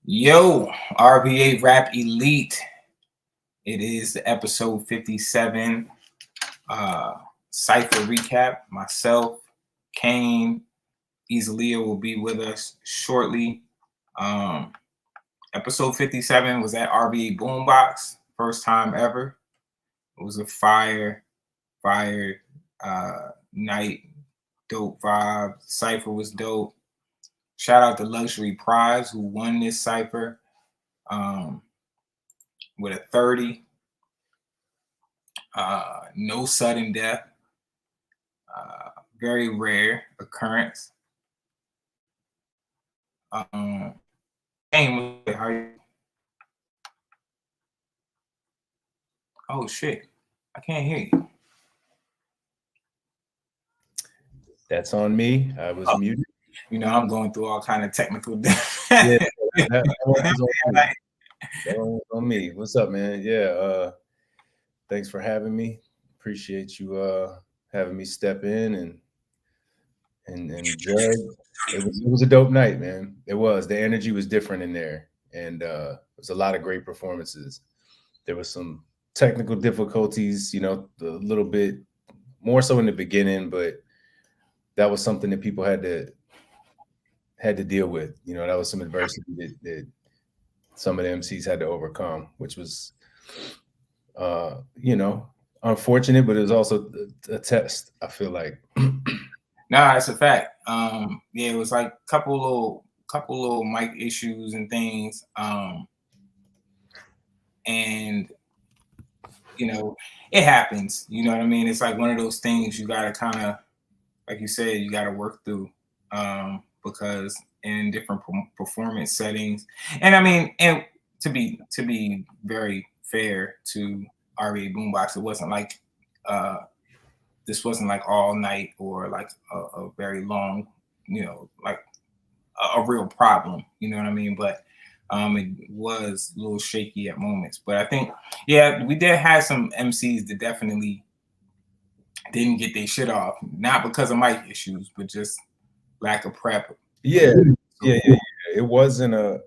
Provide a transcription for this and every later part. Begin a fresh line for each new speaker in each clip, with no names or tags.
Yo, RVA Rap Elite. It is the episode 57 Cypher recap. Myself, Kane, Easalio will be with us shortly. Episode 57 was at RVA Boombox. First time ever. It was a fire night. Dope vibe. Cypher was dope. Shout out to Luxury Prize who won this Cypher. With a 30. No sudden death. Very rare occurrence. Hey, how you? Oh shit! I can't hear you.
That's on me. I was muted.
You know, I'm going through all kind of technical.
Yeah, that was on me. What's up, man? Yeah, thanks for having me. Appreciate you having me step in and judge. It was a dope night, man. It was. The energy was different in there, and it was a lot of great performances. There was some technical difficulties, a little bit more so in the beginning, but that was something that people had to deal with. That was some adversity that some of the MCs had to overcome, which was, unfortunate, but it was also a test. I feel like.
Nah, it's a fact. Yeah, it was like couple little mic issues and things. And it happens. You know what I mean? It's like one of those things you gotta kind of, like you said, you gotta work through. Because in different performance settings, and I mean, and to be very fair to RVA Boombox, it wasn't like this wasn't like all night or like a very long, like a real problem. You know what I mean? But it was a little shaky at moments. But I think, yeah, we did have some MCs that definitely didn't get their shit off, not because of mic issues, but just lack of prep.
Yeah. It wasn't a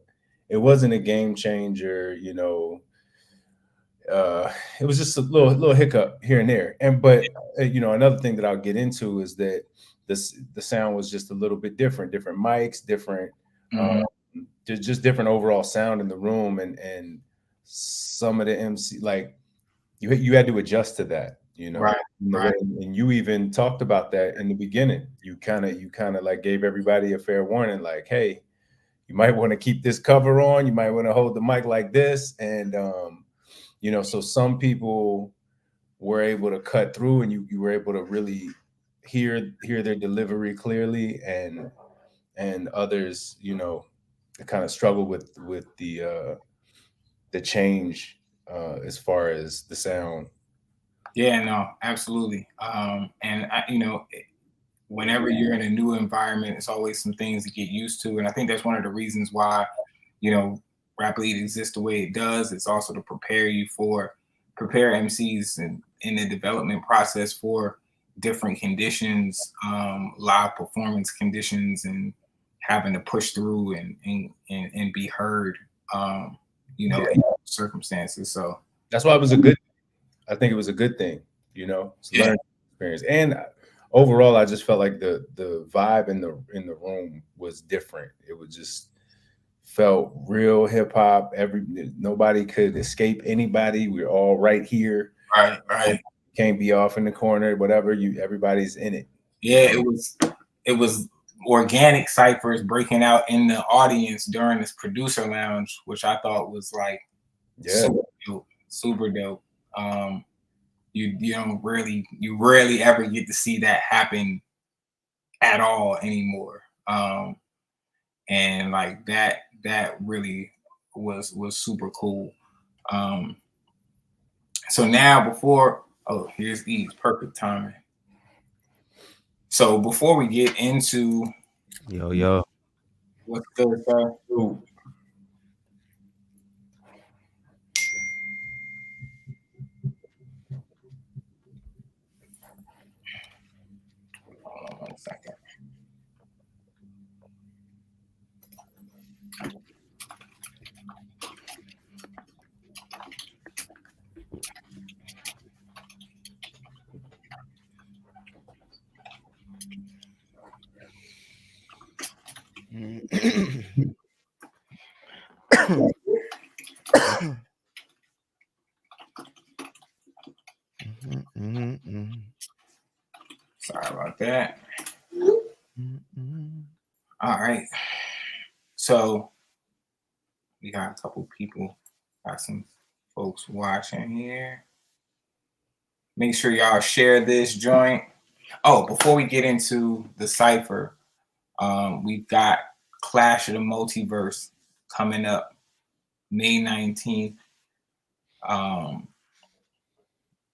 game changer, it was just a little hiccup here and there. But another thing that I'll get into is that the sound was just a little bit different mics, different, just different overall sound in the room, and some of the MC, like you had to adjust to that,
Right.
And you even talked about that in the beginning. You kind of like gave everybody a fair warning, like, hey, you might want to keep this cover on, you might want to hold the mic like this, and so some people were able to cut through, and you were able to really hear their delivery clearly, and others, kind of struggle with the change as far as the sound.
Yeah, no, absolutely. And whenever you're in a new environment, it's always some things to get used to, and I think that's one of the reasons why, Rap Elite exists the way it does. It's also to prepare MCs in the development process for different conditions, live performance conditions, and having to push through and be heard, in circumstances. So
that's why it was I think it was a good thing, it's a learning experience. And overall, I just felt like the vibe in the room was different. It was just felt real hip hop. Nobody could escape anybody. We're all right here.
Right.
Can't be off in the corner. Whatever, everybody's in it.
Yeah, it was organic ciphers breaking out in the audience during this producer lounge, which I thought was like super dope. You rarely ever get to see that happen at all anymore. And like that really was super cool. So now here's Eve's perfect timing. So before we get into
yo,
what's good, sir?
Ooh.
Hold on 1 second. Sorry about that. All right. So we got a couple people, got some folks watching here. Make sure y'all share this joint. Oh, before we get into the Cypher, we've got Clash of the Multiverse coming up May 19th.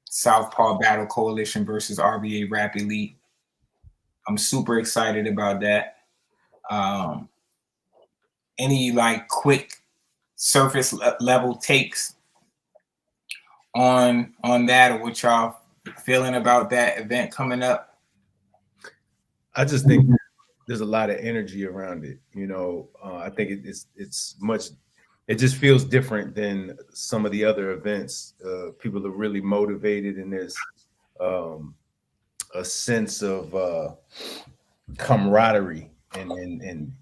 Southpaw Battle Coalition versus RVA Rap Elite. I'm super excited about that. Any like quick surface level takes on that, or what y'all feeling about that event coming up?
I just think there's a lot of energy around it. You know, I think it's much. It just feels different than some of the other events. People are really motivated, and there's a sense of camaraderie and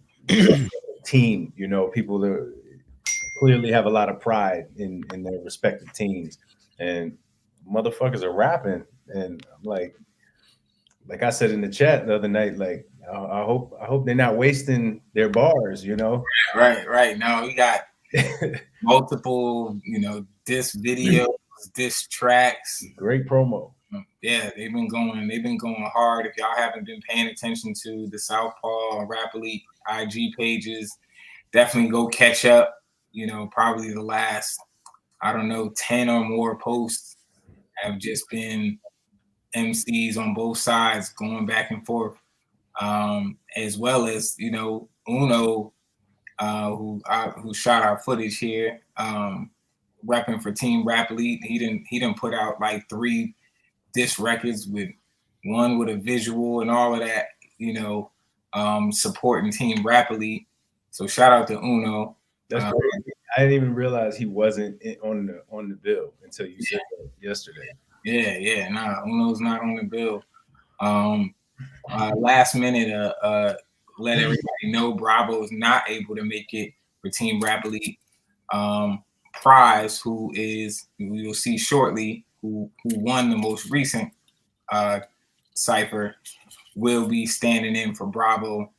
team. You know, people that clearly have a lot of pride in their respective teams, and motherfuckers are rapping. And I'm like I said in the chat the other night, like I hope they're not wasting their bars. You know,
Right. Now we got multiple, diss videos, diss tracks.
Great promo.
Yeah, they've been going hard. If y'all haven't been paying attention to the Southpaw Rap Elite IG pages, definitely go catch up. Probably the last, 10 or more posts have just been MCs on both sides going back and forth. As well as, Uno, who shot our footage here, repping for Team Rap Elite. He didn't put out like 3 disc records with one with a visual and all of that, supporting Team Rap Elite. So shout out to Uno.
That's crazy. I didn't even realize he wasn't on the bill until you said that yesterday.
Yeah. Nah, Uno's not on the bill. Last minute, let everybody know Bravo is not able to make it for Team Rap Elite. Prize, who you'll see shortly, who won the most recent Cypher, will be standing in for Bravo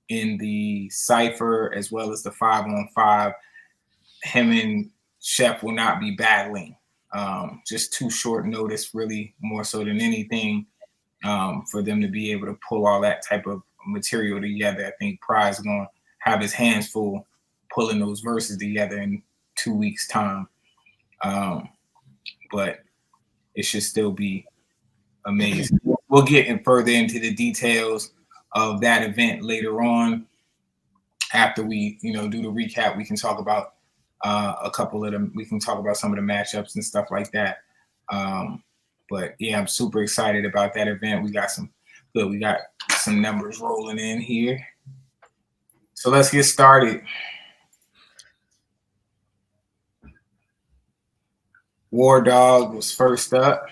in the Cypher as well as the 5-on-5. Him and Chef will not be battling. Just too short notice, really, more so than anything, for them to be able to pull all that type of material together. I think Prize is going to have his hands full pulling those verses together in 2 weeks' time. But it should still be amazing. We'll get further into the details of that event later on. After we, do the recap, we can talk about a couple of them. We can talk about some of the matchups and stuff like that. But yeah, I'm super excited about that event. We got some numbers rolling in here. So let's get started. War Dog was first up.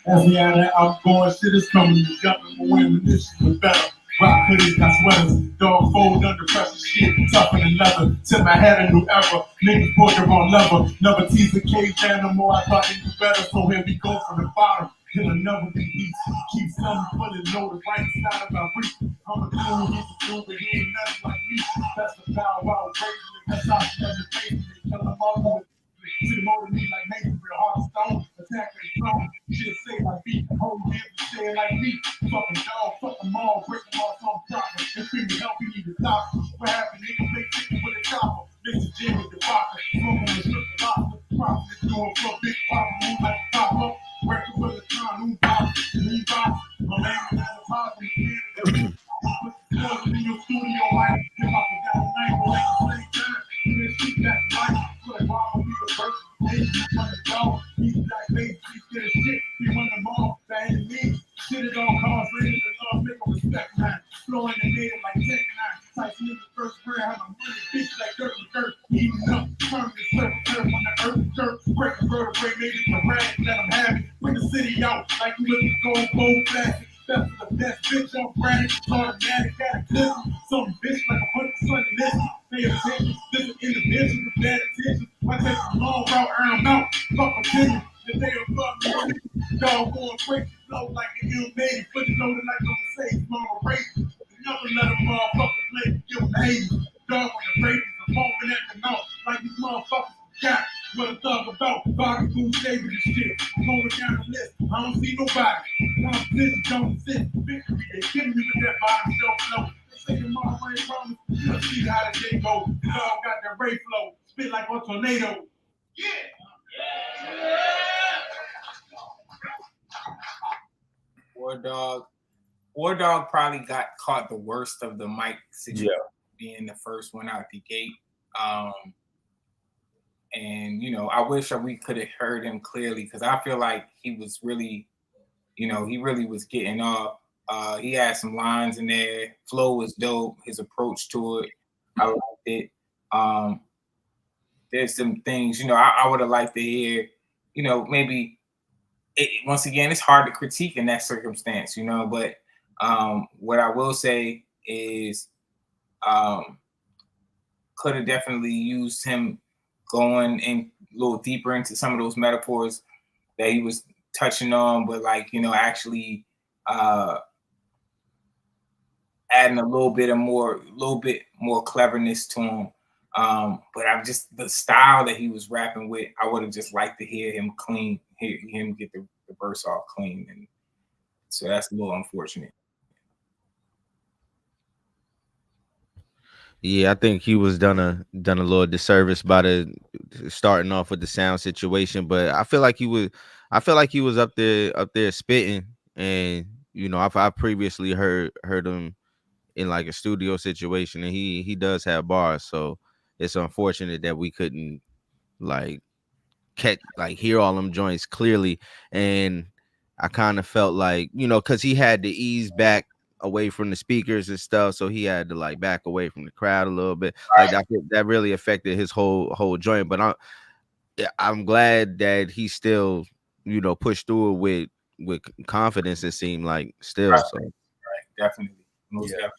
As we out there outgoing, shit is coming. You got me winning this shit better. Rock hoodies, got sweaters, dog fold under pressure, shit tougher than leather. Tip my head a new era, niggas put the wrong lever. Never tease a cage animal, I thought they knew better. So here we go from the bottom, hit another big beat. Keep selling, pulling, know the right side of our reach. I'm a cool, he's a fool, but he ain't nothing like me. That's the power, wow, crazy, that's how she does the face. Tell them all see more than me like Nathan, real hard stone, attack their throne. Shit say like me, hold me up and say like me. Fucking dog, fuck them all, break them all some proper. If we need help, we need to stop. What happened, nigga? Big chicken with a chopper. Mr. Jim with the vodka, smoke on the strip of lobster. Profit is doing for a big pop, move like a pop up. Working with a con, new box, new box. My man has a positive kid. Put in your studio, like, hip hop is down night, but like the same time. This shit that light, put a bomb on the first. He's like baby, he did his shit. He won them all. That ain't me. it all costs, ready to love, make them respect mine. Flowing the native like Tech 9. Tyson in the first grade, have a money bitch like dirt and dirt. Eating up, turn this turf on the earth, dirt. Break the vertebrae, make it the rag, let them have it. Bring the city out like you with the gold, gold plastic. Best of the best bitch on brand, automatic, cataclysm. Some bitch like a bunch of sunny listen. Pay attention, this is individual with bad attention. I take a long route, earn them out, fuck opinion. If they don't fuck me, dog going crazy, flow like an ill-made, foot loaded like I'm a safe, long race. Never let a motherfucker play, give them hate. Dog on the race, the foaming at the mouth, like these motherfuckers got what a thug about. Body food saving this shit. Going down the list, I don't see nobody. Competition don't exist. Victory, they killing me with that bottom shelf flow. They say your mama ain't promised. You'll see how the day go. The dog got that ray flow. Spit like a tornado. Yeah.
War Dog probably got caught the worst of the mic situation, being the first one out the gate. And I wish we could have heard him clearly, because I feel like he was really, he really was getting off. He had some lines in there. Flow was dope. His approach to it, I liked it. There's some things, I would have liked to hear, maybe. Once again, it's hard to critique in that circumstance, but what I will say is could have definitely used him going in a little deeper into some of those metaphors that he was touching on, but actually adding a little bit more cleverness to him. But I'm just, the style that he was rapping with, I would have just liked to hear him get the verse off clean, and so that's a little unfortunate.
Yeah, I think he was done a little disservice by the starting off with the sound situation, but I feel like he was up there spitting, and I previously heard him in like a studio situation, and he does have bars, so it's unfortunate that we couldn't hear all them joints clearly. And I kind of felt like, because he had to ease back away from the speakers and stuff, so he had to back away from the crowd a little bit. Like that really affected his whole joint. But I'm glad that he still pushed through it with confidence. It seemed like still.
Right.
So
Definitely. Most definitely.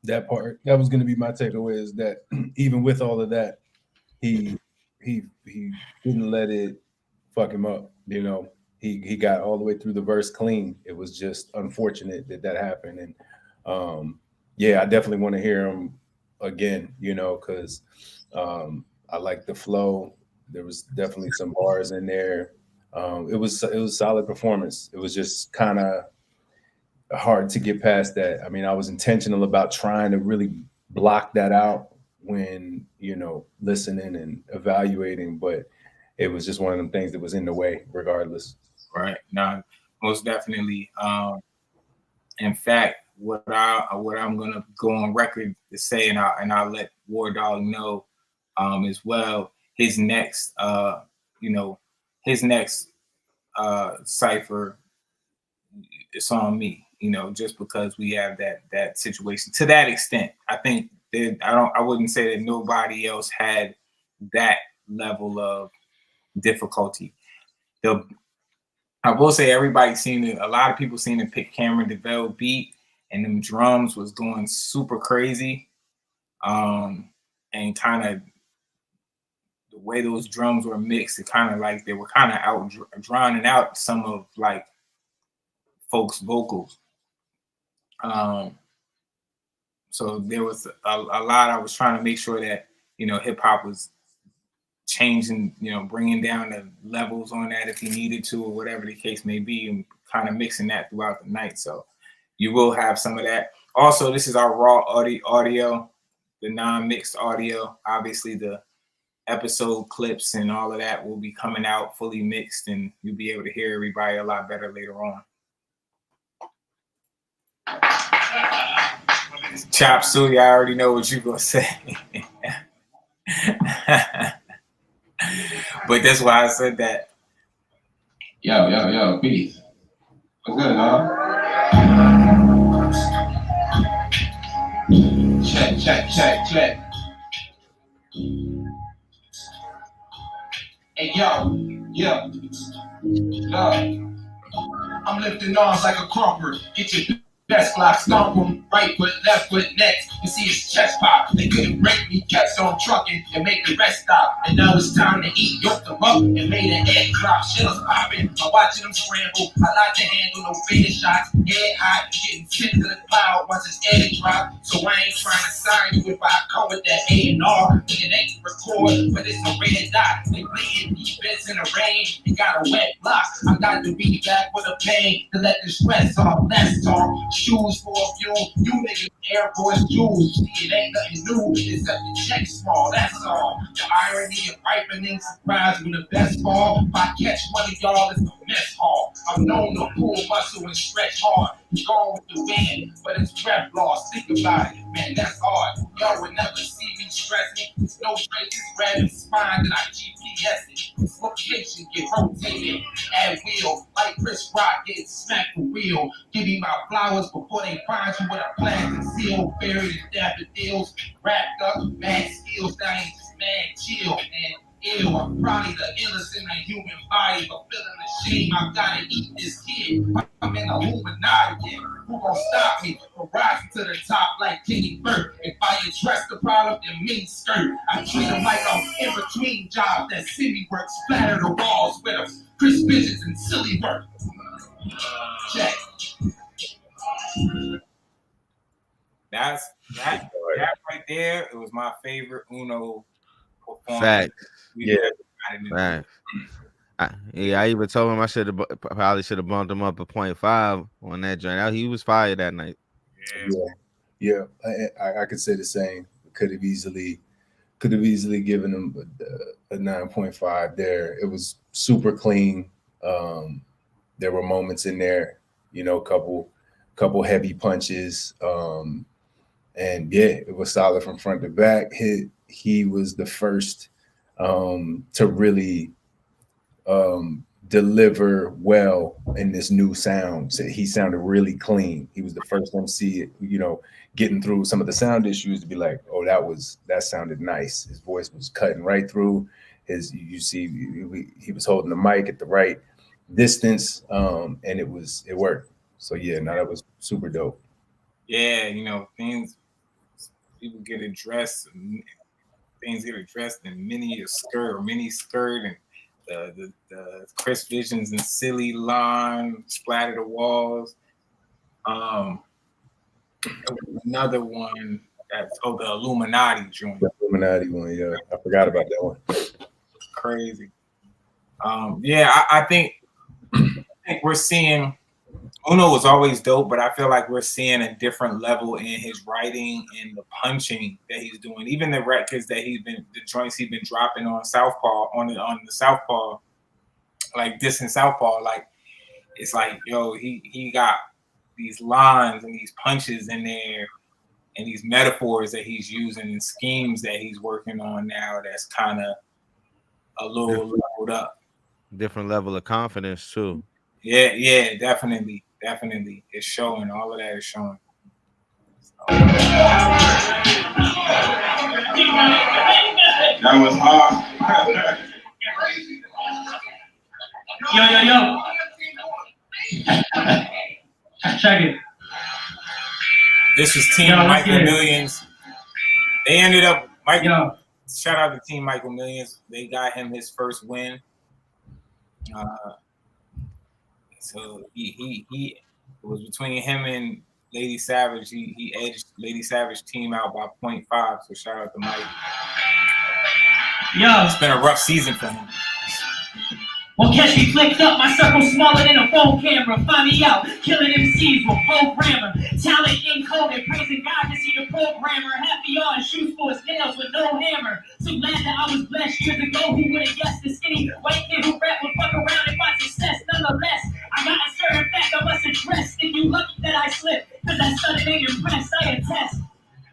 That part, that was going to be my takeaway, is that even with all of that, he didn't let it fuck him up. He got all the way through the verse clean. It was just unfortunate that happened. And I definitely want to hear him again, because I like the flow. There was definitely some bars in there. It was solid performance. It was just kind of hard to get past that. I mean, I was intentional about trying to really block that out when, listening and evaluating, but it was just one of them things that was in the way regardless.
Right. No, most definitely. In fact, what I'm gonna go on record to say, and I'll let War Dog know as well, his next Cypher, it's on me, just because we have that situation to that extent. I think that I wouldn't say that nobody else had that level of difficulty. I will say everybody seen it. A lot of people seen the Pick Cameron DeVille beat, and them drums was going super crazy. And kind of the way those drums were mixed, it kind of like they were kind of out drowning out some of folks' vocals. So there was a lot. I was trying to make sure that hip hop was changing, bringing down the levels on that if he needed to, or whatever the case may be, and kind of mixing that throughout the night. So you will have some of that. Also, this is our raw audio, the non-mixed audio. Obviously, the episode clips and all of that will be coming out fully mixed, and you'll be able to hear everybody a lot better later on. Chop Suey, I already know what you're gonna say. But that's why I said that.
Yo, peace. What's good, huh?
Yeah. I'm lifting arms like a crumper. Get your best block, stomp him. Right foot, left foot, next. You see his chest pop. They couldn't break me, kept on trucking and make the rest stop. And now it's time to eat. Yoked them up and made an egg drop. Shells popping. I'm watching them scramble. I like to handle no faded shots. Head hot, getting sent to the cloud once his egg drop. So I ain't trying to sign you if I come with that A&R. It ain't record, but it's a red dot. They bleeding defense in the rain. They got a wet block. I got to be back with a pain to let the stress off. That's all. Shoes for a few. You niggas Air Force jewels. See, it ain't nothing new. It's that the check small. That's all. The irony of ripening surprise when the best fall. If I catch one of y'all, it's a mess hall. I'm known to pull muscle and stretch hard. Gone with the wind, but it's rep loss. Think about it, man, that's hard. Y'all would never see me stressing. There's no traces, red and spine that I GPS it. This location get rotated at will. Like Chris Rock getting smacked for real. Give me my flowers before they find you with a plastic seal. Buried in daffodils, wrapped up, mad skills. That ain't just mad chill, man. Ew, I'm probably the illest in the human body, but feeling the shame, I gotta eat this kid. I'm in the Illuminati yet. Who gon' stop me from rising to the top like Kenny Burke? If I address the problem, then mini skirt. I treat them like I'm in between jobs that semi work, splatter the walls with them. Chris Visions and silly work. Check.
That right there. It was my favorite Uno performance.
Facts.
Yeah.
Facts. I even told him I probably should have bumped him up a 0.5 on that joint. He was fired that night.
Yeah. I could say the same. Could have easily given him a 9.5 there. It was super clean. There were moments in there, couple heavy punches. And yeah, it was solid from front to back. He was the first to really deliver well in this new sound. So he sounded really clean. He was the first MC, getting through some of the sound issues to be like, oh, that sounded nice. His voice was cutting right through. He was holding the mic at the right distance, and it worked. So yeah, that was super dope.
Yeah, people get addressed. Things get addressed in mini skirt, and the Chris Visions and silly line splatter the walls. Another one that's the Illuminati joint.
The Illuminati one, yeah, I forgot about that one.
Crazy. I think we're seeing. Uno was always dope, but I feel like we're seeing a different level in his writing and the punching that he's doing. Even the records that the joints he's been dropping on Southpaw, on the Southpaw, like this in Southpaw, like it's like, yo, he got these lines and these punches in there and these metaphors that he's using and schemes that he's working on now that's kind of a little leveled up.
Different level of confidence too.
Yeah, definitely. It's showing. All of that is showing.
That was hard.
Yo. Check it.
This was Team Michael Millions. They ended up, shout out to Team Michael Millions. They got him his first win. So he it was between him and Lady Savage. He edged Lady Savage team out by 0.5. So shout out to Mike. It's been a rough season for him.
Well, catch me flicked up, my circle smaller than a phone camera. Find me out, killing MCs with programmer. Talent encoded, praising God to see the programmer. Happy on shoes for his nails with no hammer. So glad that I was blessed years ago. Who would have guessed the skinny white kid who rap would fuck around and find success? Nonetheless, I got a certain fact I must address. Think you lucky that I slipped, cause that son ain't impressed, I attest.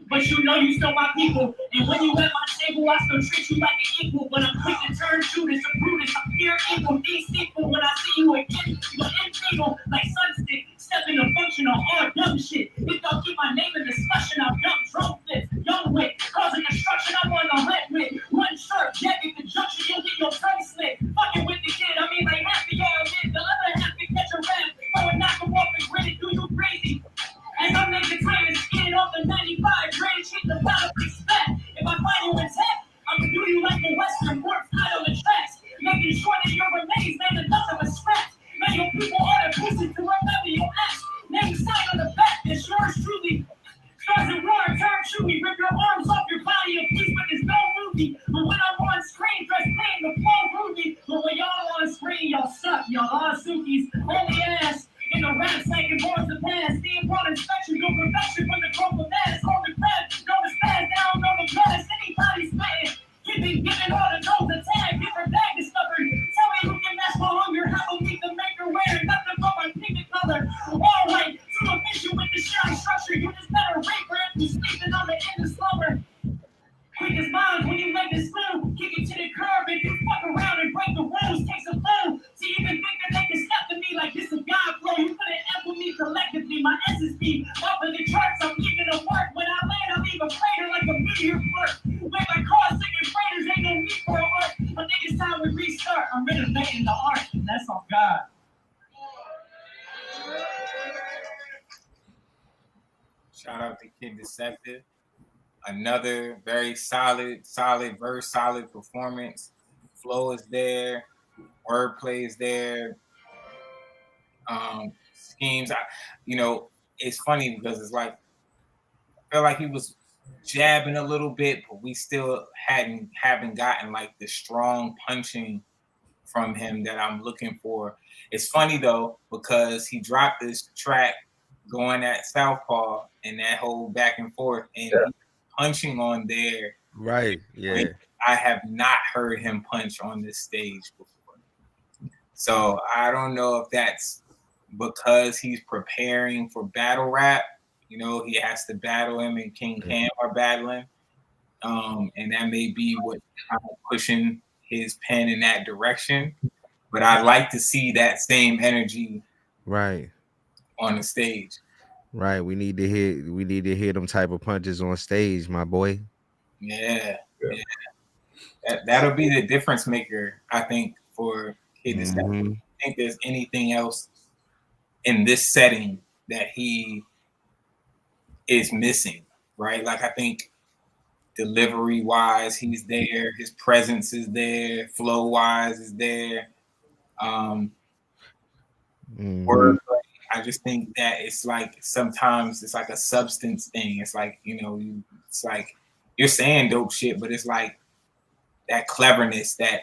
But you know you still my people. And when you at my table, I still treat you like an equal. But I'm quick to turn Judas and Brutus. I'm pure evil, deceitful. When I see you again, you're infeeble. Like sunstick, step into function on hard dumb shit. If y'all keep my name in discussion, I'll dump drone flips. Young wit, causing destruction, I'm on the red with. One shirt, jacket, the junction, you'll get your tongue slit. yours truly. Stars and war, turn chewy, rip your arms off your body in peace, but there's no movie. But when I'm on screen, dress plain, the flow groovy. But when y'all on screen, y'all suck, y'all are Suki's only ass. In the rap cycle, boards the past. The important inspection, your perfection from the crumple mass. On the crab, no respect, down on the glass. Anybody's spitting. Giving all the toes a tag, different bag discovered. Tell me who can match my hunger. How will meet the maker wearing nothing but my pigment color. All right, too efficient with the shiny structure. You just better rate for it. You sleeping on the end of slumber. Quick as minds when you make this move. Kick it to the curb and you fuck around and break the rules. Take some food to even think that they can step to me like this is God flow. You couldn't F with me collectively. My essence be off of the charts. I'm leaving a mark. When I land, I leave a crater like a meteor flirt. Make my car singing freighters. Ain't no need for art. I think it's time we restart. I'm renovating the art. And that's on God.
Shout out to Kid Deceptive. Another very solid verse, solid performance. Flow is there, wordplay is there. Schemes, it's funny because it's like I feel like he was jabbing a little bit, but we still haven't gotten like the strong punching from him that I'm looking for. It's funny though because he dropped this track going at Southpaw and that whole back and forth, and he punching on there.
Right. Yeah.
I have not heard him punch on this stage before. So I don't know if that's because he's preparing for battle rap. He has to battle him and King Cam are battling. And that may be what kind of pushing his pen in that direction. But I'd like to see that same energy
right
on the stage.
Right. We need to hear them type of punches on stage, my boy.
Yeah. That'll be the difference maker, I think, for Kid Deceptive. I don't think there's anything else in this setting that he is missing, right? Like I think delivery wise, he's there, his presence is there, flow wise is there. Wordplay, I just think that it's like sometimes it's like a substance thing. It's like, it's like you're saying dope shit, but it's like that cleverness that,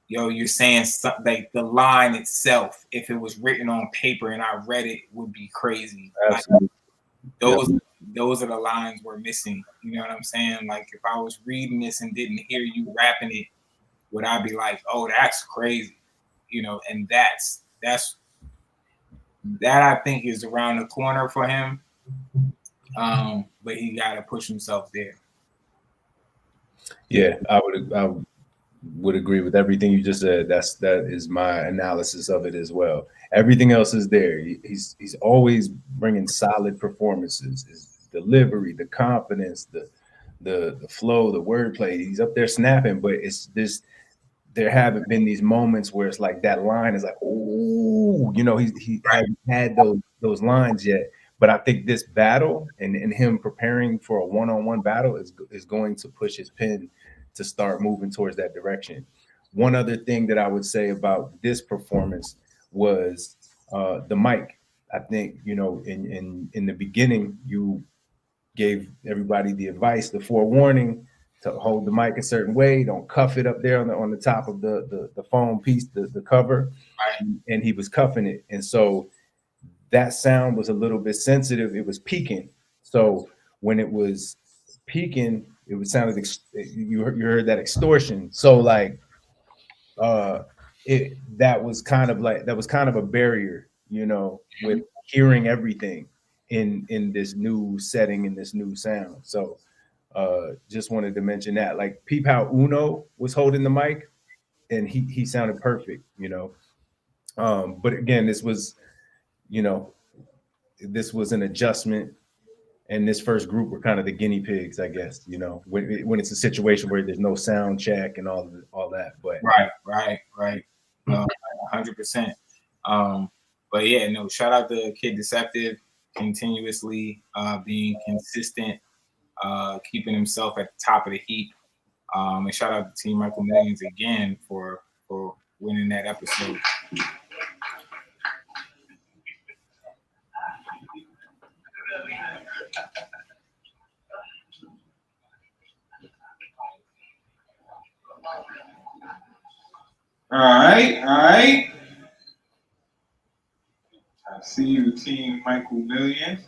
you're saying something like the line itself, if it was written on paper and I read it, would be crazy. Like, those are the lines we're missing. You know what I'm saying? Like if I was reading this and didn't hear you rapping it, would I be like, oh, that's crazy? And that I think is around the corner for him. But he got to push himself there.
Yeah, I would agree with everything you just said. That is my analysis of it as well. Everything else is there. He's always bringing solid performances. His delivery, the confidence, the flow, the wordplay. He's up there snapping, but it's this. There haven't been these moments where it's like that line is like, oh, he hasn't had those lines yet. But I think this battle and him preparing for a one-on-one battle is going to push his pen to start moving towards that direction. One other thing that I would say about this performance was the mic. I think, in the beginning, you gave everybody the advice, the forewarning to hold the mic a certain way, don't cuff it up there on the top of the foam piece, the cover, and he was cuffing it. And so that sound was a little bit sensitive. It was peaking. So when it was peaking, it was sounded you heard that extortion. So like that was kind of a barrier, with hearing everything in this new setting, in this new sound. So just wanted to mention that. Like peep how Uno was holding the mic and he sounded perfect, but again, this was an adjustment, and this first group were kind of the guinea pigs, I guess, when it's a situation where there's no sound check and all that. But
right 100%. But yeah, no, shout out to Kid Deceptive, continuously being consistent, keeping himself at the top of the heap, and shout out to Team Michael Millions again for winning that episode. All right, all right. I see you, Team Michael Millions.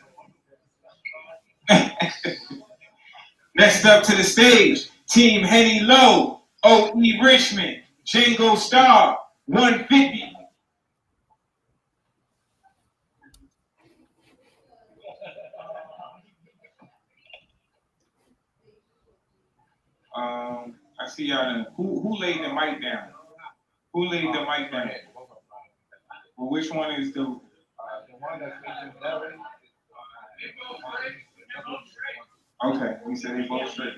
Next up to the stage, Team Henny Low, O.E. Richmond, Django Star, 150. I see y'all. Who laid the mic down? Who laid the mic down? Well, which one is the one that's okay? We said they both straight.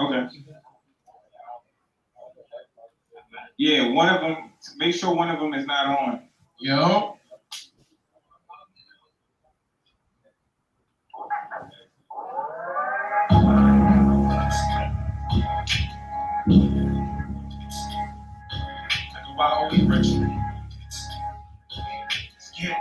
Okay. Yeah, one of them. Make sure one of them is not on. Yo. About O.E. Richmond. Yeah.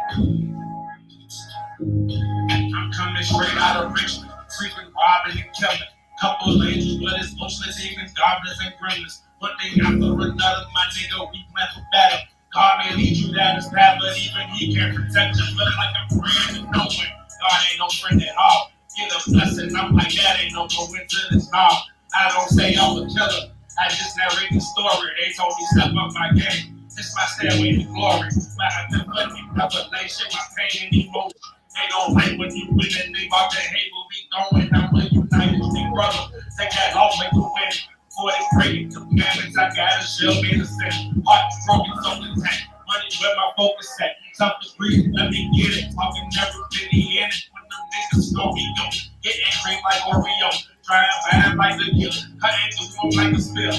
I'm coming straight out of Richmond, freaking robbing and killing. Couple of angels, but it's mostly demons, goblins, and gremlins. One thing after another, my nigga, we plan for battle. God may lead you down this path, but even He can't protect you. Feel like I'm praying to no one. God ain't no friend at all. Get a blessing, I'm like that, ain't no coincidence. No, I don't say I'm a killer. I just narrate the story. They told me step up my game. This my stairway to glory. My hypothetical revelation, my pain and emotion. They don't like when you win and they about to hate what we going. I'm a united big brother. Take that long way to win. For they breaking commandments, I gotta shield me the sin. Heart broken, soul intact. Money where my focus at. Tough to breathe, let me get it. Talking never really in it. When them niggas know me go. Getting green like Oreo. Trying bad like the killer. Her angels warm like a spill.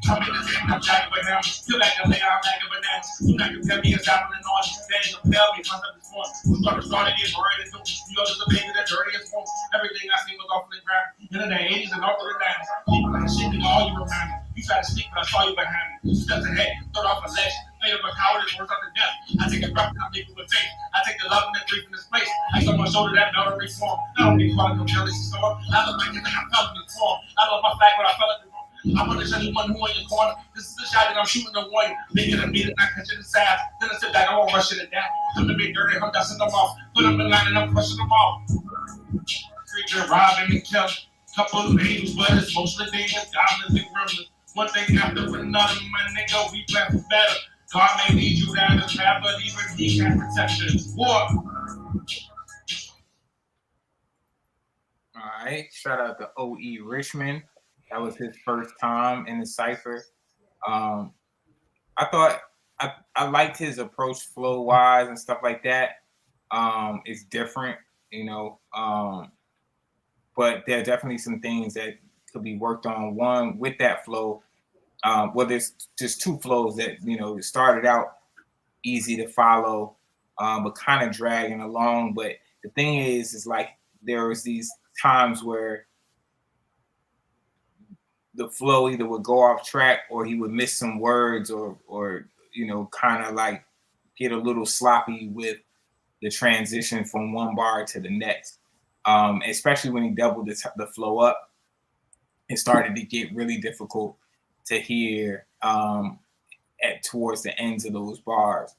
Come in the game, I'm jagging with him. Still like a layer, I'm bagging bananas. You not gonna tell me it's diamond and on. They ain't gonna tell me my stuff is born. Who started getting ready to do? You know, there's a baby that dirty as one. Everything I seen was off the ground. In the 80s and off the 90s. People like shit, nigga, all you remind me. You tried to sneak, but I saw you behind me. Steps ahead, throw off a ledge. Made up a coward, it's worse on the death. I take a breath and I make it with faith. I take the love and the grief in this place. I on my shoulder that belt and reform. I don't need quality, no jealousy storm. I look like it like I felt it before. I love my flag, but I felt it before. I want to show you one who in your corner. This is the shot that I'm shooting the one. Making a beat and I catch it inside. Then I sit back, I won't rush it down. Come to me dirty, I'm dusting them off. Put them in line and I'm crushing them off. Creature robbing and killing. Couple of angels, but it's mostly demons, goblins, and gremlins. One thing after another, my nigga, we plan for better. God may lead you down this path, but even He can't protect you. War. All right, shout out to O.E. Richmond. That was his first time in the Cypher. I thought I liked his approach flow wise and stuff like that. It's different, you know. But there are definitely some things that could be worked on. One with that flow. Well, there's just two flows that started out easy to follow, but kind of dragging along. But the thing is like there was these times where the flow either would go off track or he would miss some words or kind of like get a little sloppy with the transition from one bar to the next. Especially when he doubled the flow up, it started to get really difficult to hear towards the ends of those bars.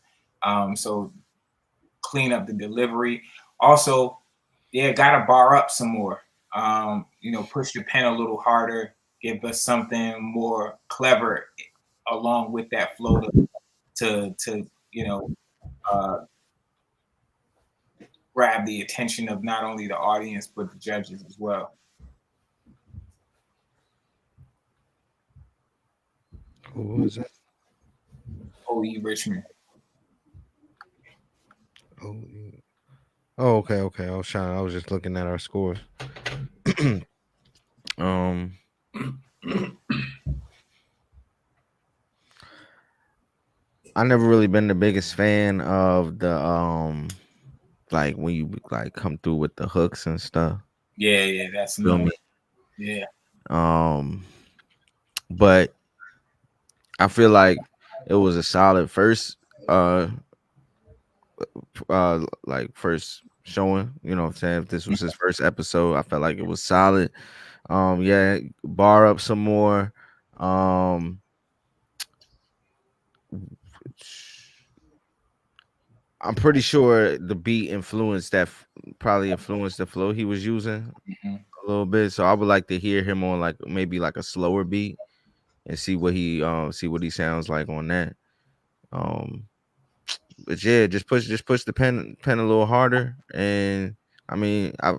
So clean up the delivery. Also, gotta bar up some more. Push the pen a little harder. Give us something more clever along with that flow to grab the attention of not only the audience but the judges as well.
Who was it?
O.E. Richmond.
Oh, okay. I was just looking at our scores. I never really been the biggest fan of the like when you like come through with the hooks and stuff.
Yeah, that's
Feel me?
Yeah.
But I feel like it was a solid first like first showing, you know what I'm saying? If this was his first episode, I felt like it was solid. Bar up some more. I'm pretty sure the beat influenced that, probably influenced the flow he was using a little bit. So I would like to hear him on like maybe like a slower beat and see what he sounds like on that. Um, but yeah, just push the pen a little harder. And I mean, I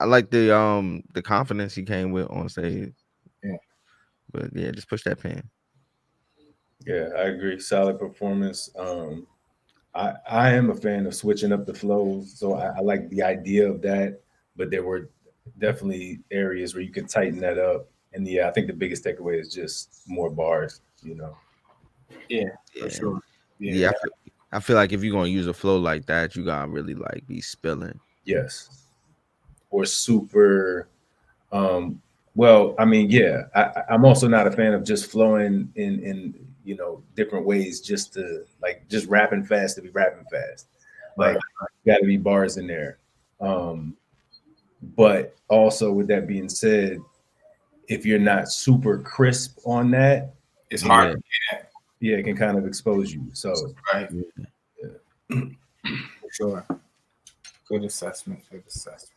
like the confidence he came with on stage.
Yeah.
But yeah, just push that pen.
Yeah, I agree. Solid performance. I am a fan of switching up the flows, so I like the idea of that. But there were definitely areas where you can tighten that up. And yeah, I think the biggest takeaway is just more bars. You know.
Yeah, for
Yeah.
sure.
Yeah, I feel like if you're gonna use a flow like that, you gotta really like be spilling.
Yes. Or super. Well, I mean, yeah, I'm also not a fan of just flowing in different ways, just to like just rapping fast to be rapping fast. Like, got to be bars in there. But also, with that being said, if you're not super crisp on that,
It's hard.
yeah, it can kind of expose you. So,
Right. For sure. Good assessment. Good assessment.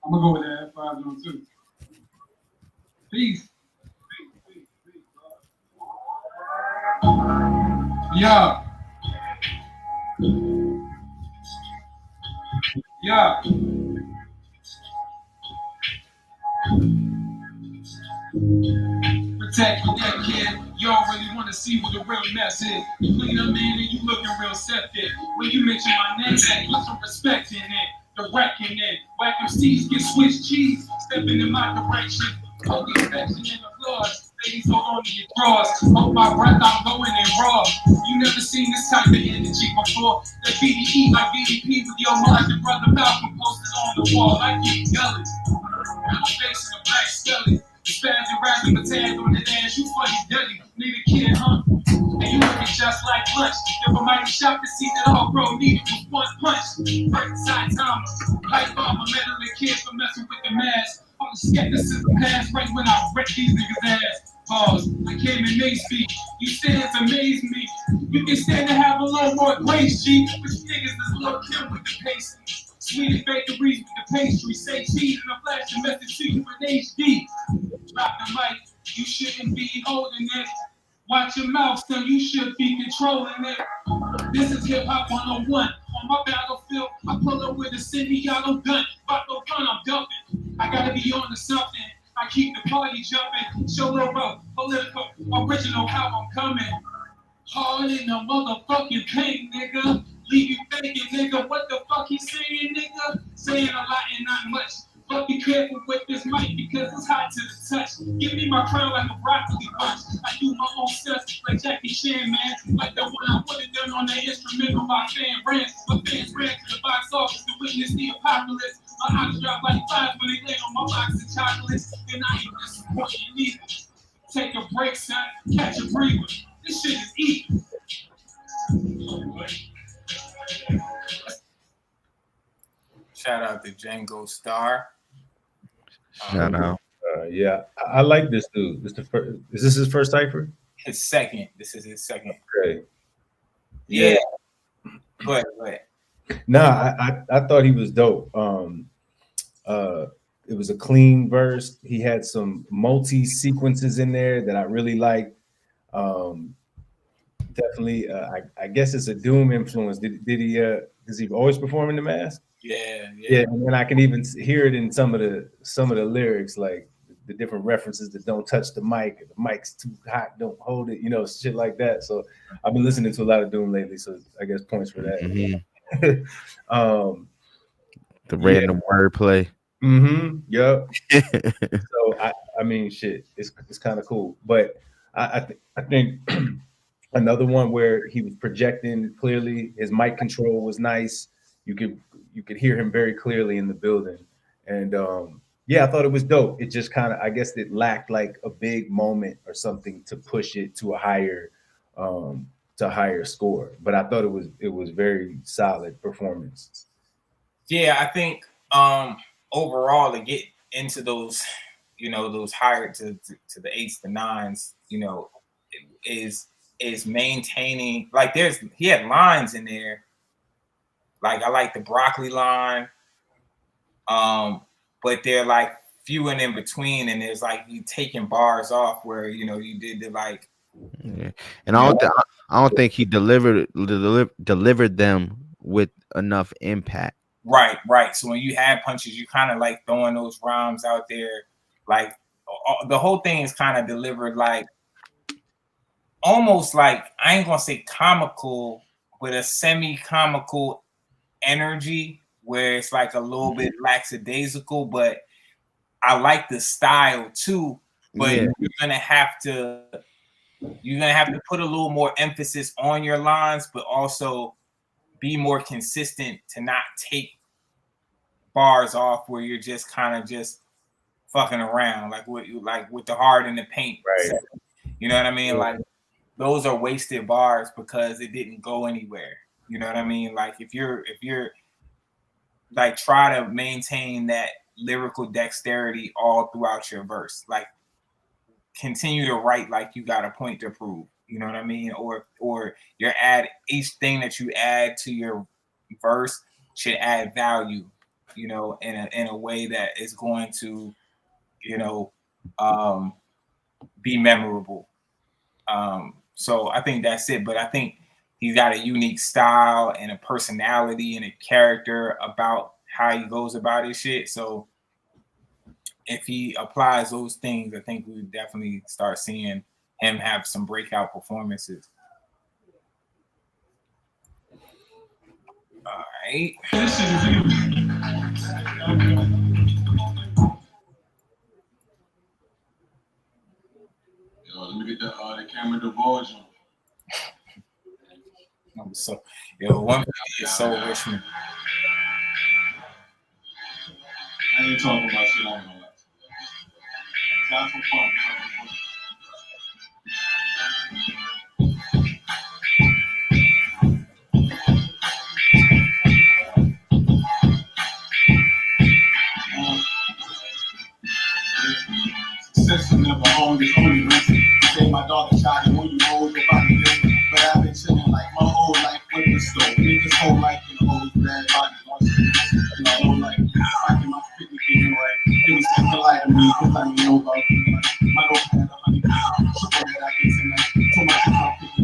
I'm gonna go with that 502. Peace. Yeah. Yeah. Protect your that kid. Y'all really want to see what the real mess is. You clean up, man, and you looking real septic. When you mention my name, put some respect in it. The wrecking it. Whack MCs get Swiss cheese. Stepping in my direction. Hold the infection in the blood. Ladies, hold on to your drawers. Hold my breath, I'm going in raw. You never seen this type of energy before. That BDE like BDP with your mind. Your brother Malcolm posted on the wall. I keep yelling. I'm facing a black skelly. Spazzing, rapping the tag on the ass. You funny, dirty. Need a kid, huh? And you looking just like lunch. Never might have shot to see that all bro needed was one punch. Break side time. Pipe bomb, a meddling kid for messing with the mask. All the skepticism passed right when I wrecked these niggas' ass. Pause. I came in May speak. You stand to amaze me. You can stand to have a little more grace, G. But you niggas is low kill with the pasty. Sweet bakeries with the pastry. Say cheese and a flash a message to you in HD. Drop the mic. You shouldn't be holding it. Watch your mouth, son. You should be controlling it. This is hip hop 101. On my battlefield, I pull up with a semi-auto gun. If I go run, I'm dumping. I gotta be on to something. I keep the party jumping. Show love, political, original how I'm coming. Hard in the motherfucking paint, nigga. Leave you thinking, nigga, what the fuck he saying, nigga? Saying a lot and not much. But be careful with this mic because it's hot to the touch. Give me my crown like a broccoli bunch. I do my own stuff like Jackie Chan, man. Like the one I would have done on the instrumental my fan ran. But fans ran to the box office to witness the apocalypse. My eyes drop like flies when they land on my box of chocolates. And I ain't disappointed neither. Take a break, son. Catch a breather. This shit is easy.
Shout out to Django Star.
Shout out.
Yeah, I like this dude. This the first. Is this his first Cypher?
His second. This is his second.
Okay.
Yeah. But
Nah, I thought he was dope. It was a clean verse. He had some multi sequences in there that I really liked. Definitely, I guess it's a Doom influence. Did he? Does he always perform in the mask?
Yeah.
And I can even hear it in some of the lyrics, like the different references that don't touch the mic. The mic's too hot, don't hold it. Shit like that. So I've been listening to a lot of Doom lately. So I guess points for that.
Mm-hmm. The random wordplay.
Yep. So I mean, shit, it's kind of cool. But I think another one where he was projecting clearly. His mic control was nice. You could hear him very clearly in the building. And yeah, I thought it was dope. It just kind of, I guess it lacked like a big moment or something to push it to a higher score. But I thought it was very solid performance.
Yeah, I think overall to get into those you know, those higher to the 8s, the 9s, you know, is maintaining, like, he had lines in there. Like, I like the broccoli line. But they're like few and in between, and there's like you taking bars off where, you know, you did the like.
Yeah. And I don't think he delivered them with enough impact.
Right. So when you had punches, you kind of like throwing those rhymes out there. Like the whole thing is kind of delivered like almost like, I ain't gonna say comical, but a semi-comical energy where it's like a little bit lackadaisical, but I like the style too. But
Yeah.
you're gonna have to put a little more emphasis on your lines, but also be more consistent to not take bars off where you're just kind of just fucking around, like with the hard in the paint.
Right.
You know what I mean?
Yeah.
Like those are wasted bars because it didn't go anywhere. You know what I mean? Like if you're like, try to maintain that lyrical dexterity all throughout your verse. Like continue to write like you got a point to prove. You know what I mean? Or each thing that you add to your verse should add value, you know, in a way that is going to, you know, be memorable. So I think that's it. But I think he's got a unique style and a personality and a character about how he goes about his shit. So if he applies those things, I think we would definitely start seeing him have some breakout performances. All right.
Yo, let me get the camera divulge.
So, 150 is so Richmond.
I ain't talking about shit I don't know. That's for fun. Success will never own, it's only rented. Say my dog is shot when you hold your body different. But I've been chilling like my whole life with the stove. Niggas whole life in hoes, bad body lost. My whole life, fighting my 50 getting right. It was just a lie to me, cause I didn't know about you. My dog had 100 pounds, so that I get tonight. So much as I'm 50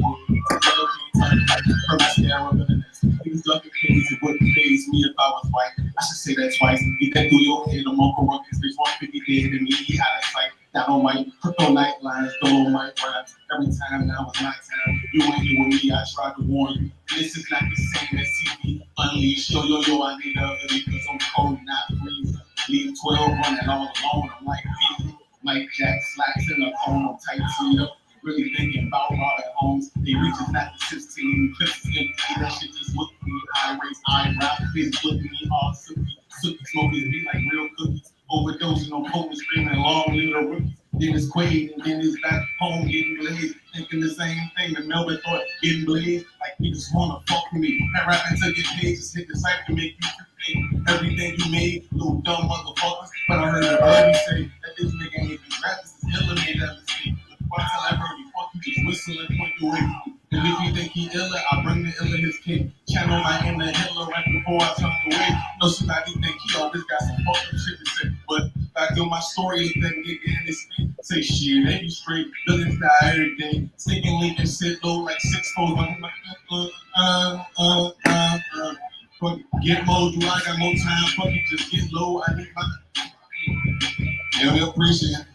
from my stare over the next. He was looking crazy, it wouldn't faze me if I was white. I should say that twice. Get that through your head, I'm on correct. There's 150 dead in me, out of sight. Down on my kryptonite lines, throw on my rhymes. Every time now was my time. You ain't here with me, I tried to warn you. This is not the same as TV. Unleash, yo, I need a hoodie, cause I'm cold, not freezing. Leave 12 running all alone, I'm like Peter. Mike Jack slacks in the phone, I'm tight to up. Really thinking about Robert Holmes. They reaches not the 16, clips empty. That shit just look me. I raise eyebrows, bitch look me all sookie. Sookie smokers be like real cookies. Overdosing on potent screaming long little rookies. Then it's Quaid and then it's back home getting blazed. Thinking the same thing that Melvin thought, getting blazed. Like niggas wanna fuck with me. That rapping to get paid, just hit the site to make you pay. Everything you made, little dumb motherfuckers. But I heard the birdie say that this nigga ain't even rap, this is illa made that mistake. Until I heard you fuck, you just whistle and point your way. And if you think he illa, I bring the illa his kid. Channel my inner Hitler right before I turn away. No, somebody think he always got some fucked up shit to say. But back in my story, let that nigga in his feet. Say shit, ain't you straight? Villains die every day. Sticking link and sit low like 6 foes. I'm like, fuck it, get low, do I got more time? Fuck it, just get low. I need my. Yeah, we appreciate it.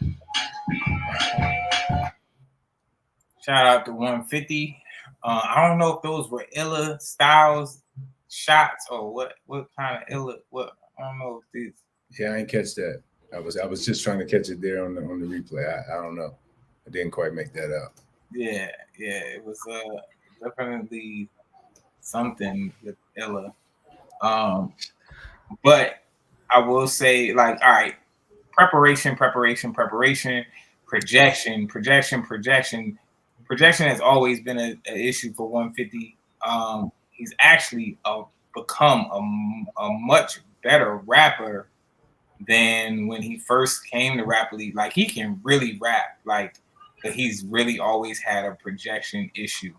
Shout out to 150. I don't know if those were illa styles shots or what kind of illa. What, I don't know if these.
Yeah, I ain't catch that. I was just trying to catch it there on the replay. I don't know. I didn't quite make that up.
Yeah, it was definitely something with illa. But I will say, like, all right, preparation. Projection has always been an issue for 150. He's actually become a much better rapper than when he first came to Rap Elite. Like, he can really rap, like, but he's really always had a projection issue.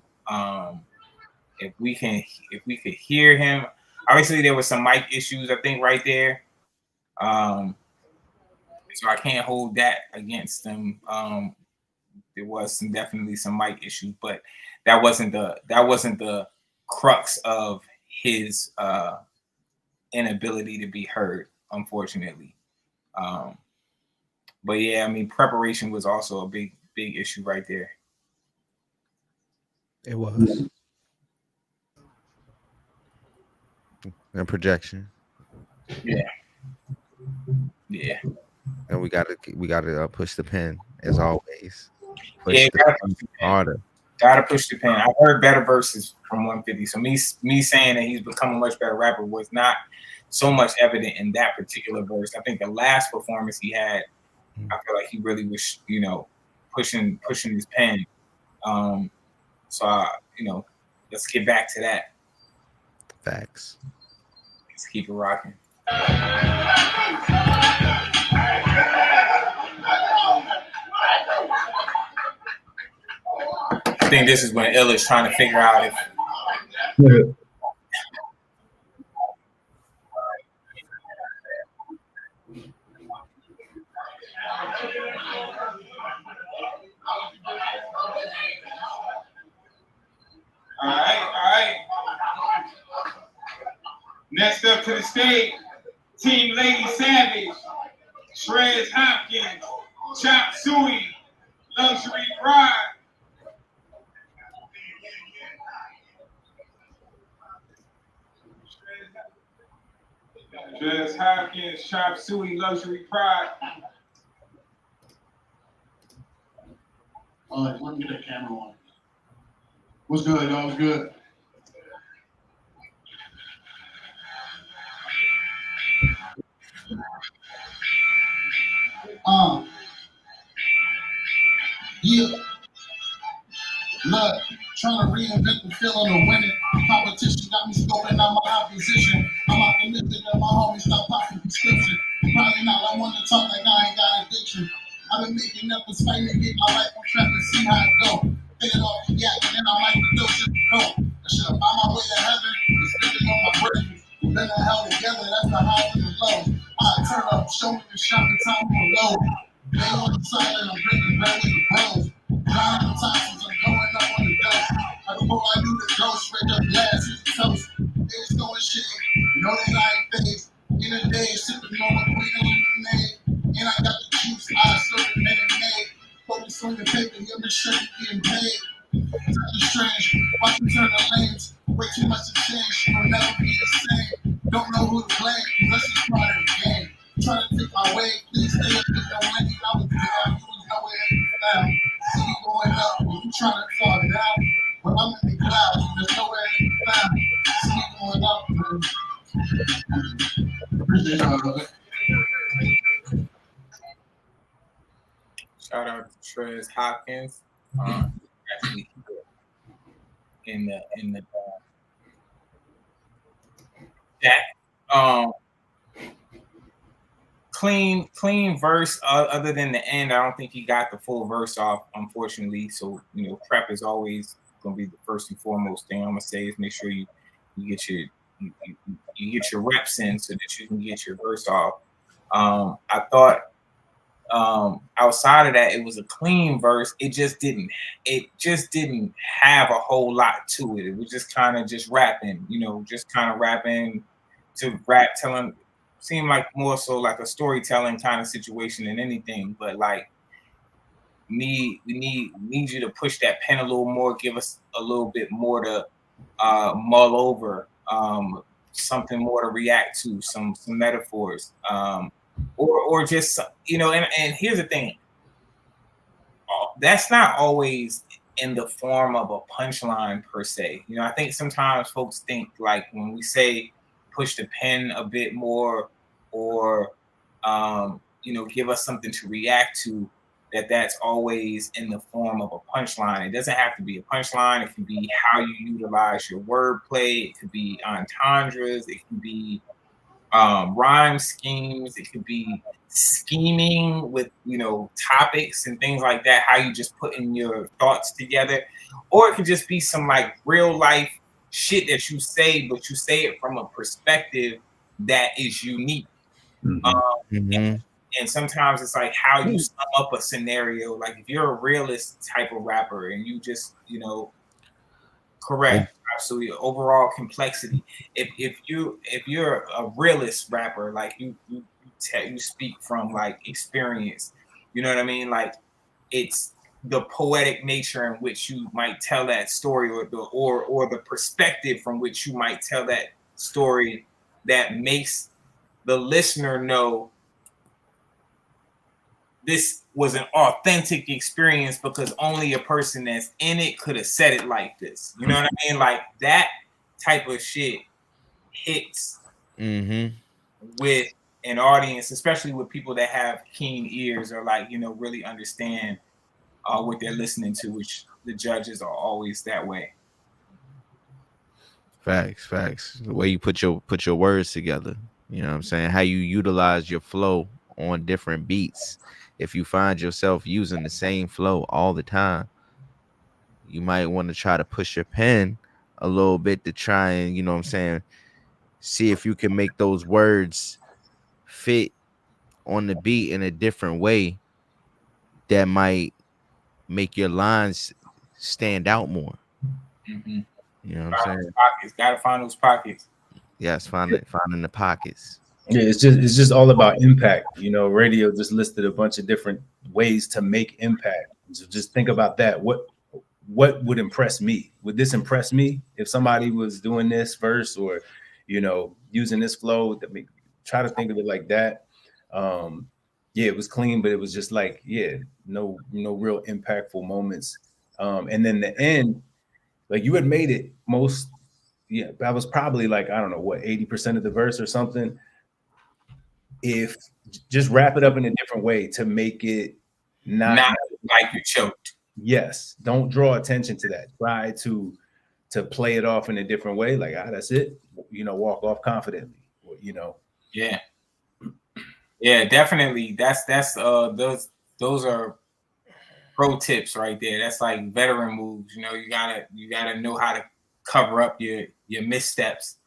If we could hear him, obviously there was some mic issues, I think, right there. So I can't hold that against him. There was definitely some mic issues, but that wasn't the crux of his inability to be heard, unfortunately. But yeah, I mean, preparation was also a big issue right there.
It was. And projection.
Yeah. Yeah.
And we gotta push the pen as always. Push
Yeah,
the pen harder.
Gotta push the pen. I've heard better verses from 150. So me saying that he's become a much better rapper was not so much evident in that particular verse. I think the last performance he had, I feel like he really was, pushing his pen. So let's get back to that.
Facts.
Let's keep it rocking. I think this is when Ill is trying to figure out if.
All right. Next up to the stage, Team Lady Savage, Shreds Hopkins, Chop Suey, Luxury Pride. Shreds Hopkins, Chop Suey, Luxury Pride.
All right, let me get that camera on. What's good, y'all? What's good? Yeah. Look, trying to reinvent the feeling of winning. Competition got me scoping out my opposition. I'm optimistic that my homies stop popping prescription. Probably not, I want to talk like I ain't got addiction. I've been making efforts fighting to get my life on track to see how it go. Thinking off the yak, and then I might do shit cold. I should have found my way to heaven, but spending on my bridges. We've been the hell together, that's the highs and the lows. I turn up, show me the shopping time on low. They on the side and I'm drinking back with the bros. Drowning the toxins, I'm going up on the dust. Before I do the ghost, straight up glass, it's toast. It's going shit, know that I ain't phased. In a day, sipping on my queen of lemonade. And I got the juice, I serve it made. Focus on the paper, you're the shirt getting paid. Touch strange, watch me turn the lanes. Way too much to change, you'll never be the same. Don't know who to blame, cause that's just part of the game. Trying to take my way, please stay up with your lane. I was down, you was nowhere to be found. See you going up, you trying to sort it out. But I'm in the clouds, there's nowhere to be found. See you going up, man. Appreciate y'all, brother.
Shout out to Trez Hopkins. Actually in the chat. Clean verse. Other than the end, I don't think he got the full verse off, unfortunately. So prep is always going to be the first and foremost thing I'm gonna say is make sure you get your you get your reps in so that you can get your verse off. I thought outside of that, it was a clean verse. It just didn't have a whole lot to it. It was just kind of just rapping, just kind of rapping to rap, telling. Seemed like more so like a storytelling kind of situation than anything, but like we need you to push that pen a little more, give us a little bit more to mull over, something more to react to, some metaphors, or just and here's the thing, that's not always in the form of a punchline per se. I think sometimes folks think like when we say push the pen a bit more or give us something to react to, that's always in the form of a punchline. It doesn't have to be a punchline. It can be how you utilize your wordplay. It could be entendres. It can be rhyme schemes. It could be scheming with, topics and things like that. How you just putting your thoughts together, or it could just be some like real life shit that you say, but you say it from a perspective that is unique. Um,
Mm-hmm.
and sometimes it's like how you sum up a scenario. Like if you're a realist type of rapper and you just, correct, absolutely. Overall complexity. If you're a realist rapper, like you speak from like experience. You know what I mean? Like it's the poetic nature in which you might tell that story, or the perspective from which you might tell that story that makes the listener know this was an authentic experience because only a person that's in it could have said it like this. You know what I mean? Like that type of shit hits
Mm-hmm.
with an audience, especially with people that have keen ears or like, really understand what they're listening to, which the judges are always that way.
Facts. The way you put your words together. You know what I'm saying? How you utilize your flow on different beats. If you find yourself using the same flow all the time, you might want to try to push your pen a little bit to try and, you know what I'm saying, see if you can make those words fit on the beat in a different way that might make your lines stand out more.
Mm-hmm.
You know what I'm saying?
Pockets, gotta find those pockets.
Yes, finding the pockets.
Yeah, it's just all about impact. Radio just listed a bunch of different ways to make impact. So just think about that. What would impress me? Would this impress me if somebody was doing this verse, or using this flow? Try to think of it like that. Yeah, it was clean, but it was just like, no real impactful moments. And then the end, like you had made it most, that was probably like, I don't know what, 80% of the verse or something. If just wrap it up in a different way to make it not
like you choked.
Yes, don't draw attention to that. Try to play it off in a different way, like, that's it, walk off confidently.
Yeah, definitely. That's those are pro tips right there. That's like veteran moves. You gotta know how to cover up your missteps.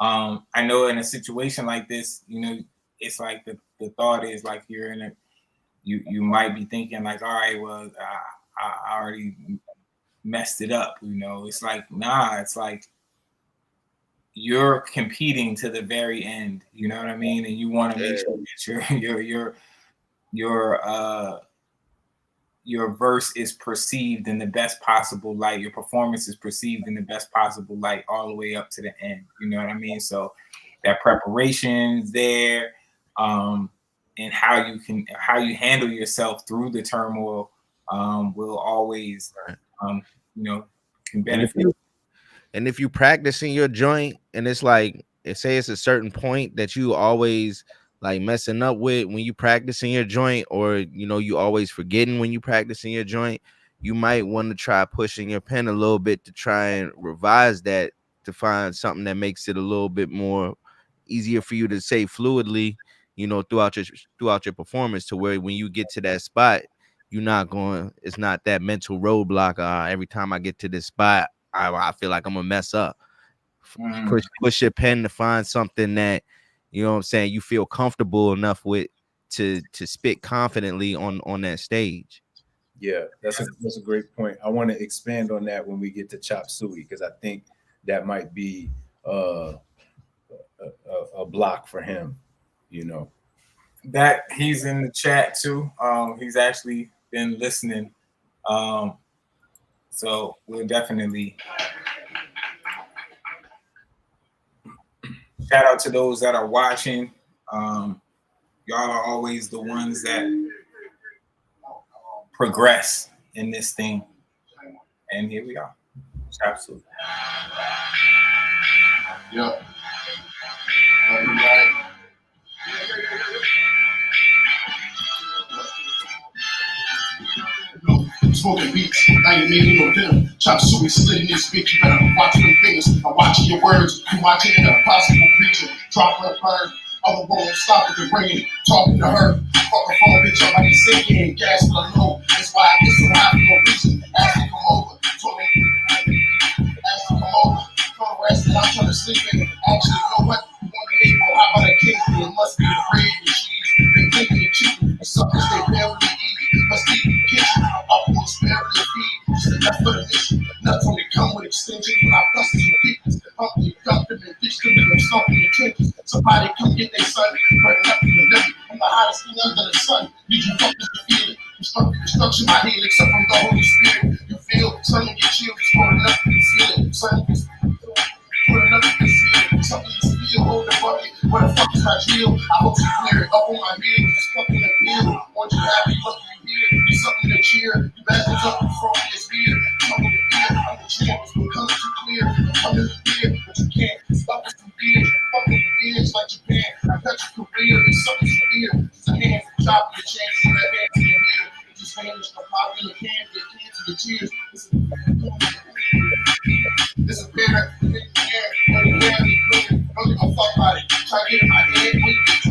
I know in a situation like this, it's like the thought is like you're in a you might be thinking like, all right, well, I already messed it up. It's like, nah, it's like you're competing to the very end. You know what I mean? And you want to make sure that your verse is perceived in the best possible light. Your performance is perceived in the best possible light all the way up to the end. You know what I mean? So that preparation is there, and how you handle yourself through the turmoil will always, can benefit.
And if you practicing your joint and it's like, say it's a certain point that you always like messing up with when you practicing your joint, or you always forgetting when you practicing your joint, you might want to try pushing your pen a little bit to try and revise that, to find something that makes it a little bit more easier for you to say fluidly, throughout your performance, to where when you get to that spot, it's not that mental roadblock. Every time I get to this spot, I feel like I'm gonna mess up. Push your pen to find something that, you know what I'm saying, you feel comfortable enough with to spit confidently on that stage.
Yeah, that's a great point. I want to expand on that when we get to Chop Suey, because I think that might be a block for him.
That he's in the chat too. He's actually been listening. So we'll definitely shout out to those that are watching. Y'all are always the ones that progress in this thing. And here we are. Absolutely.
Yeah. Right. smoking beats. I ain't making no dinner. Chop suey, slitting this bitch. You better watch them fingers. I'm watching your words. You watching an impossible preacher. Drop her bird. Other won't stop at the rain. Talking to her. Fuck a phone bitch. I'm like sinking. Gas for the low. That's why I get so high for no reason. Ask her to come over. Told me. Ask her to come over. Told her rest and I'm trying to sleep in. Actually, you know what? You want to make more. How about a cake? It must be the bread and cheese. Been thinking and cheating. The suckers they barely eat. Must be in the kitchen. Up on spare the feed. Just enough for the mission. Nuts only come with extensions. When I bust some deepness. Humpty, dump them and ditch them. And stomp in the trenches. Somebody come get their son. Burning up in the living. I'm the hottest thing under the sun. Need you fuckers to feel it. Destruction, my helix up from the Holy Spirit. You feel something get chilled. It's for enough to conceal it. Something gets put enough to conceal it. Something is feel. Hold the bucket. Where the fuck is my drill? I hope you clear it. Up on my heels. Just fucking the bill. Want you happy, lucky you here. Need something to cheer. You badges up in front of this beer. Something to fear. I'm the champ. It's becoming too clear. I'm coming to fear, but you can't stop us from beer. Fucking the beers like Japan. I got your career. It's something severe. It's a hand for chopping your chance. You have hands in your ear. It just vanished. The popular can get into the cheers. This is better than the air. But the air be clear. Don't give a fuck about it. Try to get in my head. When you get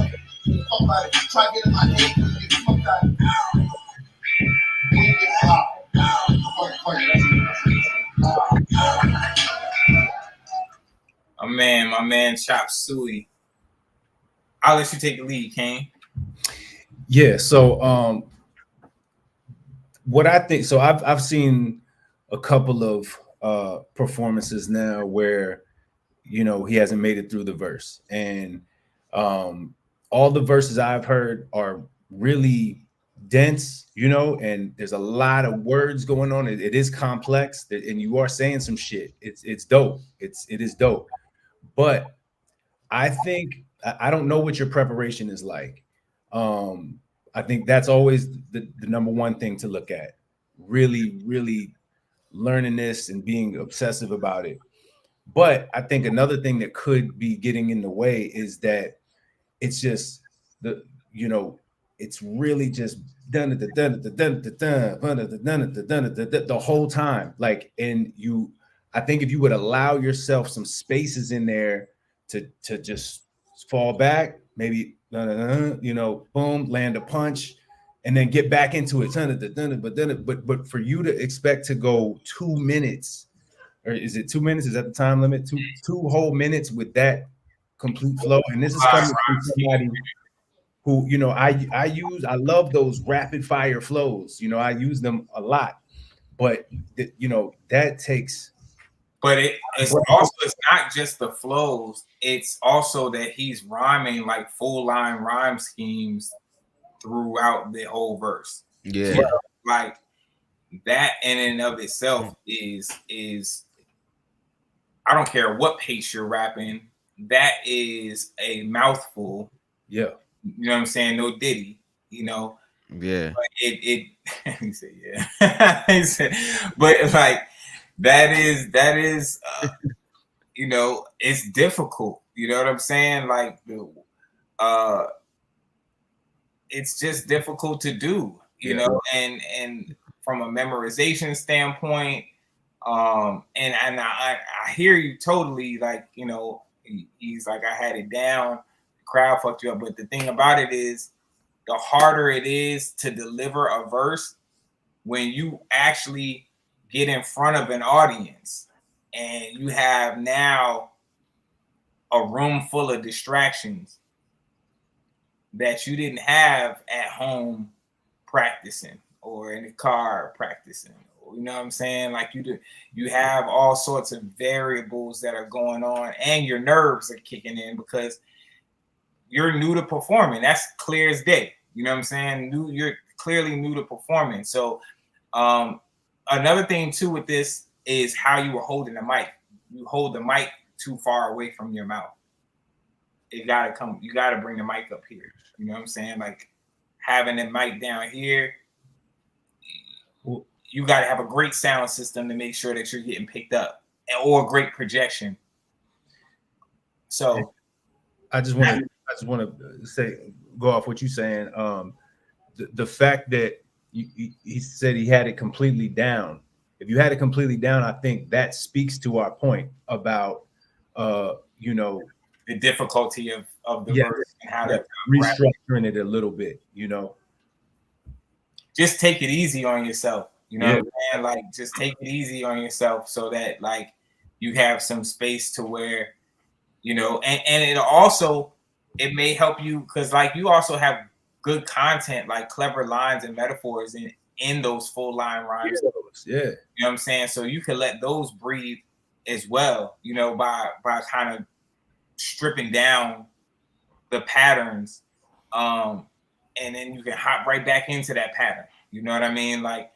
fuck about it. Try to get in my head. When you get fucked out of it. When you get fucked.
My man, Chop Suey. I'll let you take the lead, Kane.
Yeah. So, what I think. So I've seen a couple of performances now where, you know, he hasn't made it through the verse, and all the verses I've heard are really dense, you know, and there's a lot of words going on. It is complex, and you are saying some shit. It's dope. It is dope. But I think I don't know what your preparation is like. I think that's always the number one thing to look at. Really, really learning this and being obsessive about it. But I think another thing that could be getting in the way is that it's just it's really just the whole time. Like, and I think if you would allow yourself some spaces in there to just fall back, maybe boom, land a punch, and then get back into it. But for you to expect to go 2 minutes, or is it 2 minutes? Is that the time limit? Two whole minutes with that complete flow. And this is coming from somebody who, I love those rapid fire flows. I use them a lot, but that takes.
But it's not just the flows. It's also that he's rhyming like full line rhyme schemes throughout the whole verse.
Yeah.
So, like that in and of itself is I don't care what pace you're rapping, that is a mouthful.
Yeah.
You know what I'm saying? No Diddy,
Yeah.
But he said, yeah. He said, but like that is it's difficult. You know what I'm saying? Like it's just difficult to do, you know, and from a memorization standpoint, and I hear you totally, like, he's like, I had it down, the crowd fucked you up. But the thing about it is, the harder it is to deliver a verse when you actually get in front of an audience and you have now a room full of distractions that you didn't have at home practicing or in the car practicing. You know what I'm saying? Like you have all sorts of variables that are going on, and your nerves are kicking in because you're new to performing. That's clear as day. You know what I'm saying? You're clearly new to performing. So another thing too with this is how you were holding the mic. You hold the mic too far away from your mouth. You gotta bring the mic up here. You know what I'm saying? Like having the mic down here, you gotta have a great sound system to make sure that you're getting picked up, or a great projection. So
I just want to say, go off what you're saying. The fact that he said he had it completely down. If you had it completely down, I think that speaks to our point about you know,
the difficulty of the verse and how to rap.
restructuring it a little bit, you know.
Just take it easy on yourself. You know
Yeah.
what I'm saying? Like, just take it easy on yourself so that like you have some space to where, you know, and it also, it may help you because like you also have good content, like clever lines and metaphors in those full line rhymes.
Yeah.
You know what I'm saying? So you can let those breathe as well, you know, by kind of stripping down the patterns. And then you can hop right back into that pattern. You know what I mean? Like,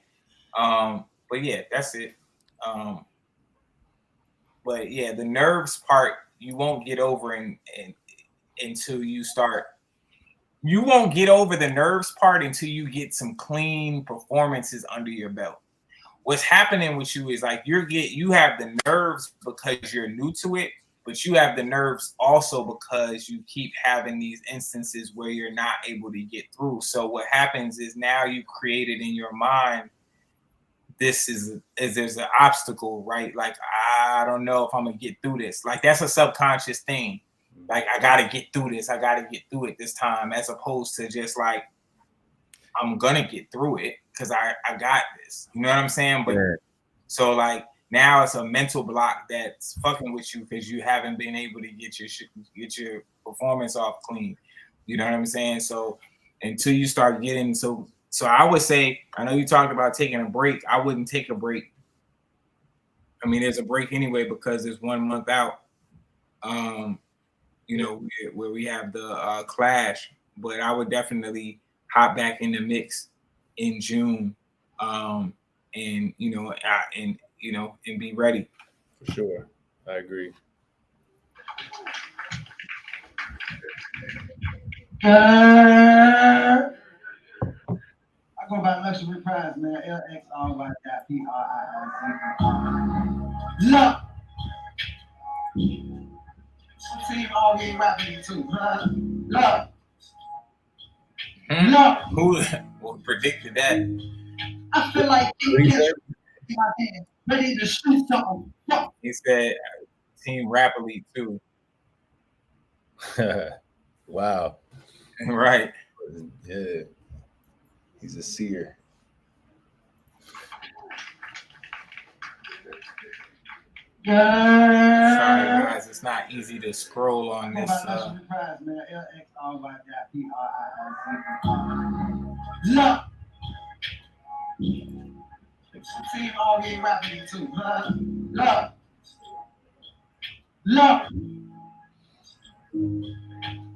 but yeah, that's it. But yeah, the nerves part you won't get over until you start. You won't get over the nerves part until you get some clean performances under your belt. What's happening with you is like you have the nerves because you're new to it, but you have the nerves also because you keep having these instances where you're not able to get through. So what happens is now you created in your mind, this is there's an obstacle, right? Like, I don't know if I'm gonna get through this. Like, that's a subconscious thing. Like, I gotta get through this. I gotta get through it this time, as opposed to just like, I'm gonna get through it because I got this. You know what I'm saying? But so like now it's a mental block that's fucking with you because you haven't been able to get your performance off clean. You know what I'm saying? So until you start getting so I would say, I know you talked about taking a break. I wouldn't take a break. I mean, there's a break anyway because there's 1 month out. You know, where we have the clash, but I would definitely hop back in the mix in June, and and be ready.
For sure, I agree.
I go by luxury prize, man. LXRYPRIIC. Look. Team RVA Rap Elite too. Look. Look.
Who predicted that?
I feel like in my hand, ready to shoot something. Look.
He said Team Rap Elite too.
Wow.
Right.
Yeah. He's a seer.
Sorry guys, it's not easy to scroll on this.
Look. Team RVA Rap Elite too. Look. Look.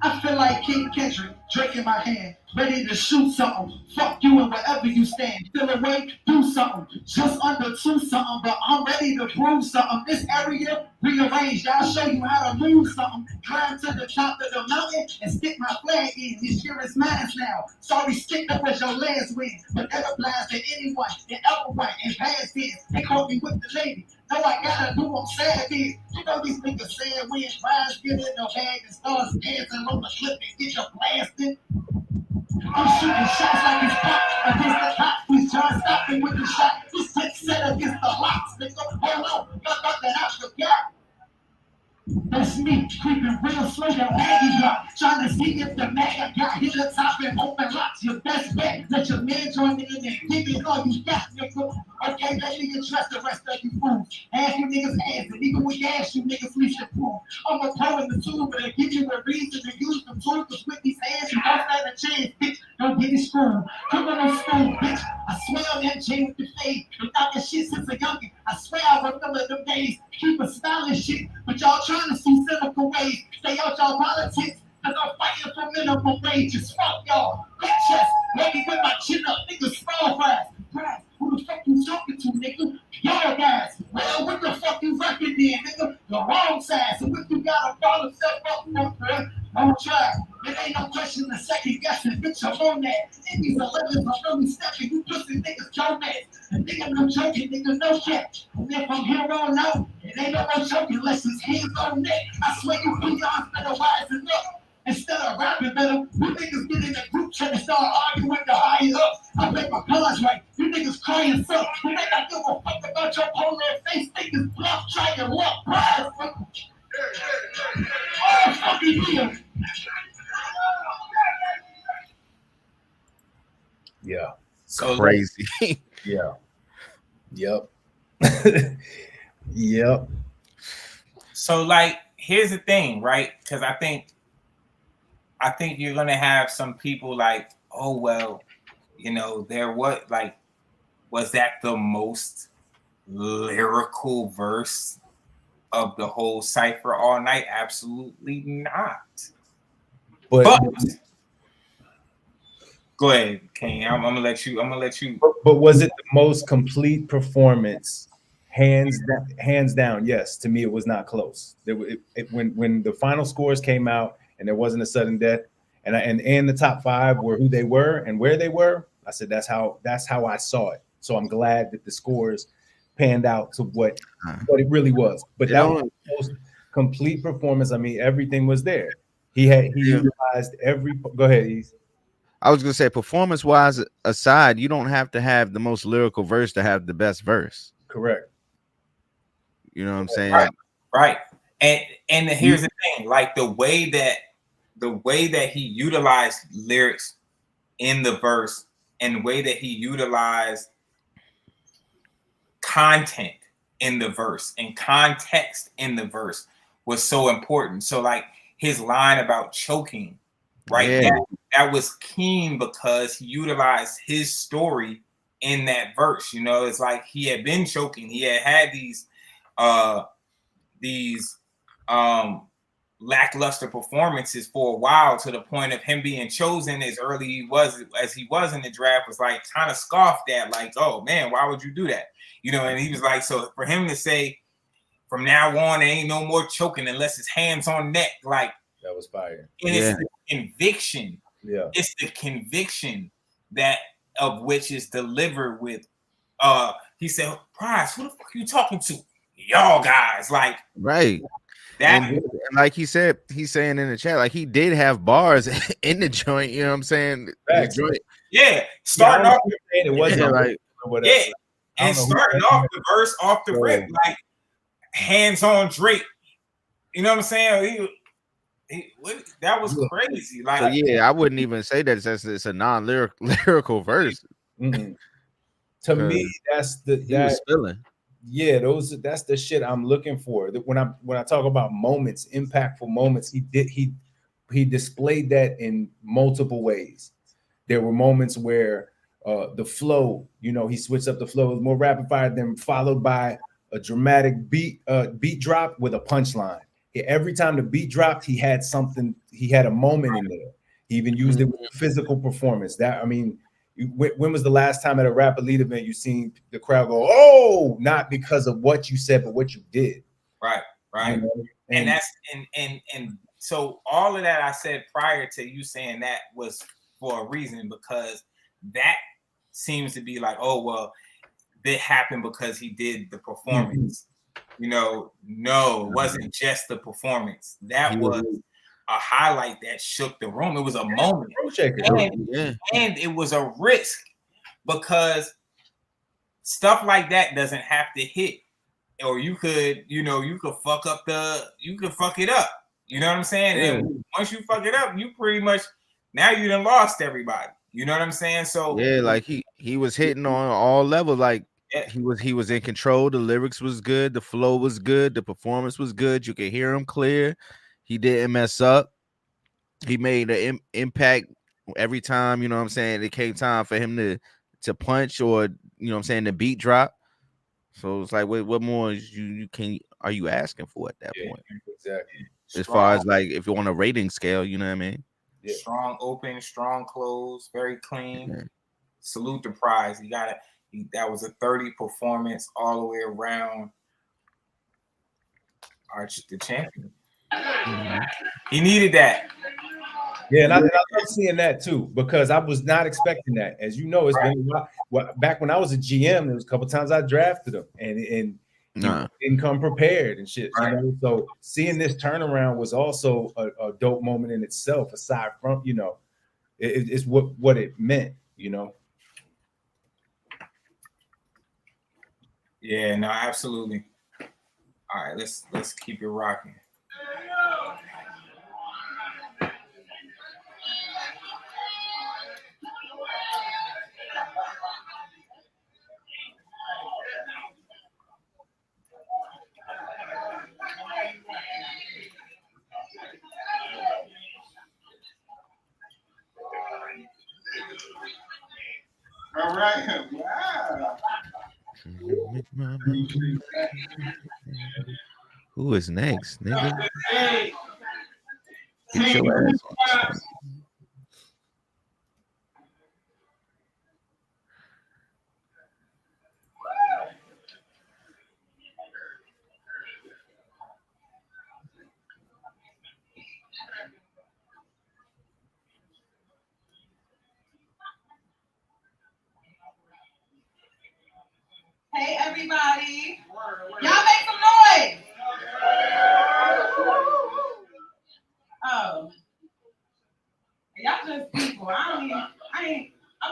I feel like King Kendrick, Drake in my hand, ready to shoot something. Fuck you and wherever you stand. Feel away, do something. Just under 2 something, but I'm ready to prove something. This area rearranged. I'll show you how to move something. Climb to the top of the mountain and stick my flag in. This year is mine now. Sorry, stick up as your last win. But that applies to anyone that ever right and past this. They caught me with the lady. No, I gotta do I'm sad is. You know these niggas saying we in prize, get in the bag and start dancing on the clip and get your blasted. I'm shooting shots like it's pop against the top. Please try to stop me with the shot. This takes set against the locks. Nigga, hold on. Y'all thought that I forgot. That's me, creeping real slow, that Aggie drop. Trying to see if the mag got hit the top and open locks. Your best bet, let your man join in and give it all you got, nigga. Okay, let me trust the rest of you fools. Half you niggas ass, and even with gas, you niggas leave your proof. I'm a pro in the tool, but I give you a reason to use the tool, cause with these hands, you don't stand a chance, bitch. Don't get it screwed. Come on, school, bitch. I swear I'm that J with the fade. Been talking shit since a youngin'. I swear I remember them days. Keep a styling shit, but y'all trying to see cynical ways. Stay out y'all politics, cause I'm fighting for minimum wages. Fuck y'all. Big chest, ready with my chin up. Niggas small fries. Fries. Who the fuck you talking to, nigga? Y'all guys. Well, what the fuck you reckon then, nigga? The wrong side. So if you got a problem, step up, fucker. Don't try. There ain't no question the second guessing. Bitch, I'm on that. In these 11s, I'm really stepping. You pussy niggas, Joe man. And nigga, no joking, nigga, no shit. And if I'm here on out, it ain't no more joking unless his hands on neck. I swear you peons better wisen up. Instead of rapping better, you niggas get in the group chat and start arguing with the higher ups. I make my cards right. You niggas crying suck. You think I give a fuck about your whole ass face? Niggas bluff, try your luck. Oh, fucking yeah.
Yeah.
So
Crazy.
Yeah. Yep. Yep.
So like, here's the thing, right? Because I think you're gonna have some people like, oh well, you know, was that the most lyrical verse of the whole Cypher all night? Absolutely not. But go ahead, Kane. I'm gonna let you.
But was it the most complete performance? Hands down, yes. To me, it was not close. When the final scores came out and there wasn't a sudden death, and the top 5 were who they were and where they were, I said that's how I saw it. So I'm glad that the scores panned out to what it really was. But that was the most complete performance. I mean, everything was there. He utilized every. Go ahead, Ease.
I was gonna say, performance wise aside, you don't have to have the most lyrical verse to have the best verse.
Correct.
You know what I'm saying?
Right. And here's the thing, like the way that he utilized lyrics in the verse and the way that he utilized content in the verse and context in the verse was so important. So like his line about choking, right?
Yeah.
That was keen because he utilized his story in that verse. You know, it's like he had been choking. He had these lackluster performances for a while, to the point of him being chosen as early as he was in the draft was like kind of scoffed at, like, oh man, why would you do that? You know, and he was like, so for him to say from now on there ain't no more choking unless it's hands on neck, like
that was fire.
And it's the conviction.
Yeah,
it's the conviction that of which is delivered with he said, Price, who the fuck are you talking to? Y'all guys, like,
right.
That
and like he said, he's saying in the chat, like he did have bars in the joint, you know what I'm saying?
Joint. Yeah, starting off
it wasn't
like and starting off the verse off the rip, like hands on Drake. You know what I'm saying? That was crazy. Like,
so yeah, I wouldn't even say that it's a non-lyrical verse.
Mm-hmm. To me, that's
spilling.
Yeah, that's the shit I'm looking for. When I talk about moments, impactful moments, he displayed that in multiple ways. There were moments where the flow, you know, he switched up the flow, it was more rapid fire, then followed by a dramatic beat drop with a punchline. Every time the beat dropped, he had something, he had a moment in there. He even used it with physical performance. That, I mean, when was the last time at a Rap Elite event you seen the crowd go, oh, not because of what you said, but what you did?
Right. You know? And that's and so all of that I said prior to you saying that was for a reason, because that seems to be like, oh well, that happened because he did the performance. You know, no, it wasn't just the performance. That was a highlight that shook the room. It was a moment, and it was a risk, because stuff like that doesn't have to hit, or you could fuck it up. You know what I'm saying? Yeah. And once you fuck it up, you pretty much now you done lost everybody. You know what I'm saying? So
yeah, like he was hitting on all levels. Like he was in control. The lyrics was good. The flow was good. The performance was good. You could hear him clear. He didn't mess up. He made an impact every time, you know what I'm saying? It came time for him to punch, or, you know what I'm saying, the beat drop. So it's like, what more are you asking for at that point?
Exactly.
As far as like, if you want a rating scale, you know what I mean?
Yeah. Strong open, strong close, very clean. Yeah. Salute the prize. That was a 30 performance all the way around. Arch the champion. He needed that.
Yeah, and I love seeing that too, because I was not expecting that. As you know, it's been a while. Back when I was a GM, there was a couple times I drafted him, and didn't come prepared and shit. You know, so seeing this turnaround was also a dope moment in itself. Aside from, you know, it's what it meant. You know.
Yeah, no, absolutely. All right, let's keep it rocking.
All right. Wow.
Who is next, nigga?
Hey.
Get your ass.
Hey, everybody. Y'all make some noise. Oh. Y'all just people. I'm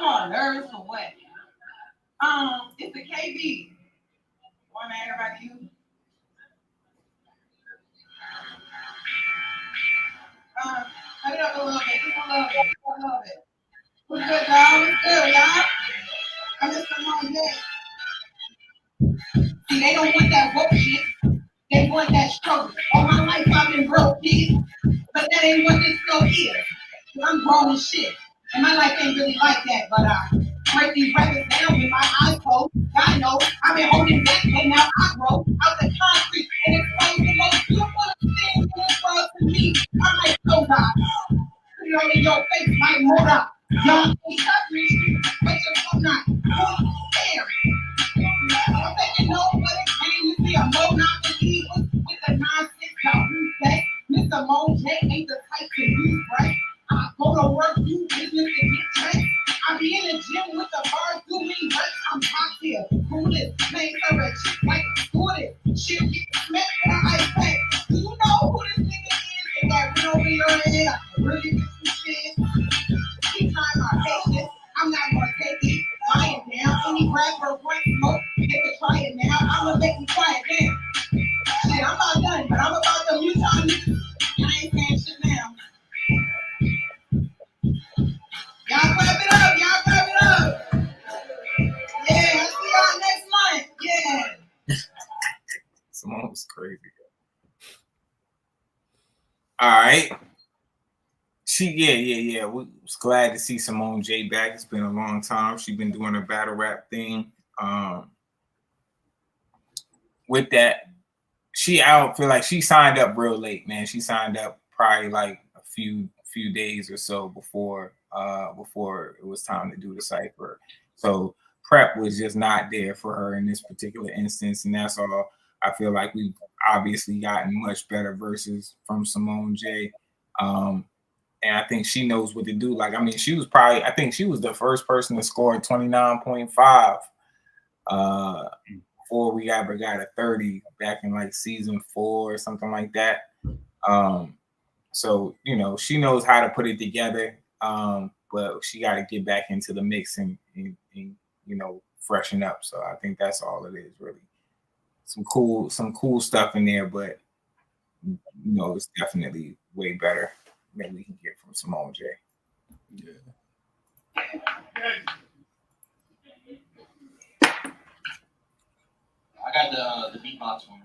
on nerves for what? It's the KB. One man, everybody, you. Cut it up a little bit. Just a little bit. Just a little bit. What's good, y'all? What's good, y'all? I'm just a long day. See, they don't want that woke shit. They want that struggle. All my life I've been broke, kid. But that ain't what this stuff is. Cause I'm grown as shit. And my life ain't really like that, but I break these records down with my eyes closed. God knows I've been holding back, but now I grow out the concrete and expose the most beautiful things in this world to me. I'm like, oh God, put it all in your face, Mike Moda. Y'all ain't touch me, but you're so not. Who's scary? I'm taking no for the game. You see a Mo not believers with a 9-6 respect. Mr. Mo J ain't the type to use, right? I go to work, do business, and get checked. I be in the gym with the bars, do me right. I'm hot here. Who this? Man, serve a chick like a student. She'll get smacked with an ice pack. Do you know who this nigga is? They got run over your head. I can really get some shit. Keep trying my patience. I'm not gonna take it. Lying down. Any rapper want smoke, they can try it now. I'ma make you quiet down. Shit, I'm not done, but I'm about to mute y'all niggas. And I ain't saying shit now. Y'all clap it up. Y'all clap it up. Yeah, I'll see y'all next month. Yeah.
Simone was crazy. All right. Yeah. We was glad to see Simone J back. It's been a long time. She's been doing her battle rap thing. With that, I feel like she signed up real late, man. She signed up probably like a few days or so before it was time to do the Cypher. So prep was just not there for her in this particular instance, and that's all. I feel like we've obviously gotten much better verses from Simone J. And I think she knows what to do. Like, I mean, I think she was the first person to score 29.5 before we ever got a 30 back in like season 4 or something like that. So, you know, she knows how to put it together, but she got to get back into the mix and, you know, freshen up. So I think that's all it is, really. Some cool stuff in there, but, you know, it's definitely way better than we can get from Simone J.
Yeah.
I got the beatbox one.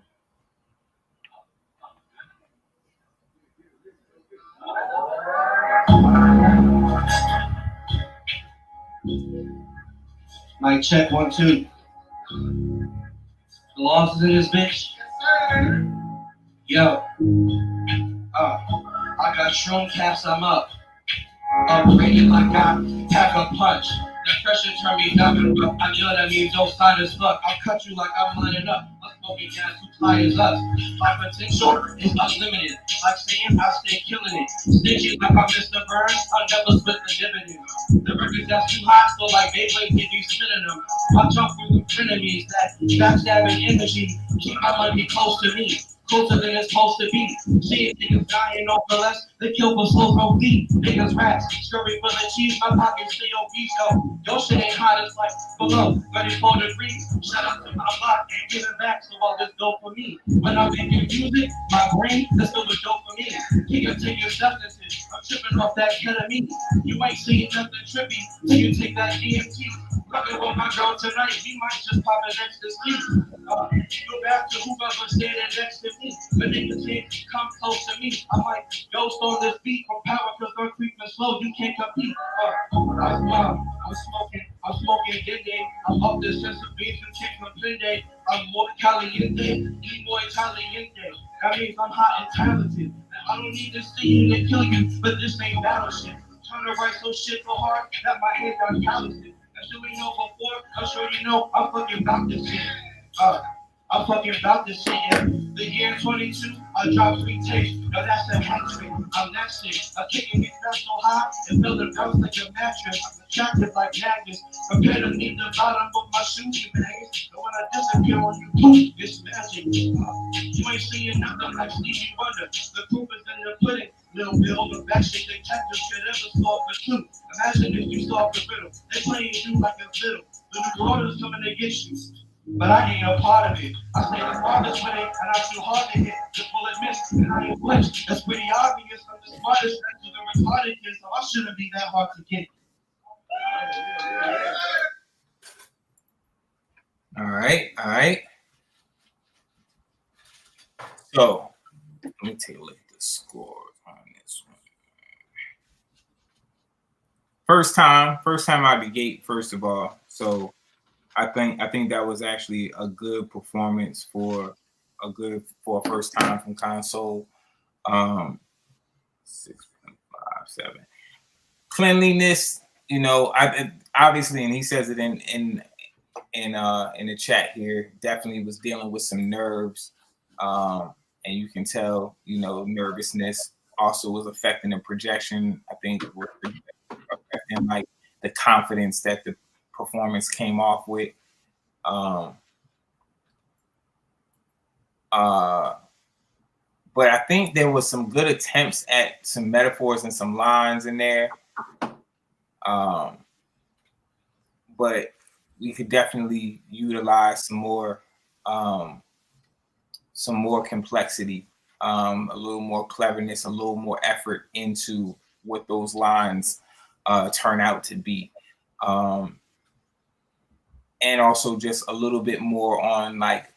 Mic check 1 2. The loss is in this bitch. Yo. I got shroom caps, I'm up. Upgraded like I pack a punch. The pressure turned me down. I know that means don't sign as fuck. I'll cut you like I'm lining up. smoking gas, who fires us. My potential is unlimited. Like saying I stay killing it. Stingy like I'm Mr. Burns, I'll never split the dividend. The records that's too hot, so like Beyblade, get you spinning them. I jump through the frenemies, that backstabbing energy. Keep my money close to me. Closer than it's supposed to be. See niggas dying off the less. They kill for slow, no feet. Niggas rats, scurry for the cheese. My pockets stay obese, yo. Your shit ain't hot as like below. Ready for the breeze. Shout out to my block and give it back so all this dope for me. When I'm making music, my brain, that's still the dope for me. Keep it to your substances. I'm tripping off that ketamine. You ain't seeing nothing trippy till you take that DMT. Rockin' with my girl tonight, we might just pop it next to sleep. Go back to whoever standing next to me. But niggas can't come close to me. I might ghost on this beat from power because I'm creeping slow. You can't compete. I'm smoking Dende. I'm up this sense of beef and chicken from Dende. I'm more caliente, more caliente. That means I'm hot and talented. I don't need to see you to kill you, but this ain't battleship. Trying to write so shit so hard that my head got calloused. I'm sure we know before. I'm sure you know I'm fucking about this shit. I'm fucking about this shit. In the year 22, I dropped 3 tapes. Now that's a hat trick. I'm that sick. I'm kicking it back so high and building bounce like a mattress. I'm attractive like magnets. Prepare to meet the bottom of my shoes, you bangs. And when I disappear on you, it's magic. You ain't seeing nothing like Stevie Wonder. The proof is in the pudding. Little Bill, the backshit detective should ever solve the truth. Imagine if you solve the riddle. They playing you like a fiddle. The new orders coming to get you. But I ain't a part of it. I say the farthest way, and I'm too hard to hit. The bullet missed, and I ain't flinched. That's pretty obvious. I'm the smartest next to the retarded kid, so I shouldn't be that hard to get.
All right. So let me take a look at the scores on this one. First time out the gate. First of all, so I think that was actually a good performance for a first time from Console. 6.57. Cleanliness, I obviously, and he says it in the chat here, definitely was dealing with some nerves, and you can tell, nervousness also was affecting the projection. I think affecting like the confidence that the performance came off with. But I think there was some good attempts at some metaphors and some lines in there. But we could definitely utilize some more complexity, a little more cleverness, a little more effort into what those lines turn out to be. And also just a little bit more on like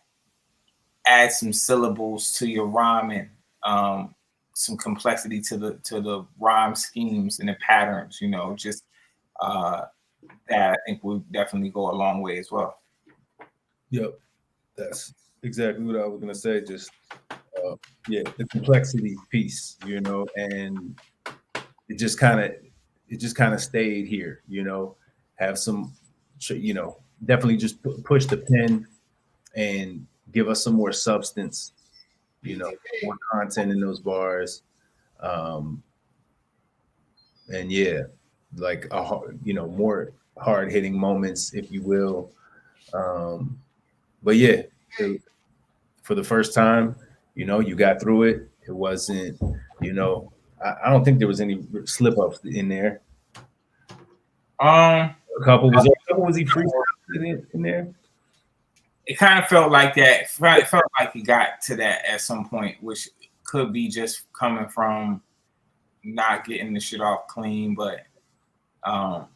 add some syllables to your rhyming, some complexity to the rhyme schemes and the patterns, just that I think will definitely go a long way as well.
Yep, that's exactly what I was gonna say. Just the complexity piece, and it just kind of stayed here, have some, definitely just push the pen and give us some more substance, more content in those bars. And like more hard hitting moments, if you will. But for the first time, you got through it. It wasn't, I don't think there was any slip ups in there. A couple was he free in there?
It kind of felt like that. It felt like he got to that at some point, which could be just coming from not getting the shit off clean. But not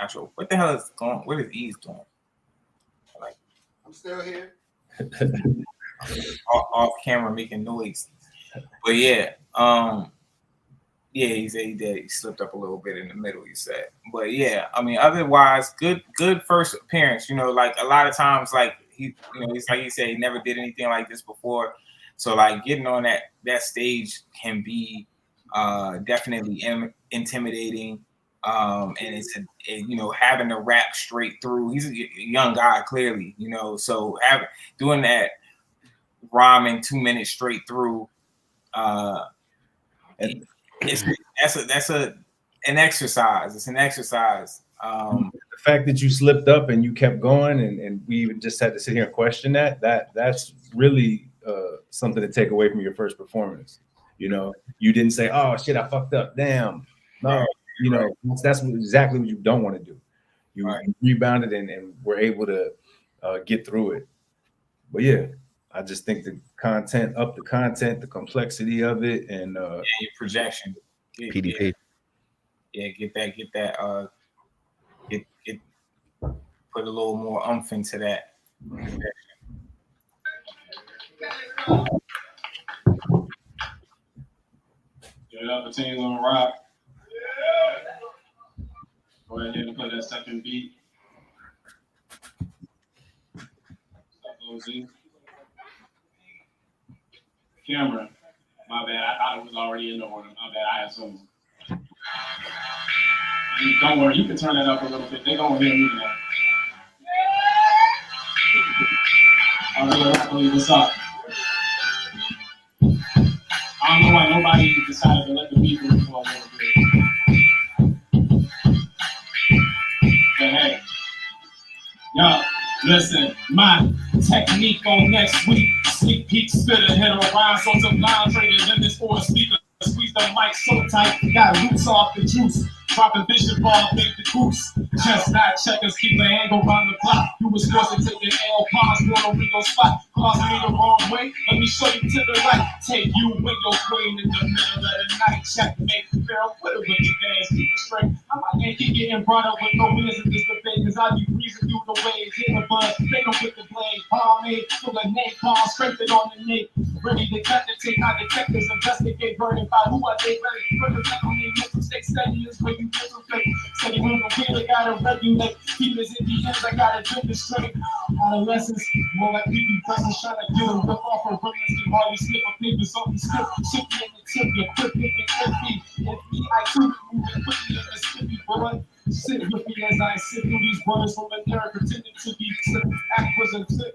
sure what the hell is going. What is Ease doing? Like,
I'm still here.
off camera making noise. But he said he did. He slipped up a little bit in the middle, he said. But otherwise, good first appearance. Like a lot of times, like it's like he said, he never did anything like this before. So like getting on that stage can be definitely intimidating. And it's having to rap straight through. He's a young guy, clearly, so doing that rhyming 2 minutes straight through.
And
That's an exercise. It's an exercise.
the fact that you slipped up and you kept going, and we even just had to sit here and question that's really something to take away from your first performance. You know, you didn't say, "Oh shit, I fucked up." Damn, no.
Right.
You know, that's exactly what you don't want to do. You rebounded and were able to get through it. But yeah, I just think the content, the complexity of it, and
your projection.
PDP.
Yeah, get that. Get put a little more oomph into that.
Get up, the team's gonna rock. Go ahead and play that second beat. Camera. My bad. I was already in the order. My bad. I assume. Don't worry. You can turn it up a little bit. They gonna hear me now. RVA Rap Elite, what's up? I don't know why nobody decided to let the beat move for a little bit. But hey, yo, listen, my technique on next week. Sneak peek, spitter, hit a rhyme, so some line traders in this for a speaker. Squeeze the mic so tight, got roots off the juice. Dropping vision ball, make the goose. Just not checkers, keep the angle round the clock. You was forced to take the L, pause, one on your spot. Cross me the wrong way, let me show you to the right. Take you with your queen in the middle of the night. Checkmate, girl, put it with your dance, keep it straight. I'm not gonna keep getting brought up with no wins in this debate, cause I be breezing through the waves. Hit the buzz, make them with the blade. Palm made, feel the neck, palm scraping on the neck. Ready to cut the take out detectives, investigate, burning by who I think, ready to put the back on their mental state, steady is where you steady moving weird, I gotta regulate. Demons in the ends, I gotta drink the straight. Adolescents, more like people present, trying to get a whip off of remnants and hardly slip a paper, something slip, shifty in the tip, you're quick, if me, I too moving quickly in the skippy, boy. Sit with me as I sit through these words from an era pretending to be slip, act was a tip.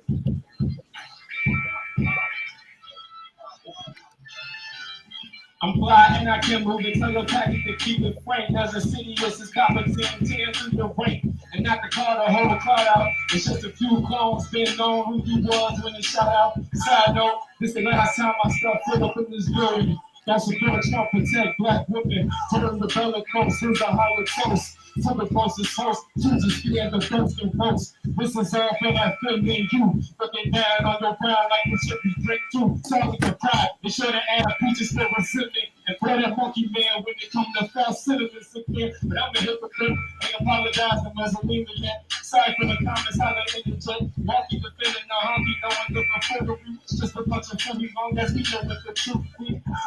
I'm fly and I can move it, tell your tactic to keep it framed. As a city, this is competent, tear through the rain. And not the car to hold the crowd out. It's just a few clones, been known who you was when it shot out. Side note, this the last time I stuff put up in this building. That's a good Trump protect black women. Turn the bellicose, here's a hollow toast. To the closest host, to just be at the first and first. This is all for that feeling you. Looking down on your brow like the ship you drink too. Sorry for pride, they should have asked preachers still recipient. And pray that monkey man when it come to fast citizens again. But I'm a hypocrite, I apologize to Mussolini yet. Sorry for the comments, how they interject. Walking the feeling, the hungry, no one looking for the root. It's just a bunch of funny long as we know with the truth.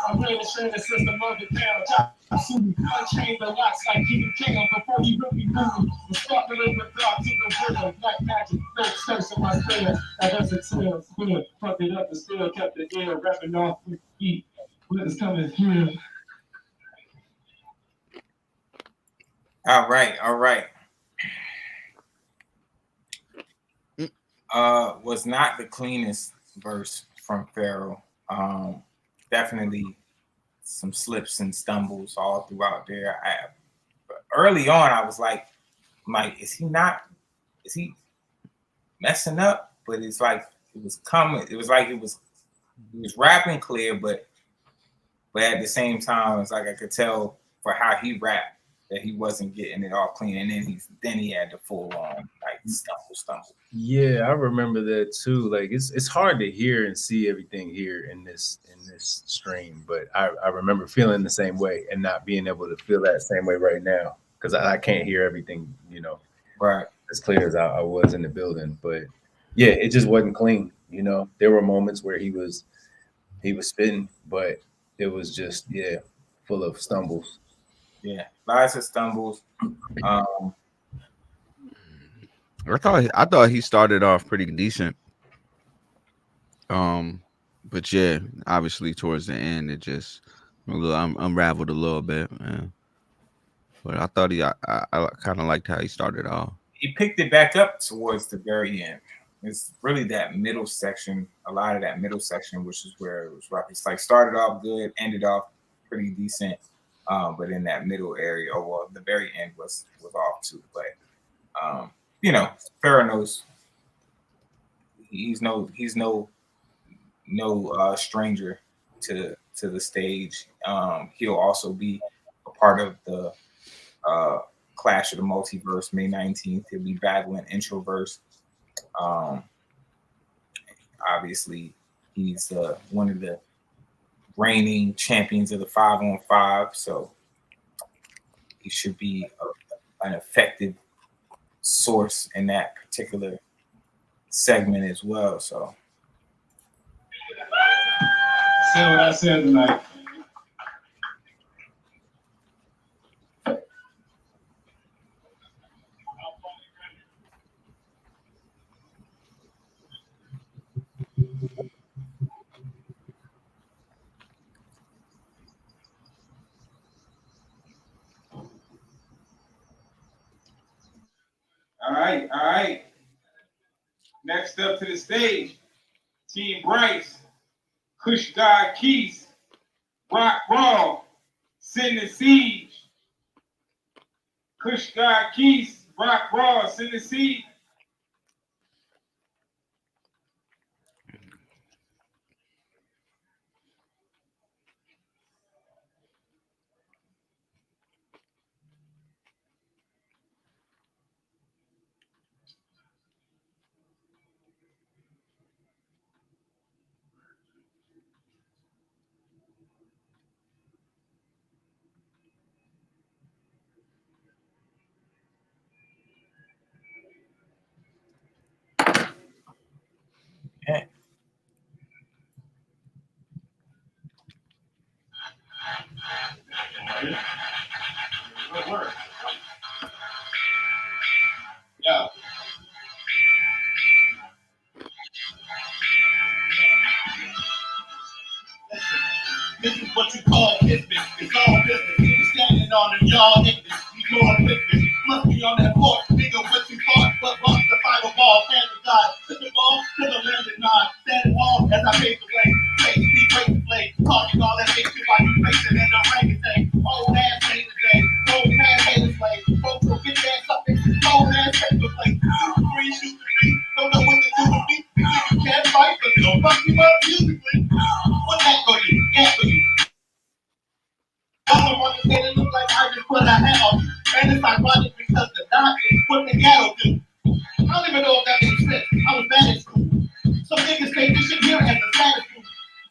I'm ready to share the system of it down. Unchained the locks like King King before he really knew me. The sparkling with dark to the riddle. Black magic, no steps in my stairs. That doesn't tell. Good. Fucked it up and still kept the air. Rapping off with feet. What's coming through?
All right. Was not the cleanest verse from Pharaoh. Definitely some slips and stumbles all throughout there. Early on, I was like, is he messing up? But it's like it was coming. It was like he was rapping clear, but at the same time, it's like I could tell for how he rapped that he wasn't getting it all clean, and then he had the full on like stumble.
Yeah, I remember that too. Like it's hard to hear and see everything here in this stream, but I remember feeling the same way and not being able to feel that same way right now because I can't hear everything,
right,
as clear as I was in the building. But yeah, it just wasn't clean. There were moments where he was spitting, but it was just full of stumbles.
Yeah, lots of stumbles.
I thought he started off pretty decent. But yeah, obviously towards the end it just unraveled a little bit, man. But I thought I kind of liked how he started off.
He picked it back up towards the very end. it's really that middle section, a lot of that middle section, which is where it was rough. It's like started off good, ended off pretty decent, but in that middle area, oh well, the very end was off too. But you know, Farrah knows he's no stranger to the stage. He'll also be a part of the Clash of the Multiverse May 19th. He'll be battling Introverse. Obviously, he's one of the reigning champions of the 5-on-5, so he should be an effective source in that particular segment as well. So,
Say what I said tonight.
all right. Next up to the stage, Team Bryce, Kush God Keys, Rock Raw, Send the Siege. Kush God Keys, Rock Raw, Send the Siege. Yeah.
Good work. Yeah. This is what you call business. It's all business. You're standing on it, y'all ignorant. You doing business. Must be on that court. Nigga, what you thought? But bust the fireball. Fan the God. Took the ball to the landing nine. Standing wall as I paved the way. Face be great to play. Talking all that shit while you racing in the orangutan. Old ass hate today. Old ass hate to play. Folks will get that something. Old ass hate to play. Shoot the three. Don't know what to do with me. You can't fight, but they'll fuck you up musically. What that go do? That for you. I don't want to say it look like I just put a hat on you. And it's ironic because the doctor put the ghetto do. I don't even know if that makes sense. I was bad at school. Some niggas take this shit here as a status school.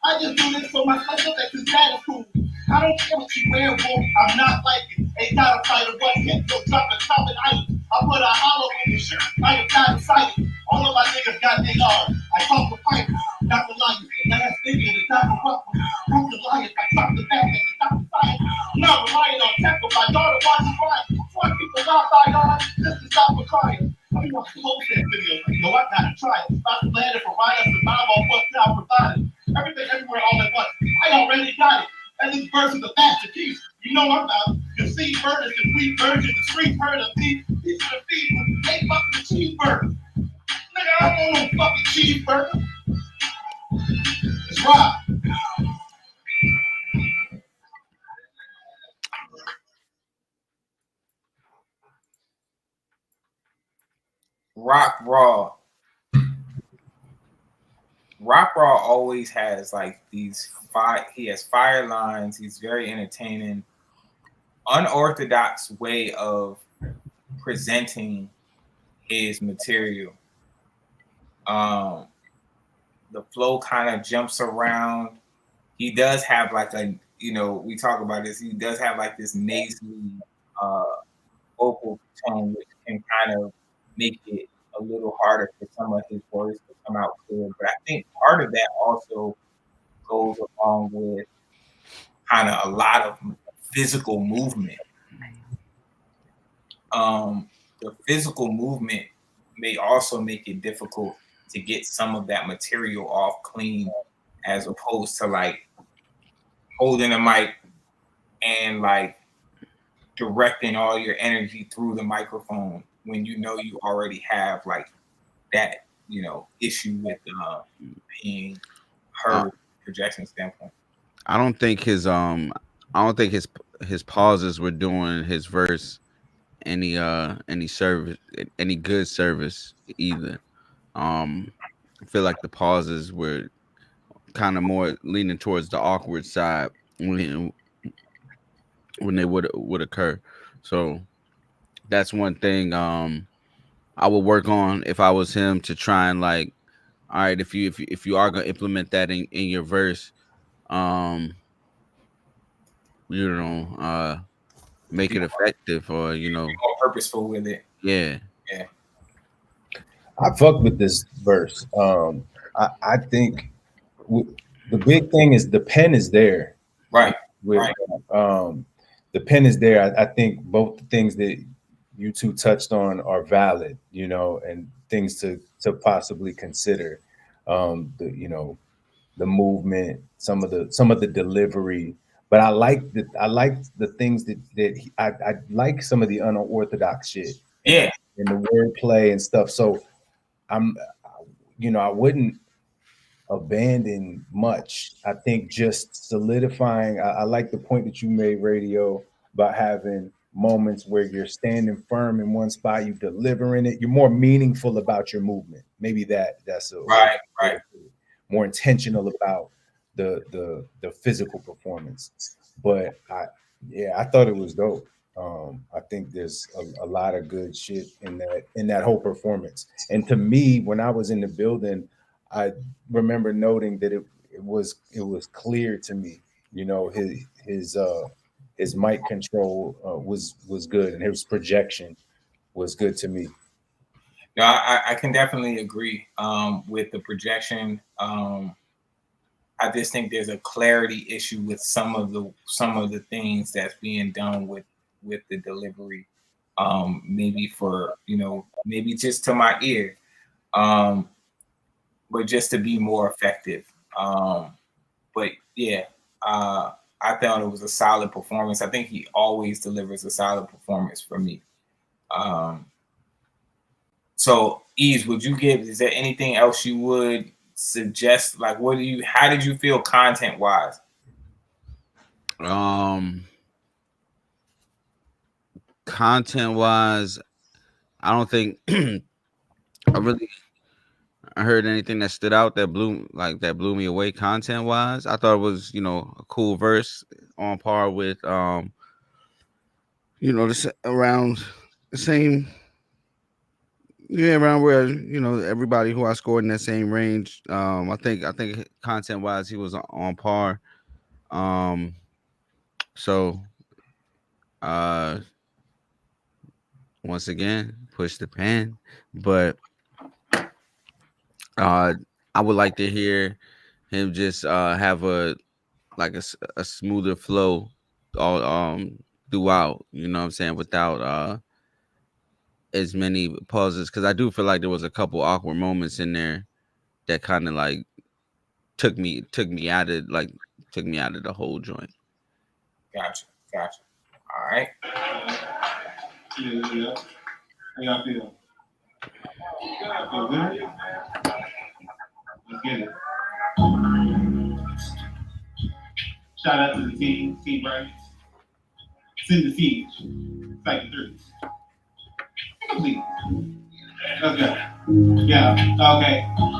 I just do this for my special that's his status school. I don't care what you wear, wolf. I'm not like it. Ain't got a fight or what hit. You'll drop a top and item. I put a hollow in your shirt. I am not excited. All of my niggas got their arms. I talk to fighters, not the lions. The last nigga in the top of what? Who's the lions? I drop the back and the top of science. I'm not relying on temple. My daughter watches crying. 20 people out by God just to stop her crying. I mean, what's the whole that video? Yo, I gotta try it. About to land it for right us the Bible on what's now provided. Everything everywhere all at once. I already got it. And this verse is a masterpiece. You know I'm about. You see burners and wheat virgin, the street heard of me. These are the feet. They fucking cheeseburger. Nigga, I don't want no fucking cheeseburger. It's Rob.
Rock Raw. Rock Raw always has like these he has fire lines. He's very entertaining, unorthodox way of presenting his material. The flow kind of jumps around. He does have like we talk about this. He does have like this nasally vocal tone, which can kind of make it a little harder for some of his words to come out clear. But I think part of that also goes along with kind of a lot of physical movement. The physical movement may also make it difficult to get some of that material off clean, as opposed to like holding a mic and like directing all your energy through the microphone when you know you already have like that issue with being heard projection standpoint.
I don't think his pauses were doing his verse any service, any good service either. I feel like the pauses were kind of more leaning towards the awkward side when they would occur. So that's one thing I would work on if I was him, to try and like, all right, if you are gonna implement that in your verse, you know, make it effective, or
Be more purposeful with it.
yeah.
I fuck with this verse. I think the big thing is the pen is there.
Right.
With the pen is there. I think both the things that you two touched on are valid, and things to possibly consider. The movement, some of the delivery. But I like the things I like some of the unorthodox shit.
Yeah.
And the wordplay and stuff. So I wouldn't abandon much. I think just solidifying. I like the point that you made, Radio, about having moments where you're standing firm in one spot, you delivering it. You're more meaningful about your movement. Maybe that's
right.
More intentional about the physical performance. But I thought it was dope. I think there's a lot of good shit in that whole performance. And to me, when I was in the building, I remember noting that it was clear to me, his mic control was good, and his projection was good to me.
No, I can definitely agree with the projection. I just think there's a clarity issue with some of the things that's being done with the delivery. Maybe for maybe just to my ear, but just to be more effective. But yeah, I thought it was a solid performance. I think he always delivers a solid performance for me. So, Ease, is there anything else you would suggest? Like, how did you feel content wise?
Content wise, I don't think I heard anything that stood out that blew me away content wise. I thought it was, a cool verse on par with around the same. Yeah, around where everybody who I scored in that same range. I think content wise he was on par. So once again, push the pen, but I would like to hear him just have a smoother flow all throughout. You know what I'm saying, without as many pauses, because I do feel like there was a couple awkward moments in there that kind of like took me out of the whole joint.
Gotcha. All right.
Yeah. How y'all feel? Feel good? Let's get it. Shout out to the team Bright. Send the siege. Cypher 3. Complete. Let's go. Yeah, okay.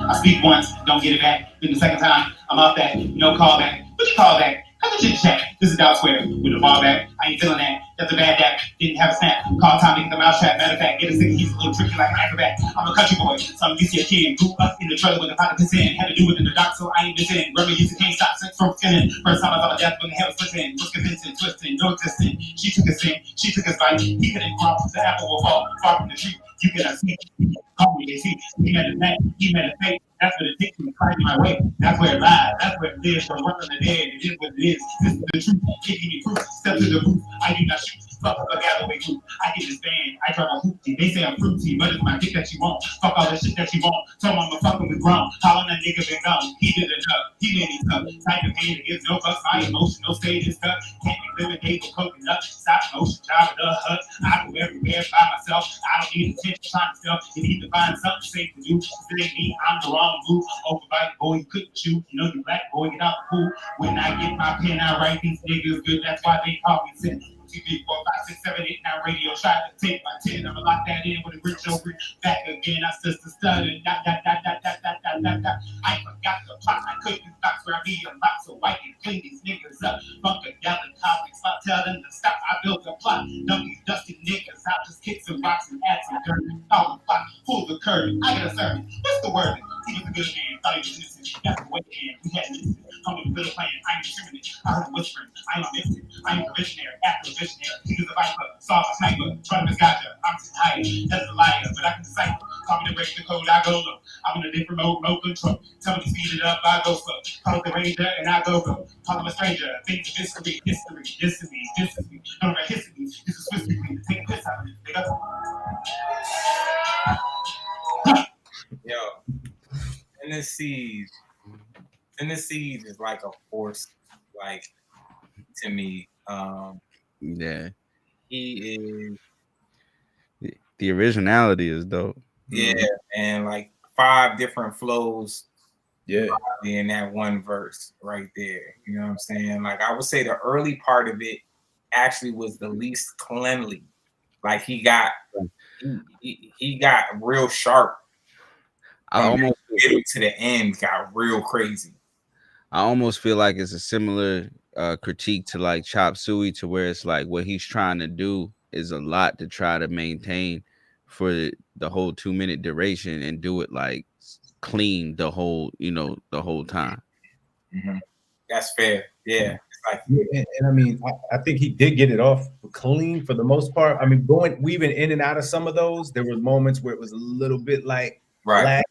I speak once, don't get it back. Then the second time, I'm off that. No call back. What you call back? Cut the chit chat. This is Dow Square with a ball back. I ain't feeling that. That's a bad dap. Didn't have a snap. Call time to get the mouse trap. Matter of fact, get a stick. He's a little tricky like an acrobat. I'm a country boy, so I'm used to a kid. Grew up in the trailer with a pot of piss. Had to do it in the dock, so I ain't missing. Rubber used to can't stop sex from skinning. First time I thought of death when the hell was twisting. Was convincing, twisting, no existing. She took a sin. She took a bite. He couldn't crop. The apple will fall far from the tree. You cannot see. Call me, they see. He met a man. He met a fate. That's what it takes me to find my way. That's where it lies. That's where it lives. From one from the dead. It is what it is. This is the truth. Give me proof. Step to the roof. I do not shoot.
Fuck a Galloway group. I get this band. I drive a hoopty. They say I'm fruity, but it's my dick that you want. Fuck all the shit that you want. Tell them I'm fucking with grown. How that nigga been gone. He did enough. He made it tough. Type of man that gives no fucks. My emotional stage is stuck. Can't be living day for coconut. Stop motion, job at the hut. I go everywhere by myself. I don't need attention. Trying to sell. You need to find something safe to do. It ain't me. I'm the wrong move. Overbite boy, you couldn't shoot. You know you black boy, get out the pool. When I get my pen, I write these niggas good. That's why they call me sin. 2, 3, 4, 5, 6, 7, 8, 9 radio. Try to take my 10. I'ma lock that in with a rich over back again. I just stutter. I forgot the plot. I couldn't box where I be a lot so I can clean these niggas up. Fuck a gallon topics. I'll tell them to stop. I built a plot. Dumb these dusty niggas. I'll just kick some rocks and add some dirt. Call the plot. Pull the curtain. I got a sermon. What's the word? He was a good man. Thought he was innocent. That's the way in. We had this. Come with a good plan. I ain't discriminate. I heard him whispering. I ain't missing. I ain't a visionary. After a visionary. He was a viper. Saw a sniper. Trying to misguide you. I'm too high. That's a liar. But I can decipher. Call me to break the code. I go low. I'm in a different mode. No control. Tell me to speed it up. I go slow. Call the ranger and I go go. Call him a stranger. Things of history. History. This is me. This is me. No, my history. This is Swiss me. Take a piss out of me. They got
Yo, Tennessee's is like a force, like to me.
Yeah,
He is.
the originality is dope.
Yeah, and like 5 different flows.
Yeah,
In that one verse right there, you know what I'm saying? Like I would say the early part of it actually was the least cleanly. Like he got real sharp.
I almost
To the end got real crazy.
I almost feel like it's a similar critique to like Chop Suey, to where it's like what he's trying to do is a lot to try to maintain for the whole 2-minute duration and do it like clean the whole time.
Mm-hmm. That's fair. Yeah. It's like,
and I mean, I think he did get it off clean for the most part. I mean, weaving in and out of some of those, there were moments where it was a little bit like
right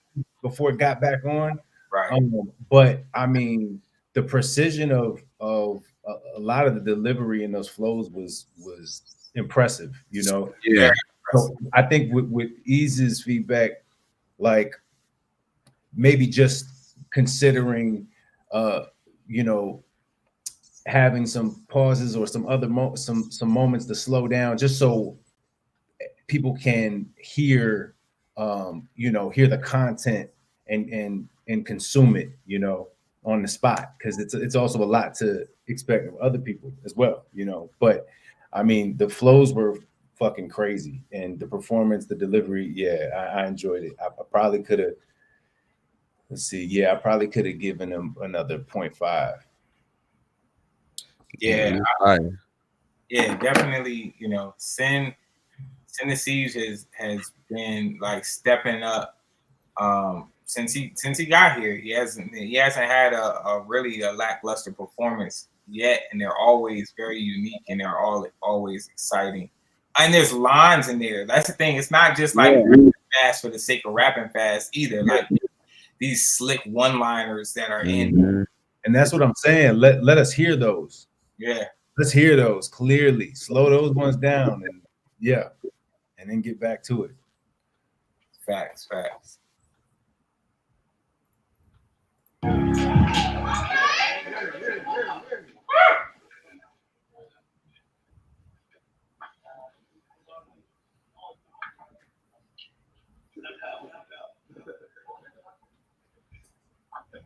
before it got back on.
Right.
But I mean, the precision of a lot of the delivery in those flows was impressive, you know.
Yeah.
So I think with Ease's feedback, like maybe just considering, you know, having some pauses or some other some moments to slow down, just so people can hear, you know, hear the content and consume it, you know, on the spot, because it's also a lot to expect of other people as well, you know. But I mean, the flows were fucking crazy, and the performance, the delivery, yeah, I enjoyed it. I probably could have. Let's see. Yeah, I probably could have given him another 0.5.
Yeah. Yeah, definitely. You know, Tennessee has been like stepping up since he got here. He hasn't had a really lackluster performance yet, and they're always very unique, and they're always exciting. And there's lines in there. That's the thing. It's not just like fast for the sake of rapping fast either. Like these slick one-liners that are in.
And that's what I'm saying. Let us hear those.
Yeah.
Let's hear those clearly. Slow those ones down, and yeah, and then get back to it.
Facts.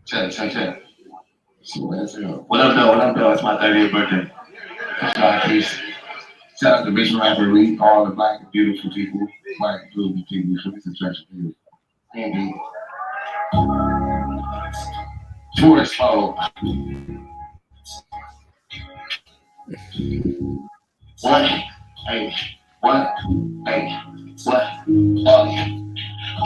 Check. What up, though? It's my 30th birthday. Shout out to RVA Rap Elite, all the black and beautiful people, white and beautiful people. So it's a special people. Indeed. Tourist follow. What? Hey.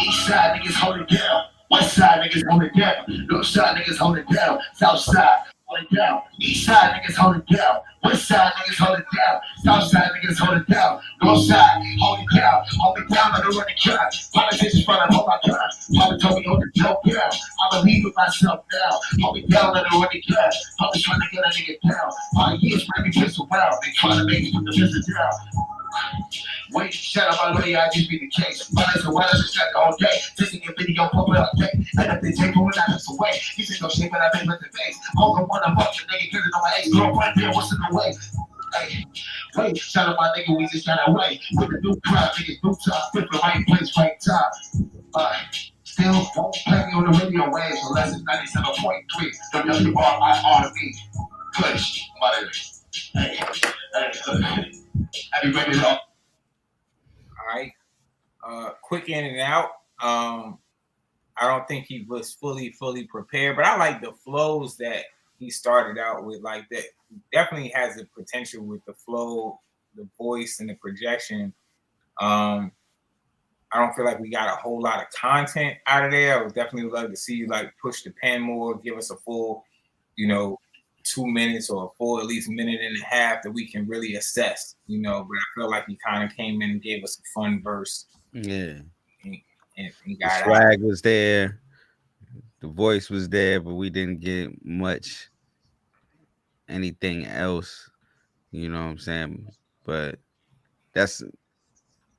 East side niggas hold it down. West side niggas hold it down. North side niggas hold it down. South side. hold it down. East side niggas hold it down. West side niggas hold it down. South side niggas hold it down. North side hold it down. Hold it down, let it run the cut. Politicians front of all my gun. Papa told me hold the dope down. I believe in myself now. Hold it down, let it run the cut. Papa trying to get a nigga down. All the years bring me just around. They trying to make me put the business down. Wait, shut up, my lawyer, I just be the case. Violence and violence is shut all day. Taking a video, pop it up, day. And if they take when I just away. You just no shape, but I been with the face. Hold on, one of us, nigga, cause it's on my ex-girlfriend, there, what's in the way? Hey, wait, shout out my nigga, we just got away. With the new crowd, niggas, new time, different, right place, right time. Still, don't play me on the radio waves unless it's 97.3. WRIRV. Push, my nigga. Hey, happy birthday, dog.
All right. Quick in and out. I don't think he was fully prepared, but I like the flows that he started out with. Like that, definitely has the potential with the flow, the voice, and the projection. I don't feel like we got a whole lot of content out of there. I would definitely love to see you like push the pen more, give us a full, 2 minutes or a full at least minute and a half that we can really assess, But I feel like he kind of came in and gave us a fun verse.
Yeah.
And
The
got
swag was there, the voice was there, but we didn't get much anything else. You know what I'm saying? But that's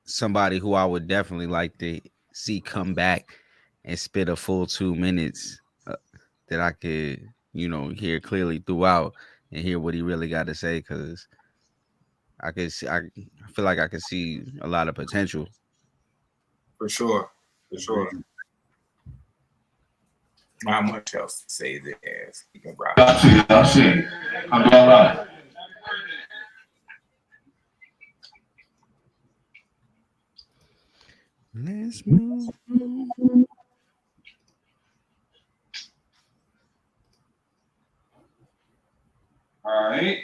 somebody who I would definitely like to see come back and spit a full 2 minutes that I could, hear clearly throughout and hear what he really got to say. Because I feel like I could see a lot of potential.
For sure. Not much else to say there. You can rock.
I'll see. I'm going live.
Let's move.
All right.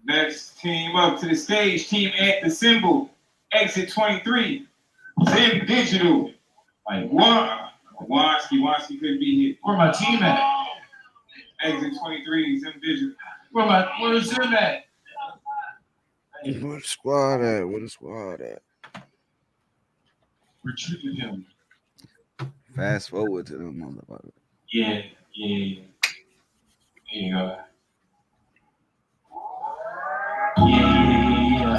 Next team up to the stage, team at the symbol, exit 23, Zim Digital. Like what? Wanski couldn't be here.
Where my team at?
Exit 23, Zim Digital.
Where's Zim at?
Where the squad at?
Retrieve him.
Fast forward to them motherfuckers.
Yeah. There you go. Yeah.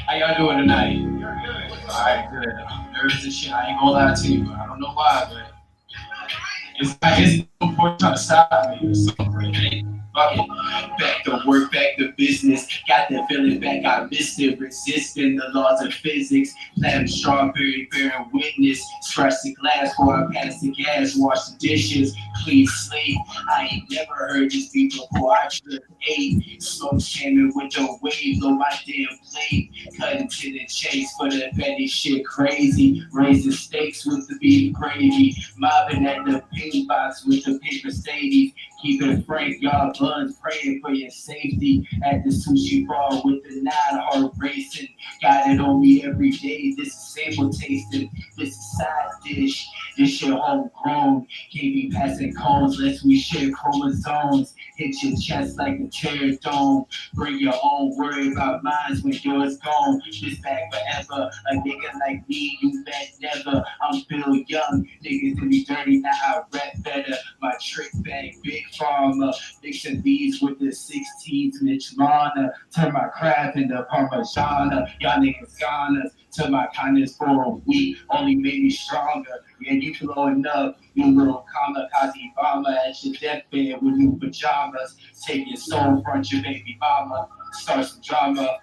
How y'all doing tonight? Alright, good. I'm nervous as shit. I ain't gonna lie to you. I don't know why, but it's no point trying to stop me or something. Fuck it. Back to work, back to business. Got that feeling back, I missed it. Resisting the laws of physics. Plant a strawberry bearing witness. Scratch the glass before I pass the gas. Wash the dishes, clean slate. I ain't never heard this beat before. I just ate. Smoke salmon with the wave. Blow my damn plate. Cutting to the chase for the petty shit crazy. Raising steaks with the beef gravy. Mobbing at the paint box with the paper stadies. Keep it frank, y'all buns praying for your safety. At the sushi bar with the 9 heart racing. Got it on me every day. This is sample tasting. This is side dish. This shit homegrown. Can't be passing cones unless we share chromosomes. Hit your chest like a tear dome. Bring your own, worry about mine when yours gone. This back forever. A nigga like me, you bet never. I'm still young. Niggas do me dirty, now I rap better. My trick bag, big farmer. Mixing these with the 16s, Mitch Lana. Turn my crab into Parmigiana. Y'all niggas goners. To my kindness for a week, only made me stronger. Yeah, you blowing up, you little kamikaze bomber at your deathbed with new pajamas. Take your soul front your baby mama, start some drama.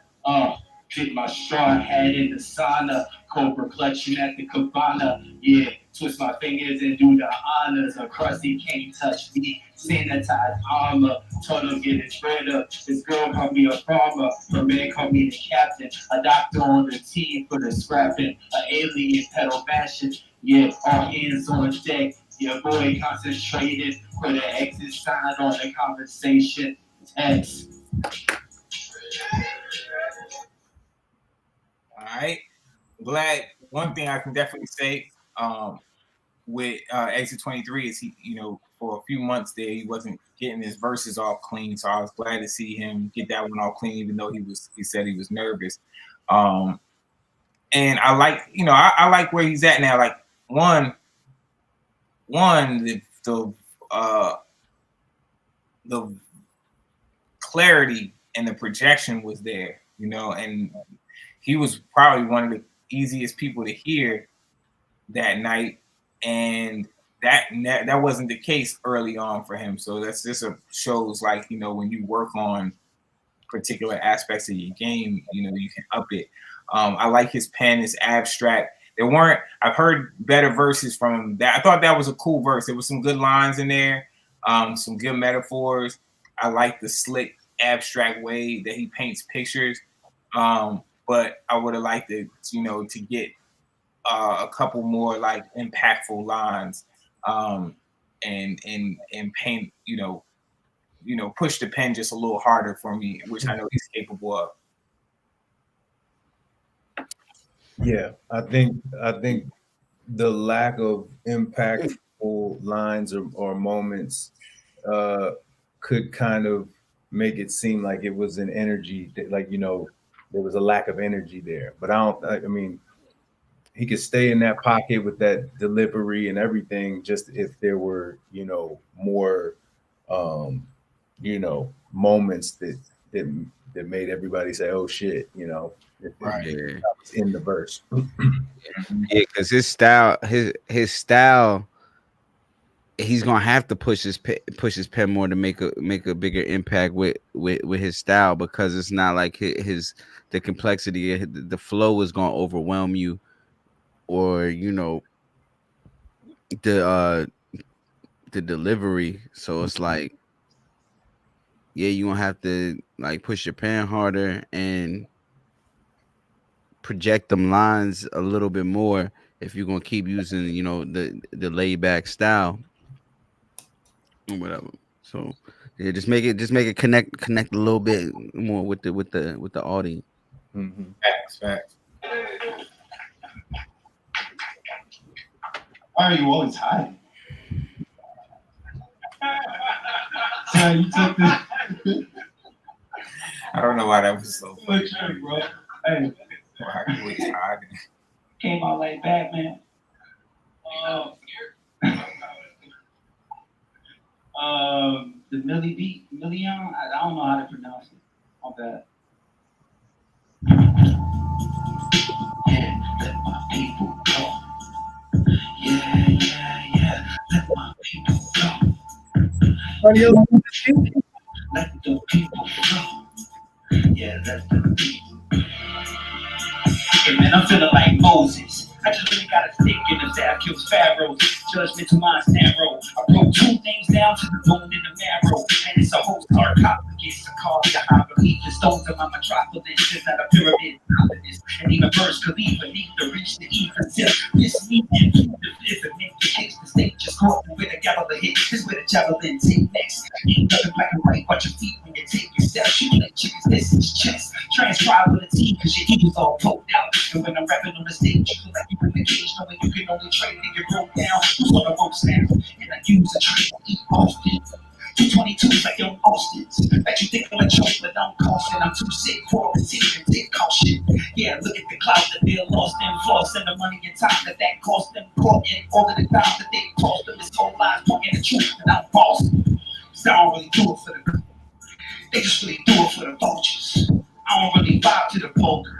Dip my straw hat in the sauna, Cobra clutching at the cabana. Yeah, twist my fingers and do the honors. A crusty can't touch me, sanitized armor. Told him get his bread up. This girl called me a farmer, her man called me the captain. A doctor on the team for the scrapping, an alien pedal bashing. Yeah, all hands on deck. Your boy concentrated, put an exit sign on the conversation. X.
All right. Glad. One thing I can definitely say with Exit 23 is he, for a few months there he wasn't getting his verses all clean. So I was glad to see him get that one all clean, even though he said he was nervous. And I like, I like where he's at now. Like one the clarity and the projection was there, and he was probably one of the easiest people to hear that night, and that wasn't the case early on for him. So that's just shows like, when you work on particular aspects of your game, you can up it. I like his pen, his abstract. I've heard better verses from him. I thought that was a cool verse. There was some good lines in there, some good metaphors. I like the slick abstract way that he paints pictures. But I would have liked to, to get a couple more like impactful lines, and paint, push the pen just a little harder for me, which I know he's capable of.
Yeah, I think the lack of impactful lines or moments could kind of make it seem like it was an energy that, like, there was a lack of energy there. But I mean, he could stay in that pocket with that delivery and everything, just if there were, more, moments that made everybody say, "Oh shit,"
Right.
in the verse.
Yeah, because his style, he's gonna have to push his pen more to make a bigger impact with his style, because it's not like the complexity, the flow is gonna overwhelm you, or the delivery. So it's like, yeah, you gonna have to like push your pen harder and project them lines a little bit more if you're gonna keep using the laid back style or whatever. So yeah, just make it connect a little bit more with the audience.
Mm-hmm.
Facts.
Why are you always hiding? So you took this.
I don't know why that was so funny.
Look at me, bro. Hey,
Why are you always hiding?
Came out like Batman. The Millie beat, Million. I don't know how to pronounce it. My bad. Yeah, let my people go. Yeah, let my people go. Let the people go. Yeah, let the people. Hey man, I'm feeling like Moses. I just really got a stick in the staff, kills pharaohs. Judgment to my narrow. I broke two things down to the bone in the marrow. And it's a whole sarcophagus. A call to high belief. The stones of my metropolis. Just not a pyramid. And even Burj Khalifa need to reach the ether tip. This me and keep the flip and make the case. The state just caught me with a gavel hit. This with a javelin take next. Ain't nothing black and white. Watch your feet when you take your steps. You like chickens, this is chess. Transcribe with a T because your ego's all poked out. And when I'm rapping on the stage, you feel like you in the cage, knowing you can only train and get broke down. Who's on the ropes now? And I use a train to eat often. 222s like young Austins. Bet you think I'm a joke, but I'm caution. I'm too sick for a team and take caution. Yeah, look at the cloud that they're lost in. Floss and the money and time that cost them. Caught in all of the time that they tossed them. It's all lies, talking the truth, and I'm false. So I don't really do it for the. They just really do it for the vultures. I don't really vibe to the vulgar.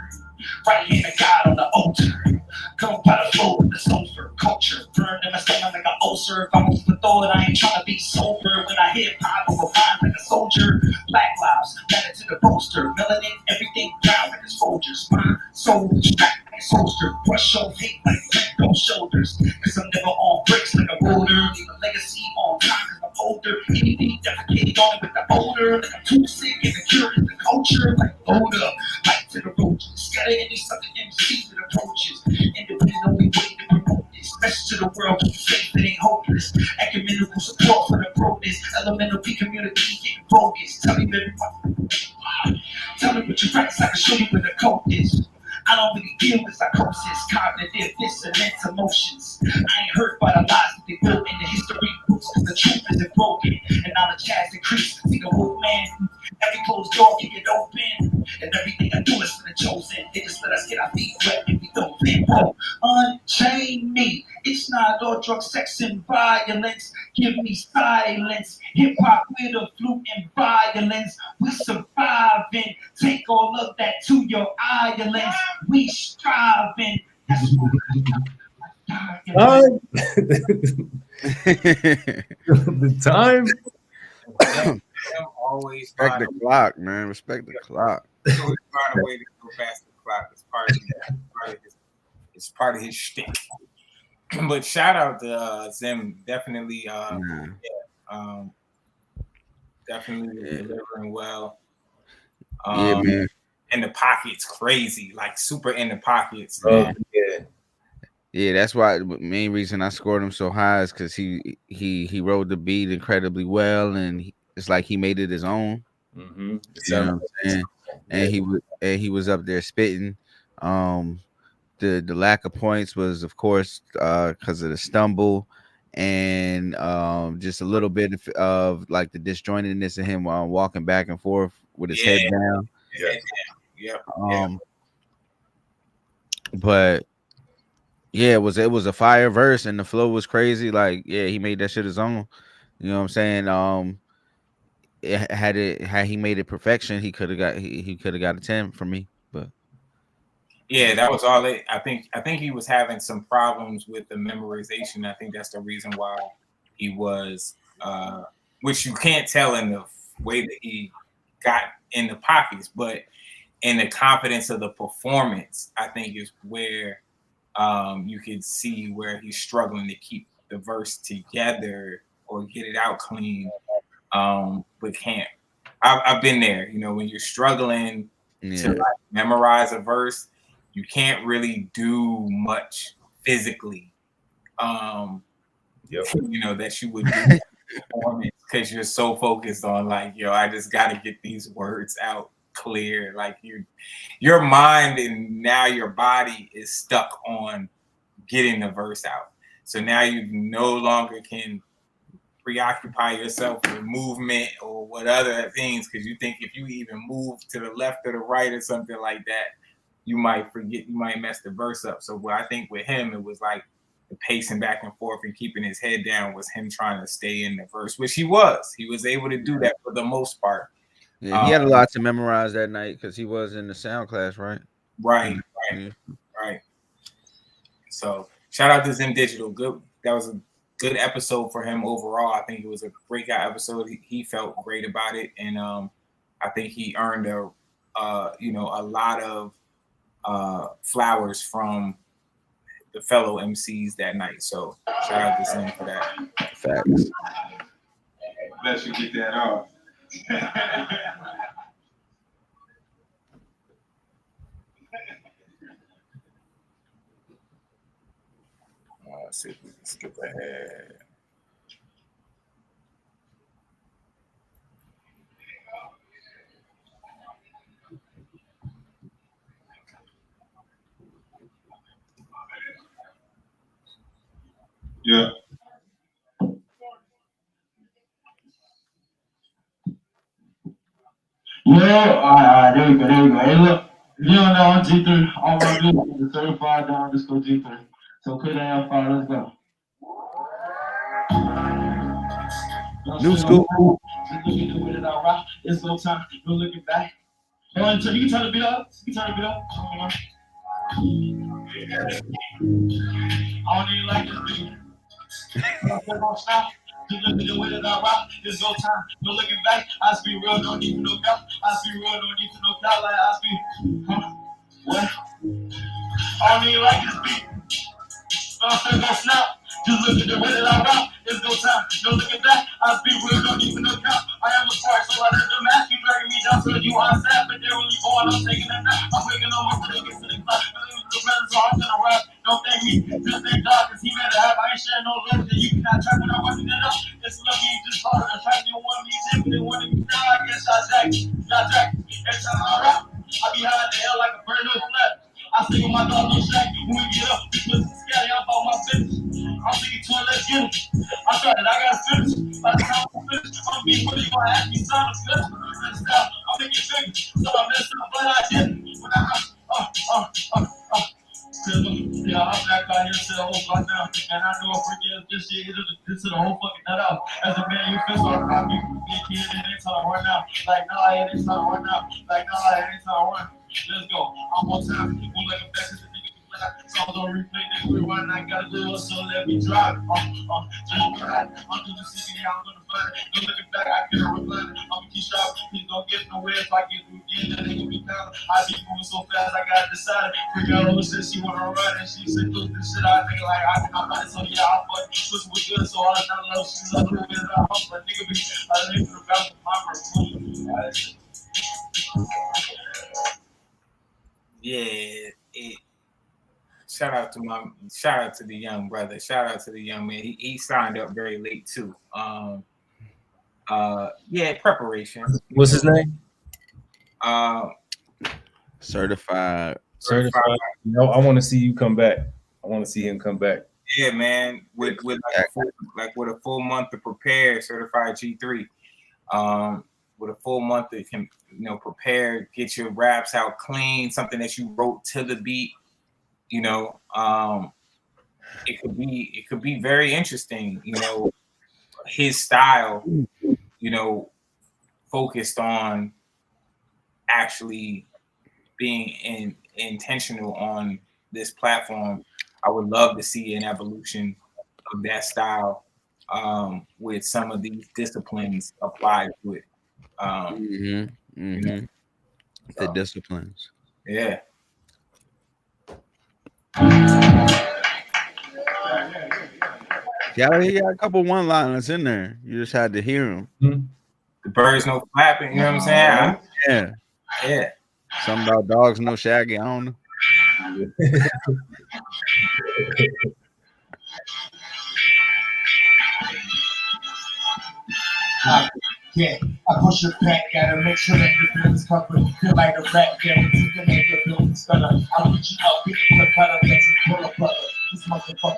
Right hand of God on the altar. Come by the flow with the sulfur culture. Burn in my stomach like an ulcer. If I'm off the thought, I ain't trying to be sober. When I hit pop over mine like a soldier. Black lives, matter to the poster. Melanin, everything down like a soldier's. My soul strapped like a soldier. Brush off hate like on shoulders. Cause I'm never on bricks like a roller. Leave a legacy on time cause I'm older. Anything defecated on it with the odor. Like I'm too sick and the cure is the culture. Like load up, light to the roaches. Scatter any sucker MC that approaches. Independent only way to promote this. Message to the world, keep faith, it ain't hopeless. Ecumenical support for the progress. Elemental P community getting bogus. Tell me everyone. Tell me what you practice, I can show you where the code is. I don't really deal with psychosis, cognitive dissonance, emotions. I ain't hurt by the lies that they built in the history books, cause the truth isn't broken, and knowledge has increased. See the wolf man, every closed door can get open, and everything I do is for the chosen. They just let us get our feet wet and we don't fit. Whoa, unchain me. It's not all drug, sex, and violence. Give me silence. Hip hop with a flute and violence. We surviving. Take all of that to your islands. We striving. That's
The time.
Always
Respect the clock, man. Respect the clock.
Always find a way to go past the clock. It's part of his shtick. But shout out to Zim, definitely. Definitely delivering well.
Yeah, man.
In the pockets, crazy, like super in the pockets.
Yeah, that's why the main reason I scored him so high is because he rode the beat incredibly well, and it's like he made it his own.
Mm-hmm.
You know what I'm saying? And he was up there spitting. The lack of points was, of course, because of the stumble and just a little bit of like the disjointedness of him while walking back and forth with his head down. But yeah, it was a fire verse and the flow was crazy. Like, yeah, he made that shit his own. You know what I'm saying? Had he made it perfection, he could have got a 10 from me. But
yeah, that was all it. I think he was having some problems with the memorization. I think that's the reason why he was, which you can't tell in the way that he got in the pockets, but in the confidence of the performance, I think is where you can see where he's struggling to keep the verse together or get it out clean, but can't. I've been there, you know, when you're struggling to like memorize a verse, you can't really do much physically, you know, that you would do performance because you're so focused on like, yo, I just got to get these words out clear. Like your mind and now your body is stuck on getting the verse out. So now you no longer can preoccupy yourself with movement or what other things, because you think if you even move to the left or the right or something like that, you might forget, you might mess the verse up. So I think with him, it was like the pacing back and forth and keeping his head down was him trying to stay in the verse, which he was able to do that for the most part.
Yeah, he had a lot to memorize that night because he was in the sound class, right?
Right. So shout out to Zim Digital. Good. That was a good episode for him overall. I think it was a breakout episode. He felt great about it, and I think he earned a lot of flowers from the fellow MCs that night. So shout out to Zim for that.
Facts.
Let you get that off.
Let's see if we can skip ahead.
Yeah. Yeah, all right, there you go. Hey, look, if you don't know, I'm G3. All my music is certified down underscore G3. So click that L5, let's go.
New school.
Just look at the way that I rock. It's no time, no looking back. You can turn the beat up. I don't even like this beat. Just look at the way that I rock. There's no time, no looking back. I speak real, no need for no doubt. Like I speak, huh? What? I don't even like this beat. No snap. Just look at the way that I rock. There's no time, no looking back. I speak real, no need for no doubt. I am a star, so I let them ask you, dragging me down so you on sap, but they're really going. I'm taking a nap. I'm waking on my break, it's to the clock. So I'm gonna rap. Don't thank me, just thank God, cause he better have. I ain't sharing no love that you cannot track when I'm running that up. It's lucky you just hard to track. You want me to, but they wanted me down. I guess I jack. Every time I rap, I be high in the hell like a brand new flap. I
think of my dog no shack. When we get up, this pussy scary, I'm about my business. I'm thinking to let's get it. I started, I gotta finish. By the time I'm finished, I'm being really gonna ask me something special. I'm making bigger, so I messed up, but I didn't. When yeah, I'm back out here to the whole block now, and I know if we get this shit, this to the whole fucking nut out. As a man, you feel so I be a kid, it ain't time to run now. Like, nah, it ain't time to run now. Like, nah, it ain't time to run. Let's go. I'm on time. People like a back to the nigga. Songs on replay, nigga, rewind. I gotta do it, so let me drive. Just ride. I'm through the city, I'm gonna find it. No looking back, I can't recline it. I'ma keep shopping. Please don't get nowhere. If I get through again, then they gonna be down. I be moving so fast, I gotta decide. Freak out over shit, she wanna run, and she said, look this shit out, nigga, like I'm not, so yeah, I'm fucking switch with good, so I not love, she's a little bit of a hump, but nigga be, I live for the balance of my first.
Yeah, shout out to the young brother. Shout out to the young man. He signed up very late too. Yeah, preparation.
What's his name?
Certified.
You know, I want to see you come back. I want to see him come back.
Yeah, man. With a full month to prepare, certified G3. With a full month that can, prepare, get your raps out clean, something that you wrote to the beat. It could be very interesting. His style, focused on actually being intentional on this platform. I would love to see an evolution of that style with some of these disciplines applied to it.
The disciplines.
Yeah.
Yeah, he got a couple one-liners in there. You just had to hear them.
Mm-hmm.
The birds no flapping, you know what I'm saying? Yeah.
Something about dogs no shaggy. I don't know.
Yeah, I push it back, gotta make sure that the bill is covered. Feel like a rat, guarantee to make the building stutter. I'll reach you up, get the cut up, let you pull a brother. This motherfucker, my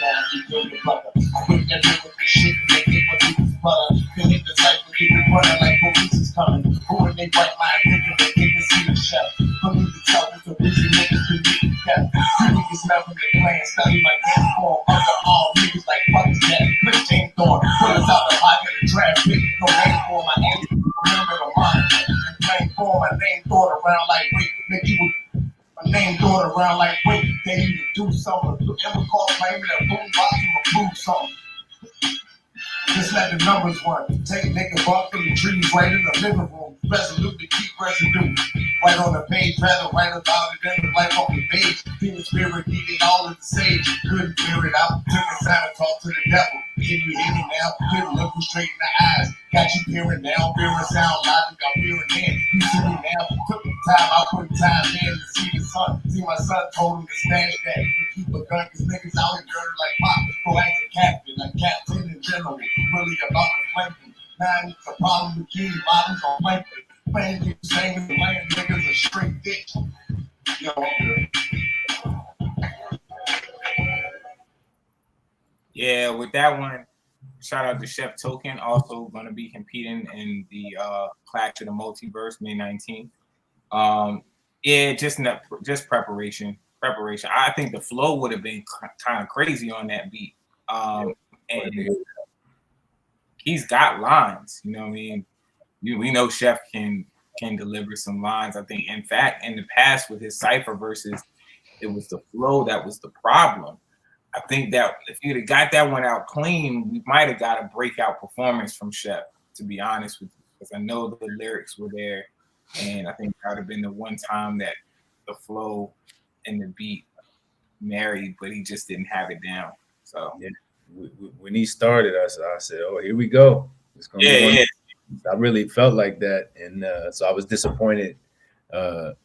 dad, you feel your brother. I put that in with this shit, and they get what you butter. Feel it, the cycle, keep it running like police is coming. Who in they right mind, thinking they can see the chef. Believe the talk is the reason niggas been getting kept. You niggas never been playing, study like game form. Under all niggas like fuck that. Flip James Thorne, put us out the pocket and draft pick. No name for my name, remember the mind. And name for my name, thought around like wait, make you my name thought around like wait, they need to do something. Ever call claiming a boom box to prove something. Just let the numbers run. Take nigga buck from the trees right in the living room. Resolute to keep residue. Right on the page, rather write about it in the life on the page. Demon spirit needed all of the sage. Couldn't clear it out. Took the time to talk to the devil. Can you hear me now? Couldn't look you straight in the eyes. Got you peering now, peering sound logic. I'm peering in. You see me now. Took the time, I put time in to see the sun. See my son told him to stash that and keep a gun. Cause niggas out here dirty like pop. Go act a captain, like captain in general. Really about the flanking. Now it's a problem with key bodies on flanking. Man, you saying the lame niggas a straight ditch. Yo,
Yeah, with that one, shout out to Chef Token, also going to be competing in the Clash of the Multiverse May 19th. Yeah, just preparation. I think the flow would have been kind of crazy on that beat. And he's got lines, you know what I mean? We know Chef can deliver some lines. I think, in fact, in the past with his Cypher verses, it was the flow that was the problem. I think that if you'd have got that one out clean, we might have got a breakout performance from Chef, to be honest with you, because I know the lyrics were there, and I think that would have been the one time that the flow and the beat married, but he just didn't have it down. So
yeah. When he started, I said, "Oh, here we go." It's gonna be I really felt like that, and so I was disappointed, But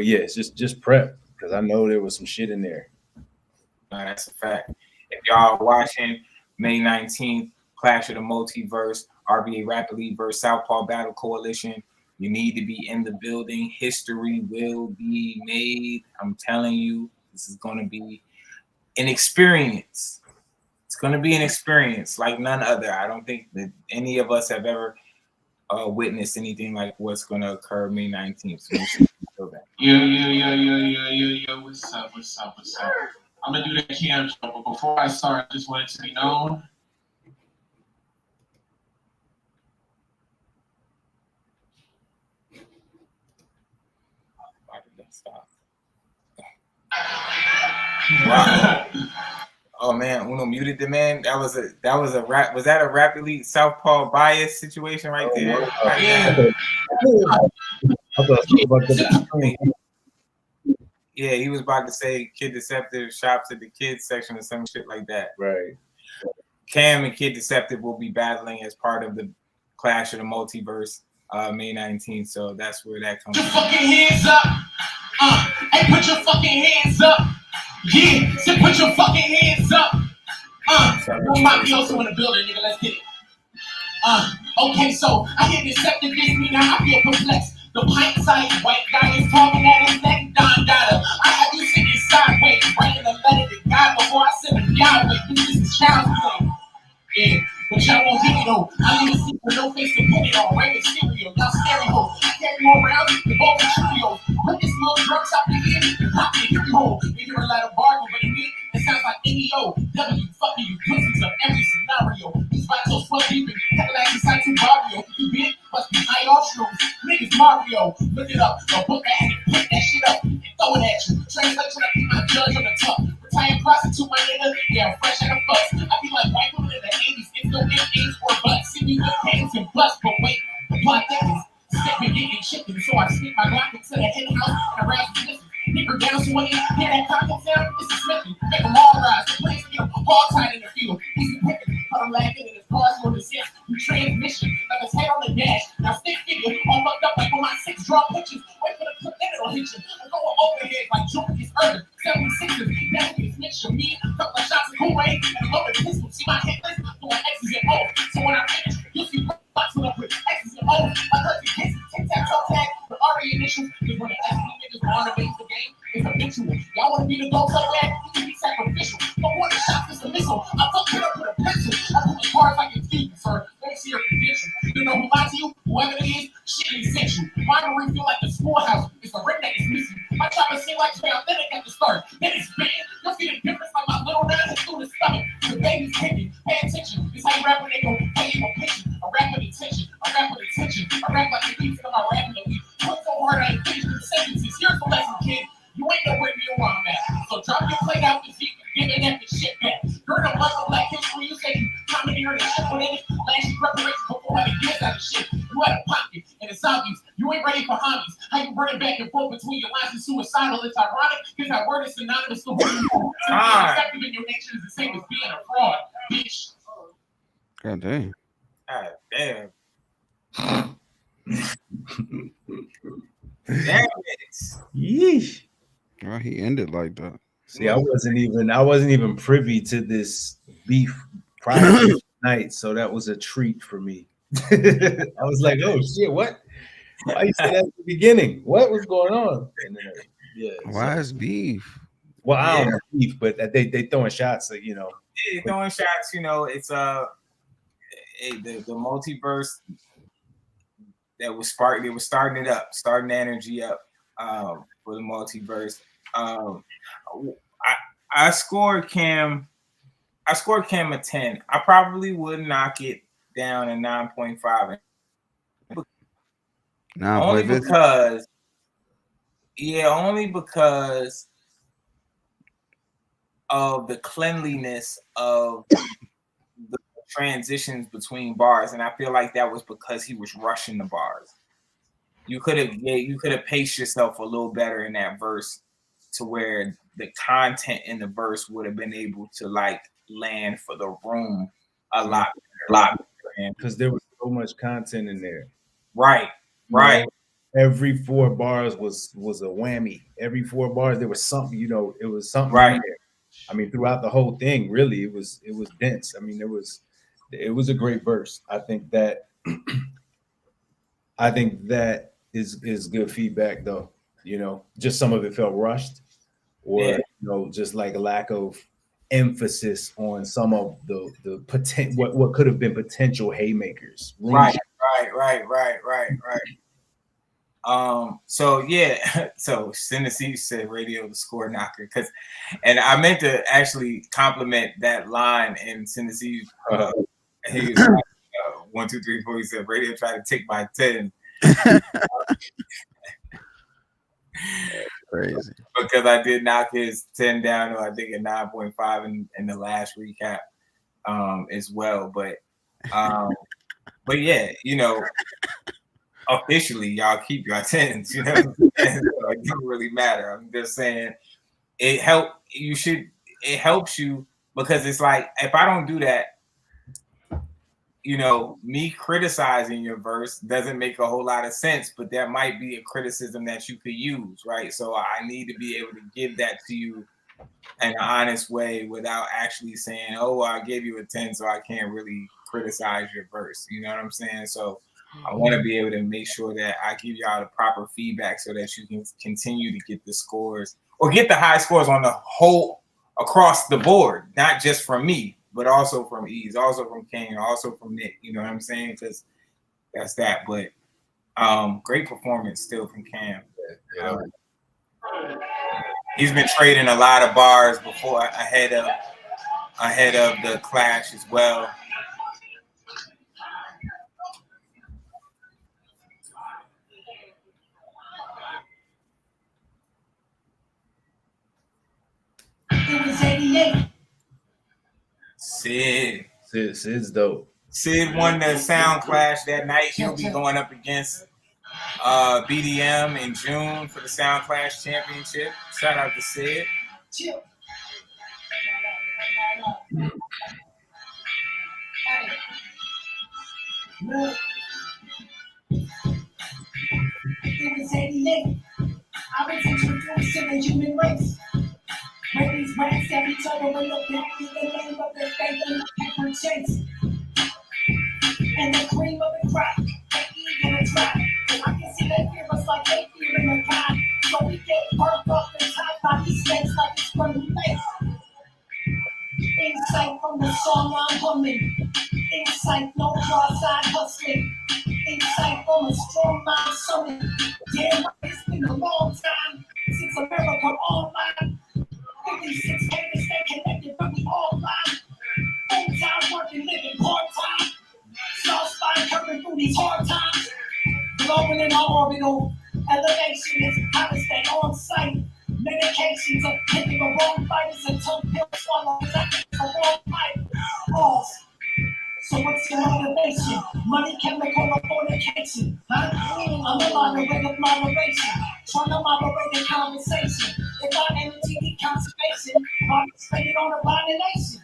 yeah, it's just prep because I know there was some shit in there.
That's a fact. If y'all are watching May 19th, Clash of the Multiverse, RVA Rap Elite versus Southpaw Battle Coalition, You need to be in the building. History will be made. I'm telling you, this is going to be an experience. It's going to be an experience like none other. I don't think that any of us have ever witnessed anything like what's going to occur May 19th. So
Yeah. What's up? I'm gonna do that cam show, but before I start, I just want it to be known.
Wow. Oh man, Uno muted the man. That was a rap. Was that a Rap Elite Southpaw bias situation right there? Yeah, he was about to say Kid Deceptive shops at the kids section or some shit like that.
Right.
Cam and Kid Deceptive will be battling as part of the Clash of the Multiverse May 19th. So that's where that comes
from. Put your fucking hands up. Hey, put your fucking hands up. Yeah, so put your fucking hands up. One mafioso in the building, nigga. Let's get it. Okay, so I hear Deceptive this me now. I feel perplexed. The pint-sized white guy is talking at his neck, Don Dada. I have you sitting sideways, writing a letter to God before I send him Yahweh. This is child's play. Yeah, but y'all won't hit it though. I leave a seat with no face to put it on. Raven stereo, y'all scary hoes. I carry you around with both the trios. Put this little drunk top in here and pop me in your hole. You hear a lot of bargain, but in me, it sounds like NEO. W, fucking you pussies of every scenario. These vatos swell deep and Cadillac inside two Barrio. You big, must be high off shrooms. Niggas Mario, look it up. Or book that and put that shit up and throw it at you. Translation, I keep my judge on the top. Retired prostitute, my nigga. Yeah, I'm fresh out of fuss. I be like white women in the 80s. It's no M8s or butts. See me with hands and butts, but wait, the plot thickens. Stepping, getting chicken, so I sneak my Glock into the hen house and around the listen. Nigger down, so when you hear that content sound, this is Smithy. Make them all rise. The place to get them all tied in the field. Easy picking, but I'm laughing in his cars on the six. We transmission, like his head on the dash. Now stick figure, all fucked up like on my 6 draw pictures. Wait for the clip, then it'll hit you. I'm going overhead like Jupiter's Earth. 76ers, now we snitch your me. Couple of shots of Kool-Aid and a loaded pistol. See my hit list? Doing X's and O's. So when I finish, you'll see box when I put X's and O's. My cousin hits tic-tac-toe tag. The RVA initials is when the SB niggas want to make the game. It's habitual. Y'all want to be the ghost of that? You can be sacrificial. But one shot is a missile. I fucked it up with a pencil. I put the cards like it's deep, sir. Let me see your credential. You know who lied to you? Whoever it is, shit ain't essential. Rivalry feel like the schoolhouse. It's the ring that is missing. My chopper seem like it's authentic at the start. Then it's banned. You'll see the difference like my little nine has through the stomach. The baby's kicking. Pay attention. It's how you rap when they go pay you a pension. I rap with attention. I rap with attention. I rap like the beats of my rapping elite. Put so hard I ain't finished the sentences. Here's the lesson, kid. You ain't nowhere near where I'm at. So drop your plate out this heat and give that shit back. You're the month of Black History. You say you commandeered and shit with it. Last year preparation before I get out of shit. You had a pocket and it's obvious. You ain't ready for homies. How you running back and forth between your lines and suicidal? It's ironic because that word is synonymous to being effective in your nature is the same as being a fraud, bitch.
God damn.
God damn. Damn it.
Yeesh.
Why he ended like that?
See, I wasn't even privy to this beef prior to night, so that was a treat for me. I was like, "Oh shit, what? Why you say that at the beginning? What was going on?" And then, yeah.
Why is beef?
Well, I don't know beef, but they throwing shots, like, you know.
Yeah, throwing shots. You know, it's the multiverse that was sparked. They were starting it up, starting the energy up for the multiverse. I scored Cam a 10. I probably would knock it down a 9.5. Only because of the cleanliness of the transitions between bars, and I feel like that was because he was rushing the bars. You could have paced yourself a little better in that verse to where the content in the verse would have been able to like land for the room a lot better.
Because there was so much content in there.
Right.
You know, every 4 bars was a whammy. Every 4 bars there was something, you know, it was something in there. I mean, throughout the whole thing, really, it was dense. I mean, it was a great verse. I think that is good feedback though. You know, just some of it felt rushed, or
Yeah.
you know, just like a lack of emphasis on some of the potent what could have been potential haymakers.
Right. So yeah, so Tennessee said radio the score knocker, and I meant to actually compliment that line in Tennessee. He was like, 1, 2, 3, 4. He said radio tried to take my 10.
Crazy.
Because I did knock his 10 down to I think a 9.5 in the last recap as well. But yeah, you know, officially y'all keep your 10s, you know. So it doesn't really matter. I'm just saying it helps you because it's like if I don't do that, you know, me criticizing your verse doesn't make a whole lot of sense, but that might be a criticism that you could use, right? So I need to be able to give that to you in an honest way without actually saying, oh, I gave you a 10, so I can't really criticize your verse. You know what I'm saying? So I want to be able to make sure that I give y'all the proper feedback so that you can continue to get the scores or get the high scores on the whole across the board, not just from me, but also from Ease, also from Kane, also from Nick. You know what I'm saying? Because that's that. But great performance still from Cam.
Yeah.
He's been trading a lot of bars before ahead of the clash as well.
It was 88.
Sid's dope.
Sid won the Sound Clash that night. He'll be going up against BDM in June for the Sound Clash Championship. Shout out to Sid.
Chill. It was 88. I was introduced to the human race. Where these rats have each other and look back in the name of their faith and the pepper chase. And the cream of the crop, they eat in a trap. I can see they fear us like they fear in the God. So we get perked up and top by these snakes like it's burning face. Insight from the song I'm humming. Insight, no cross-eyed hustling. Insight from a strong mind summon. Damn, it's been a long time since America online. 56 haters stay connected, but we all lie. Full-time working, living part-time. South spine curving through these hard times. Glowing in our orbital. Elevation is how to stay on site. Medications of picking the wrong fighters until pill swallows. I think the wrong fight. Pause. So what's your motivation? Money, chemical, or fornication? Huh? I'm a moderator of moderation. Trying to moderate the conversation. If our energy need conservation, I'll spend it on abomination.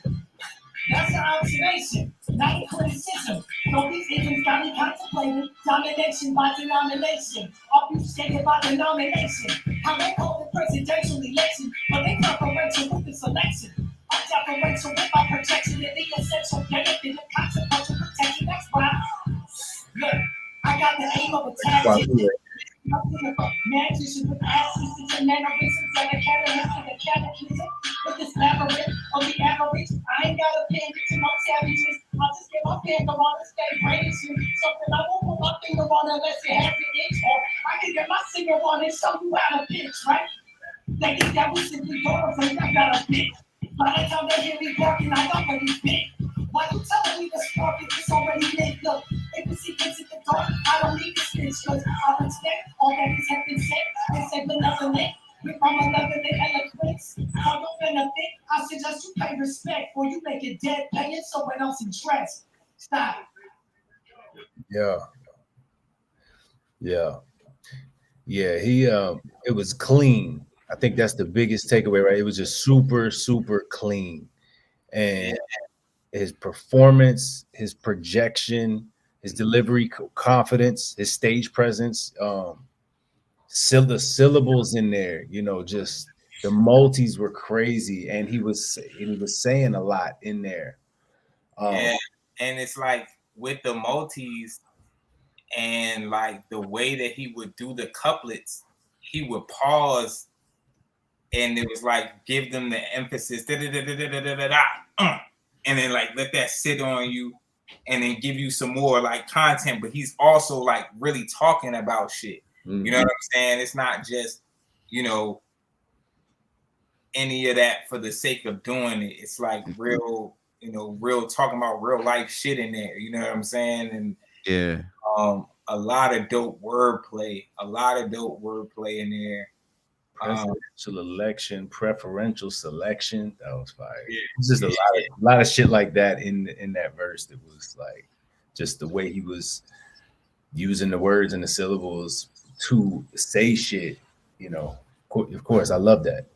That's an observation, not a criticism. Though these ignorants got me contemplating domination by denomination, obfuscated by denomination. How they call the presidential election, but they preferential with the selection. I'm deferential with my projection and the essential benefit of consequential protection. That's why, look, I got the aim of a tactic. Magician with assistance and mannerisms and a catalyst and a catechism with this labyrinth of the average. I ain't got a pen to no savages. I'll just get my finger on the stage, brandishing something I won't put my finger on unless it has an itch. Or I can get my finger on and show you how to pitch, right? They think that we simply doors and I got a bitch. By the time they hear me barking, I already bit. Why you telling me the spark if it's already lit? Look, if the secret's in the dark, I don't need to snitch, cause I respect all that is have been said. They say benevolent, with my malevolent eloquence. For your benefit, I suggest you pay respect, or you make it dead, pay it someone else interest. Stop.
Yeah. He it was clean. I think that's the biggest takeaway, right? It was just super, super clean. And his performance, his projection, his delivery confidence, his stage presence, the syllables in there, you know, just the multis were crazy, and he was saying a lot in there.
Yeah, and it's like with the multis, and like the way that he would do the couplets, he would pause, and it was like give them the emphasis, and then like let that sit on you, and then give you some more like content. But he's also like really talking about shit. You know what I'm saying? It's not just, you know, any of that for the sake of doing it. It's like real, you know, real talking about real life shit in there. You know what I'm saying? And
Yeah.
a lot of dope wordplay, in there.
Presidential election, preferential selection. That was fire.
Yeah,
It's just a lot of shit like that in that verse. That was like just the way he was using the words and the syllables to say shit. You know, of course, I love that.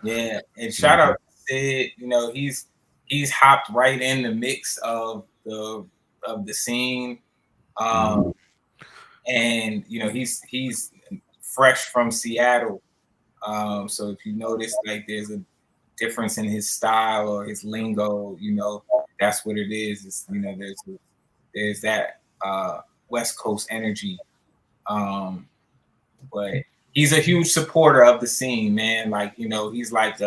Yeah, and shout out to Sid. You know, he's hopped right in the mix of the scene, and you know he's fresh from Seattle. So if you notice, like there's a difference in his style or his lingo, you know, that's what it is. It's, you know, there's that West Coast energy. But he's a huge supporter of the scene, man. Like, you know, he's like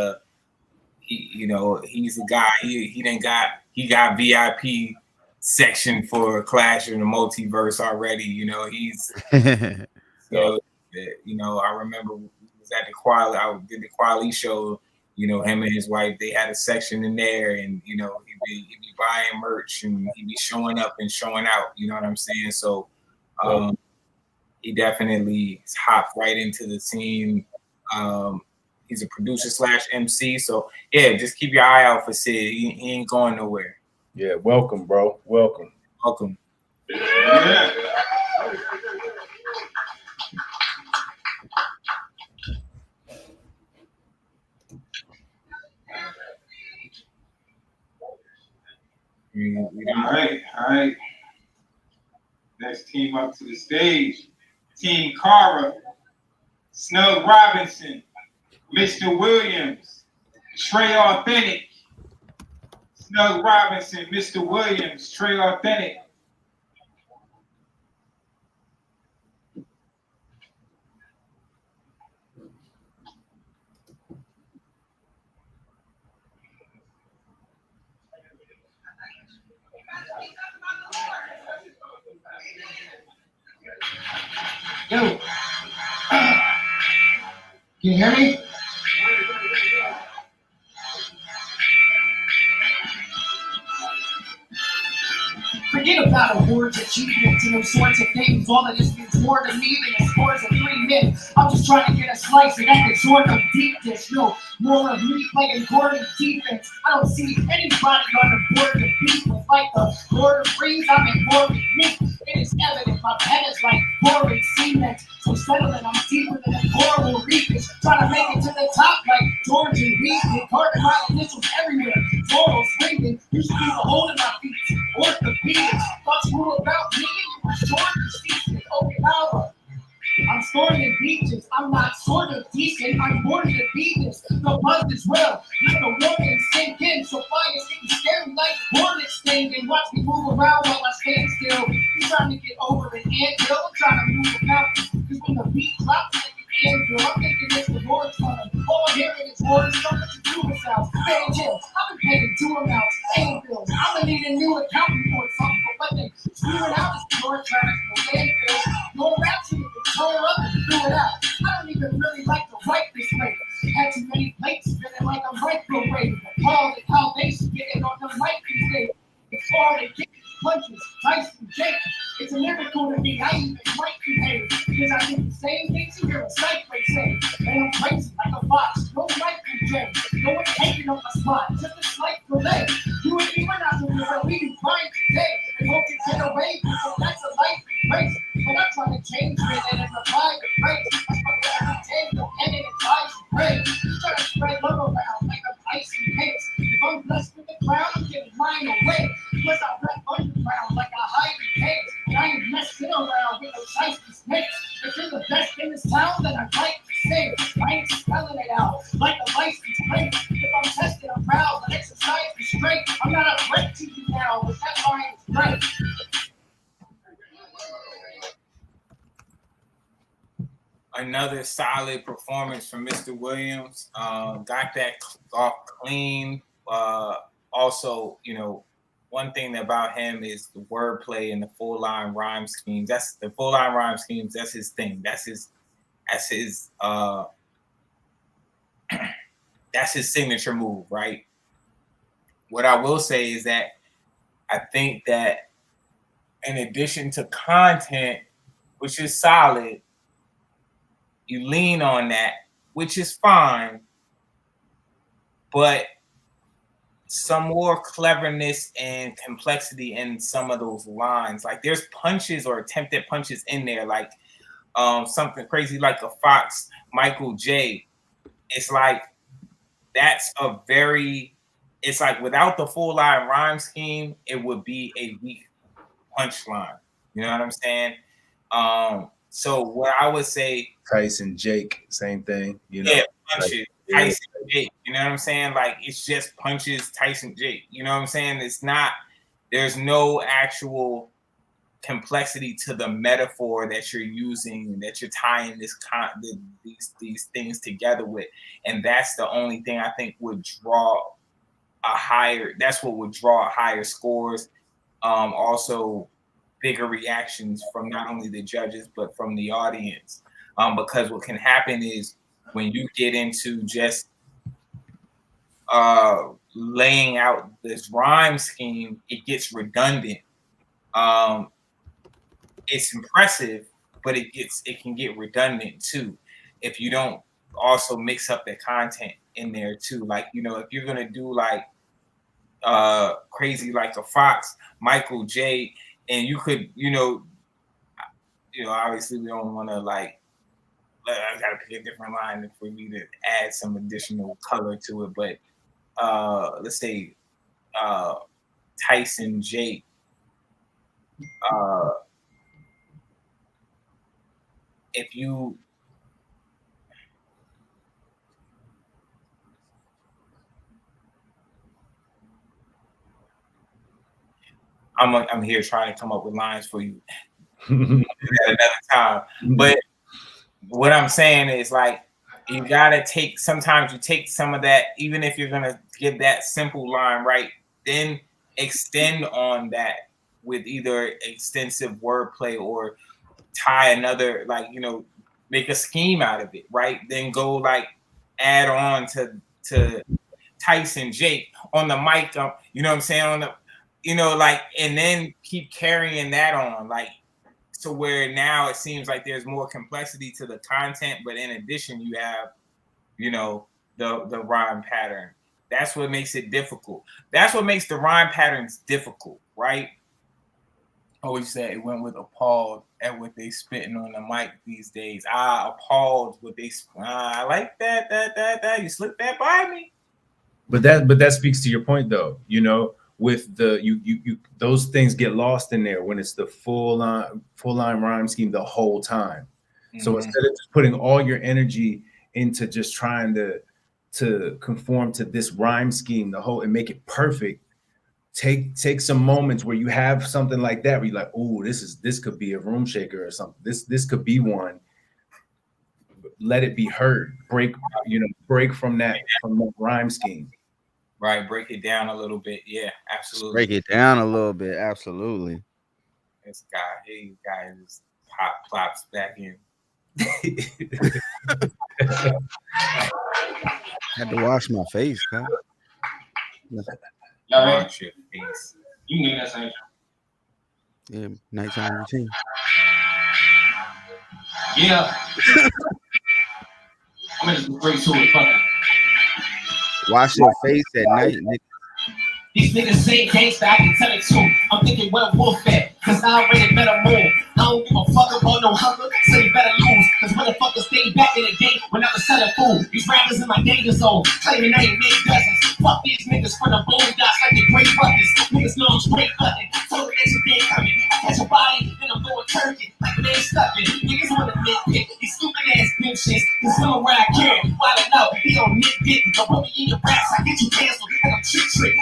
he's a guy. He got VIP section for Clash in the Multiverse already. You know, he's you know, I remember we was at the I did the Quali show. You know, him and his wife, they had a section in there, and you know, he'd be buying merch and he'd be showing up and showing out. You know what I'm saying? So he definitely hopped right into the scene. He's a producer / MC. So yeah, just keep your eye out for Sid. He ain't going nowhere.
Yeah, welcome, bro. Welcome.
Yeah. All right. Next team up to the stage. Team Cara, Snug Robinson, Mr. Williams, Trey Authentic. Snug Robinson, Mr. Williams, Trey Authentic.
Yo. Can you hear me? Forget about awards, achievements, and those sorts of things. All of this means more to me than the scores of 3 men. I'm just trying to get a slice of that sort of deep dish. No more of me playing Gordon defense. I don't see anybody on the board to beat with like the Lord of Rings. I'm in war with me. It is evident my pen is like boring cement. So settling, I'm deeper than a horrible reefers. Trying to make it to the top like George and Reed. Carter my initials everywhere. Toro swinging. Used to be the hole in my feet. Orthopedics. Thoughts rule about me. You were short and seasoned. Okinawa. I'm storing in beaches. I'm not sort of decent. I'm born to be this. The buzz is real. Let the warning sink in. So fires getting scary like hornets sting. And watch me move around while I stand still. You're trying to get over an anthill. I'm trying to move a mountain. Because when the beat drops like an anvil, I'm thinking it's the Lord's coming. All I'm hearing is words coming to do with sounds. Paying chill. I've been paying due amounts. Paying bills. I'm going to need a new accountant for something. But what they screwing out is your trash. No landfill. No rap shit. Up and threw it out. I don't even really like to write this way. Had too many plates spinning like a microwave. Appalled at how they spit it on the mic these days. It's hard to kick punches, Tyson Jake. It's a lyrical to me. I even might behave. Because I do the same things you hear a Cypher say. And I'm crazy like a fox. No right J. No one taking up my spot. Just a slight delay. You and me were not doing what we do fine today. And hope to get away. So that's a life race. But I'm trying to change it and reply to praise. That's what I take the pen and advise and praise. You try to spread love around like a icy case. If I'm blessed with the crown, I'm giving mine away. Plus I rap underground like a hiding case. And I ain't messing around with those shiesty snakes. If you're the best in this town, then I'd like to say I ain't spelling it out like a license plate. If I'm tested, I'm proud, but exercise restraint. I'm not a threat to you now, but that line is right.
solid performance from Mr. Williams. Got that off clean. Also, you know, one thing about him is the wordplay and the full line rhyme schemes. That's the full line rhyme schemes. That's his thing. That's his that's his signature move, right? What I will say is that I think that in addition to content, which is solid, you lean on that, which is fine, but some more cleverness and complexity in some of those lines. Like there's punches or attempted punches in there, like something crazy like a Fox Michael J. It's like that's a very, it's like without the full line rhyme scheme, it would be a weak punchline. You know what I'm saying? So what I would say,
Tyson Jake, same thing. You know,
yeah, punches.
Like,
Tyson Jake, you know what I'm saying? Like it's just punches Tyson Jake. You know what I'm saying? It's not, there's no actual complexity to the metaphor that you're using and that you're tying these things together with. And that's the only thing I think would draw that's what would draw higher scores. Also bigger reactions from not only the judges, but from the audience. Because what can happen is when you get into just laying out this rhyme scheme, it gets redundant. It's impressive, but it can get redundant too if you don't also mix up the content in there too. Like, you know, if you're gonna do like crazy like a Fox Michael J, and you could, you know, obviously we don't want to like, I gotta pick a different line for me to add some additional color to it, but let's say Tyson Jake. If you I'm here trying to come up with lines for you at another time. But what I'm saying is like you gotta sometimes you take some of that, even if you're gonna give that simple line right, then extend on that with either extensive wordplay or tie another, like, you know, make a scheme out of it, right? Then go like add on to Tyson Jake on the mic, you know what I'm saying, on the, you know, like, and then keep carrying that on, like, to where now it seems like there's more complexity to the content, but in addition you have, you know, the rhyme pattern. That's what makes it difficult. That's what makes the rhyme patterns difficult, right? Always said it went with appalled at what they spitting on the mic these days. Appalled what they. I like that. You slipped that by me.
But that speaks to your point, though. You know, with the you those things get lost in there when it's the full line rhyme scheme the whole time. Mm-hmm. So instead of just putting all your energy into just trying to conform to this rhyme scheme, and make it perfect. Take some moments where you have something like that where you're like, oh, this could be a room shaker or something. This could be one. Let it be heard. Break from that rhyme scheme.
Right, break it down a little bit. Yeah, absolutely.
Break it down a little bit. Absolutely.
This guy just plops back in.
Had to wash my face, huh?
Wash your face. You can get that same.
Yeah, nighttime routine.
Yeah. I'm gonna just break to it. Fuck it.
Wash your face at night, nigga.
These niggas say gangsta, I can tell it too. I'm thinking where wolf at, cause I already better move. I don't give a fuck about no hunger, so you better lose. Cause motherfuckers stayed back in the day when I was selling food. These rappers in my danger zone, claiming they ain't made dozens. Fuck these niggas from the boondocks like they great buckets. Niggas know I'm straight cutting, so the next day coming. I catch a body, then I'm going turkey, like they ain't stuffing. Niggas wanna nitpick, these stupid ass bitches. Cause some where I care, while I know, he don't nitpick. But when we in your raps, I get you canceled, like I'm trick.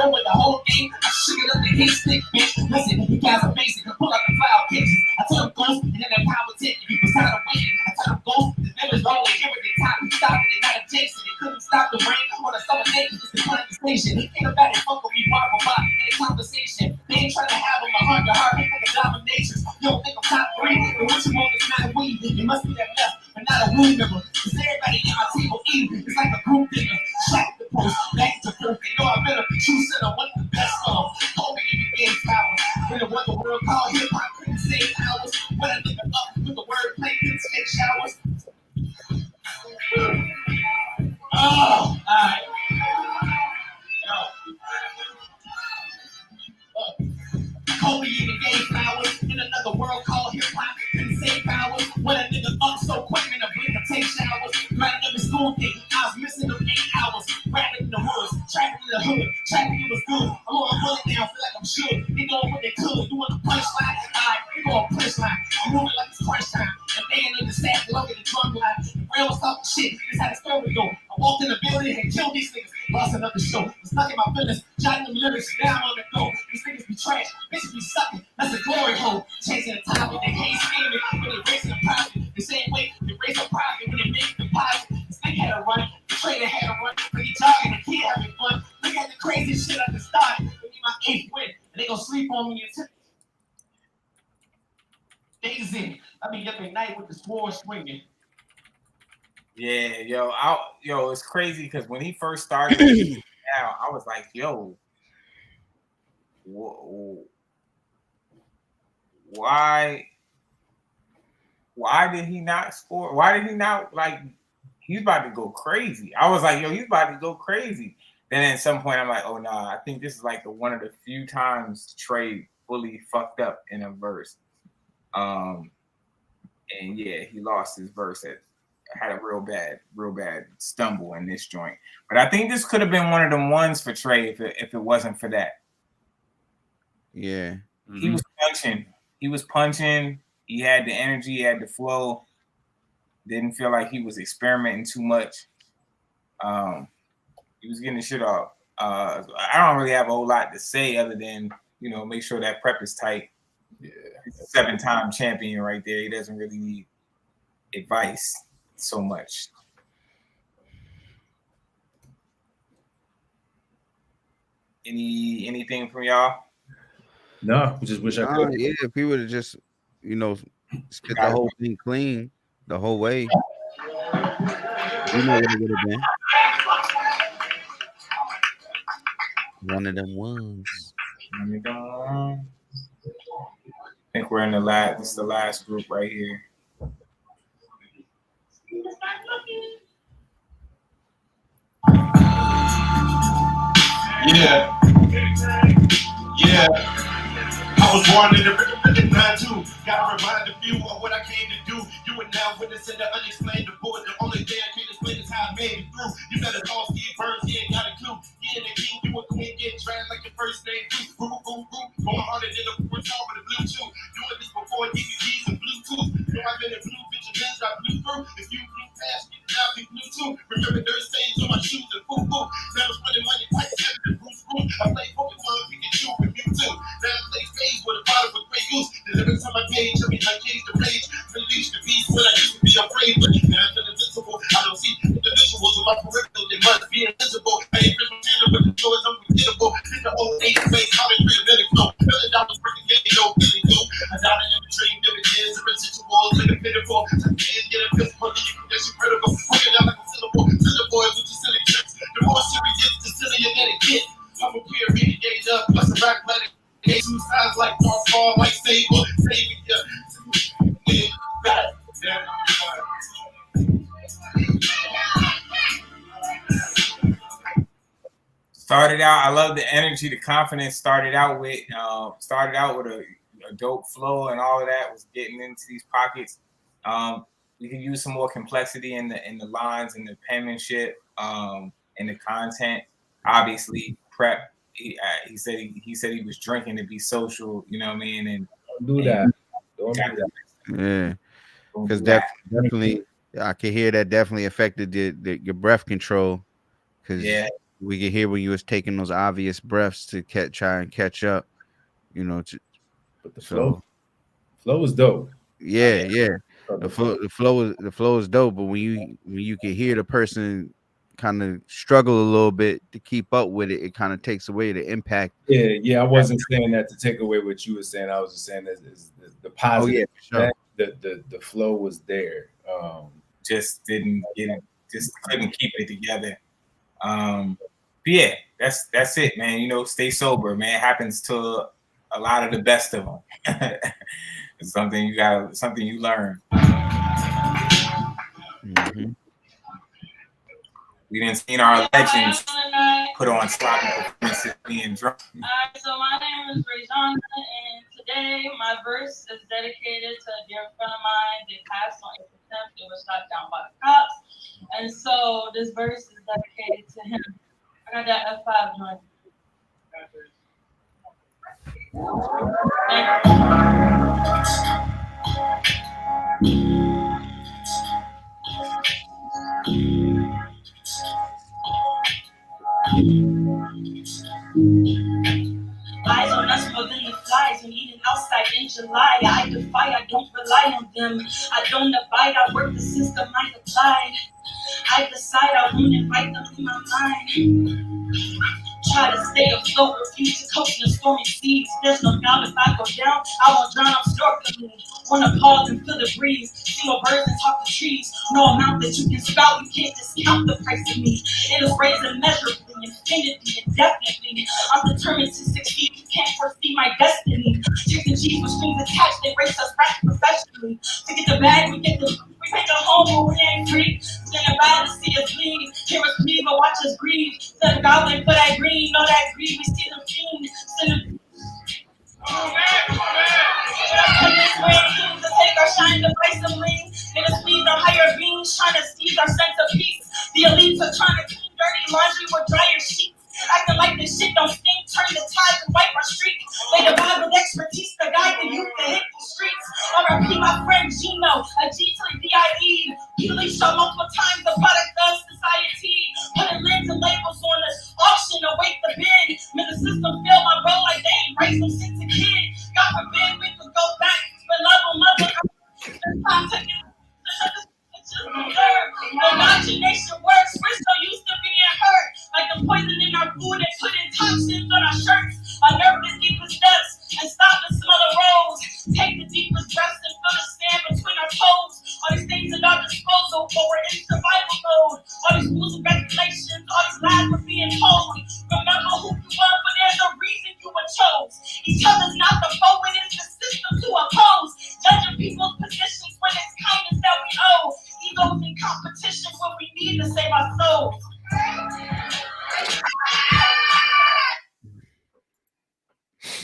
With the whole thing, I shook it up the hit stick, bitch. Listen, you guys are basic. Pull out the file pictures. I tell them ghost, and then that power tip. If you was tired of waiting, I tell them ghost. The members Jason. They couldn't stop the rain on a summer day. It's the conversation. Ain't nobody fuck with me, why in a conversation. They ain't trying to have them a heart to heart, they fucking dominations. You don't think I'm top 3, but what you want is not a weed. It must be that left, but not a wound number. Cause everybody at my table eating. It's like a group dinner. Track the post, back to proof. They know I've been a true center, one of the best of. Homie, you can get flowers. When the what the world called hip hop couldn't save hours. When I nigga up with the word play, couldn't take showers. Oh, alright. Kobe even gave flowers in another world called hip hop. Couldn't save powers. When a nigga up so quick in a blink of take showers. Right every school day, I was missing them 8 hours. Rapping in the woods, trapping in the hood. Trapping it was good. I'm on a bullet now, feel like I'm sure. They doing what they could. You want a punchline? Alright, we going punchline. I'm moving like it's crunch time. And man in the sack, low in the drum line. The rail was talking shit. This how the story go. I walked in the building and killed these niggas. Lost another show. Was stuck in my business. Jotting them lyrics down on the go. These niggas be trash. Bitches be sucking. That's a glory hole. Chasing the topic. They hate scheming when they raising the profit. The same way they raise a profit when they make the deposit. This nigga had a run. The trader had a run. But he jogging. The kid having fun. Look at the crazy shit at the start. Give me my 8th win. And they gonna sleep on me until days in. I be up at night with the sword swinging.
Yeah, yo, it's crazy because when he first started, now I was like, yo, why did he not score? Why did he not, like, he's about to go crazy? I was like, yo, he's about to go crazy. Then at some point I'm like, oh nah, I think this is like one of the few times Trey fully fucked up in a verse. And yeah, he lost his verse had a real bad stumble in this joint. But I think this could have been one of them ones for Trey if it wasn't for that.
Yeah.
Mm-hmm. He was punching. He had the energy, he had the flow. Didn't feel like he was experimenting too much. He was getting the shit off. I don't really have a whole lot to say other than, make sure that prep is tight.
Yeah.
He's a 7-time champion right there. He doesn't really need advice so much. Anything from y'all?
No, we just wish I could.
Yeah, if he would have just, spit the whole thing clean the whole way, what it would have been. One of them ones.
I think we're in the last. This is the last group right here.
Yeah. I was born in the 59 too. Gotta remind a few of what I came to do. You are now witnessing the unexplainable. The only thing I can't explain is how I made it through. You better call Steve Burns, he ain't got a clue. Yeah, the king, you a queen, get dragged like your first name. Boom, boom, boom. Going harder than a portal with a Bluetooth. Doing this before DVDs and Bluetooth. You know I've been in blue vigilantes, I blew through. If you blew past me, now be blue too. Remember there's stains on my shoes and boo boo. Now I'm spending money like Kevin and Bruce Boone. I play Pokemon, Pikachu with Mewtwo. Now I play Phase with a bottle with great use. Then every time I page, I mean I cage the rage. Release the beast when I used to be afraid. But now I'm invincible. I don't see individuals with my peripheral. They must be invisible. I ain't been pretending, but the show is unforgettable. Hit the whole 8 way, how they create a minute flow. $1 million worth of game, no, really do. I doubt it in the dream, never is. The residuals, like a pitiful. I can't get a physical, you can get you critical. Working out like a syllable. Syllable with your silly tricks. The more serious, the sillier that it get. I'm a peer, reading gauge up, plus a rack, let it. Two sides like dark fall, like stable,
Started out, I love the energy, the confidence. Started out with a dope flow and all of that. Was getting into these pockets. We could use some more complexity in the lines and the penmanship, and the content. Obviously, prep. He said he was drinking to be social. You know what I mean? And
Don't do that. Don't do that.
Yeah, because definitely, I can hear that definitely affected your breath control. Because we could hear when you was taking those obvious breaths to try and catch up.
But the flow is dope.
Yeah. The flow is dope. But when you can hear the person kind of struggle a little bit to keep up with it, it kind of takes away the impact.
Yeah. I wasn't saying that to take away what you were saying. I was just saying that the positive.
Oh, yeah, for sure.
The flow was there.
Just didn't get it. Just couldn't keep it together. But yeah, that's it, man. You know, stay sober, man. It happens to a lot of the best of them. It's something you learn.
Mm-hmm.
We didn't see our legends put on sloppy performances being drunk.
Alright, so my name is Rayjana, and today my verse is dedicated to a dear friend of mine. They passed on April 10th. They were shot down by the cops. And so this verse is dedicated to him. I got that F5 joint. Eyes on us more than the flies when eating outside in July. I defy, I don't rely on them. I don't abide, I work the system I apply. I decide I won't invite them in my mind. Try to stay afloat, refuse to coast in the stormy seas. There's no doubt if I go down, I won't drown, I'm snorkeling. Wanna pause and feel the breeze, see more birds and talk to trees. No amount that you can spout, you can't discount the price of me. It is raised immeasurably, infinitely, indefinitely. I'm determined to succeed, you can't foresee my destiny. Chicks and cheese with strings attached, they race us right professionally. To get the bag, we take a home where we ain't free. Stand about to see us bleed, hear us bleed, but watch us grieve. Send goblin for that green, know that greed, we see them fiend. Send them. This way, to take our shine to buy some rings. Let us feed our higher beings, trying to seize our sense of peace. The elites are trying to clean dirty laundry with dryer sheets. Acting like this shit don't stink, turn the tide and wipe our streak. They divide with expertise to guide the youth to hit the streets. R.I.P. my friend Gino, a G to the D.I.E. Police show multiple times the product of society. Putting lids and labels on the auction, await the bid. May the system feel my bro like they ain't raised them since a kid. God forbid we could go back, but love will mother. Time to get imagination works, we're so used to being hurt. Like the poison in our food and putting toxins on our shirts. Unnerve the deepest depths and stop the smell of rose. Take the deepest breaths and feel the sand between our toes. All these things at our disposal, but we're in survival mode. All these rules and regulations, all these lies we're being told. Remember who you were, but there's a reason you were chose. Each other's not the foe, it is the system to oppose. Judging people's positions when it's kindness that we owe. Egos in competition when we need to save our souls.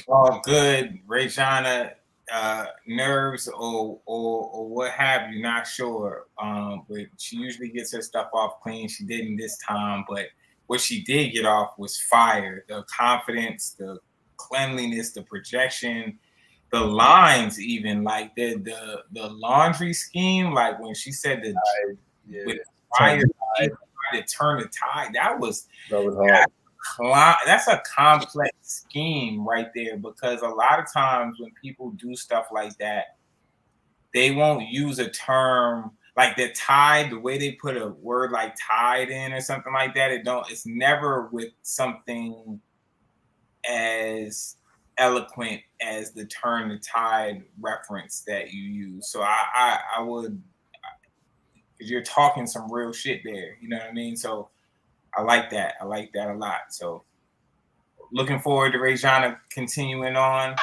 All good, Rayjana, nerves or what have you, not sure. But she usually gets her stuff off clean. She didn't this time, but what she did get off was fire. The confidence, the cleanliness, the projection, the lines, even like the laundry scheme. Like when she said that with fire to turn the tide, that was hard. That's a complex scheme right there, because a lot of times when people do stuff like that, they won't use a term like the tide, the way they put a word like tide in or something like that. It's never with something as eloquent as the turn the tide reference that you use. So I would, because you're talking some real shit there, you know what I mean? So I like that. I like that a lot. So looking forward to Rayjana continuing on.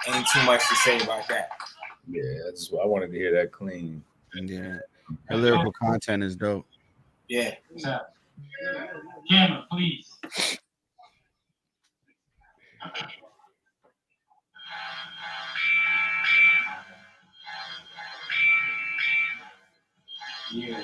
Ain't too much to say about that.
Yeah, I wanted to hear that clean.
Yeah, her lyrical content is dope.
Yeah.
Camera, please.
Yeah.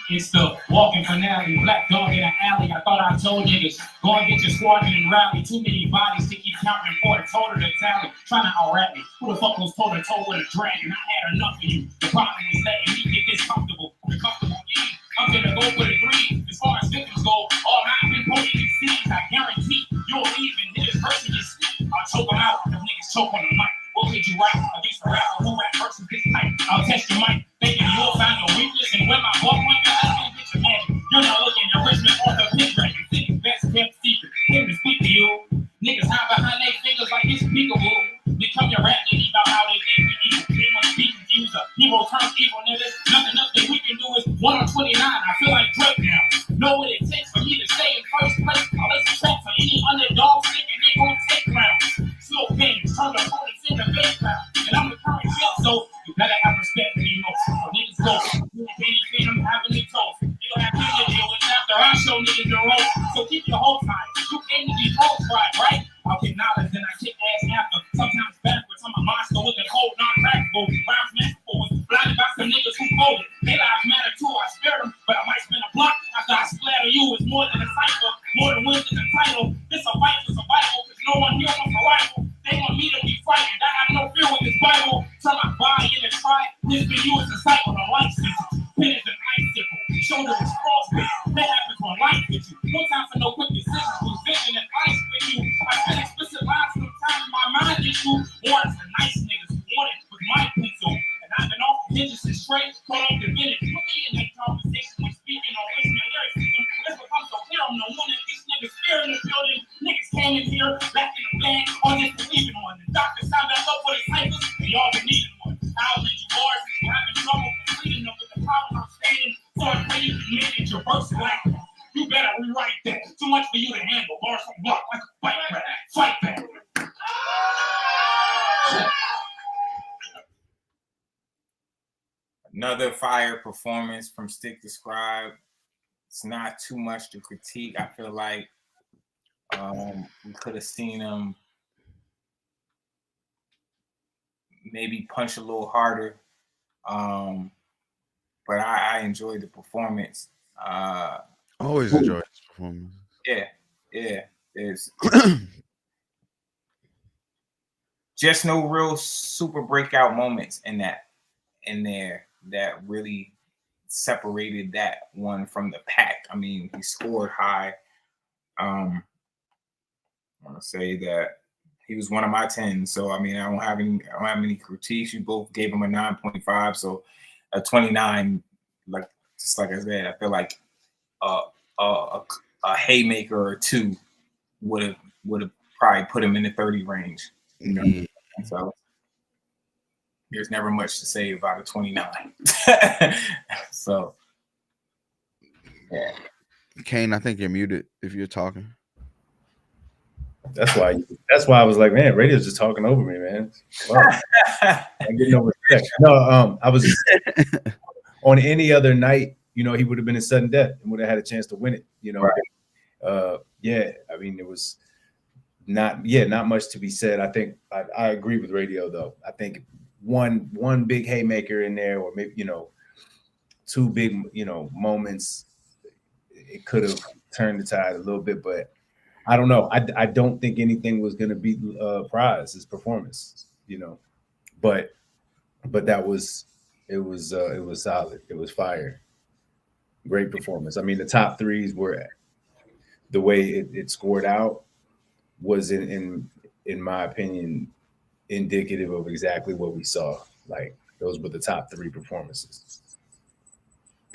It's the walking finale, black dog in an alley. I thought I told niggas, go and get your squad and rally. Too many bodies to keep counting for the total to tally. Trying to out-rap me. Who the fuck was toe to toe with a dragon? I had enough of you. The problem is letting me get this comfortable. The comfortable me. I'm gonna go for the three. As far as victims go, all I've been pointing exceeds. I guarantee you'll leave and hit this person just sleep. I'll choke them out if niggas choke on the mic. What could you write against the rapper who rap versus this type? I'll test your mic, thinking you'll find your weakness, and when my boy point your ass, don't get your magic. You're not looking at Richmond or the pit right. You think it's best kept secret. Here to speak to you. Niggas hide behind their fingers like it's peekaboo. Become your rap nigga about how they think we evil. They must be confused. Evil turns evil, niggas. Nothing else that we can do is 1 on 29. I feel like Drake now. Know what it takes for me to stay in first place. I'll let you track for any underdog thinking they gon' take rounds. Slow games, turn the opponents into background. And I'm the current champ, so you better have respect for your emotions. So niggas go. You can't fit them having the toast. You don't have to deal with after I show niggas the rope. So keep your whole time. You came to be cold fried, right? I'll get knowledge and I kick ass after. Sometimes backwards. I'm a monster with a cold, non-crackable. Rhymes masterful. Blinded by some niggas who folded. Their lives matter too. I spare them, but I might spin a block after I splatter you. It's more than a cipher, more than wins in the title. This a fight for survival, cause no one here wants a rival. They want me to be frightened. I have no fear with this Bible. Turn my body in and try. This for you is a cycle, a life sentence. Pen is an icicle. Shoulder is frostbite. That happens when life hits you. No time for no quick decisions. Who's vision and ice with you. I spit explicit lines sometimes my mind is you. Warrants the nice niggas who want it with my pencil. And I've been off the hinges and straight. Caught up divinity. Put me in that conversation when speaking on listening lyricism. It's become so clear I'm the one that these niggas fear in the building. Niggas came in here, back in the bag, or just believing one. The doctor signed back up for the cyphers, and y'all been needing one. I'll let you bars if you're having trouble completing them with the problem I'm stating. So I pray you can manage your verse like that. You better rewrite that. Too much for you to handle. Bars from block like a fight back. Fight back.
Another fire performance from Stick to Scribe. It's not too much to critique. I feel like we could have seen him maybe punch a little harder. But I enjoyed the performance.
Always enjoy his performance.
Yeah. It's just no real super breakout moments in there that really separated that one from the pack. I mean, he scored high. I want to say that he was one of my 10s. So I mean, I don't have any critiques. You both gave him a 9.5. So a 29, like just like I said, I feel like a haymaker or two would have probably put him in the 30 range. You know, so there's never much to say about a 29. So yeah.
Kane, I think you're muted if you're talking.
That's why I was like, man, radio's just talking over me, man. Wow. I'm getting no respect. No, I was on any other night, you know, he would have been in sudden death and would have had a chance to win it, you know. Right. I mean, it was not much to be said. I think I agree with radio though. I think one big haymaker in there, or maybe, you know, two big, you know, moments, it could have turned the tide a little bit, but I don't know. I don't think anything was going to beat Prize, his performance, you know, but it was solid. It was fire. Great performance. I mean, the top threes were, the way it scored out was in my opinion indicative of exactly what we saw. Like, those were the top three performances.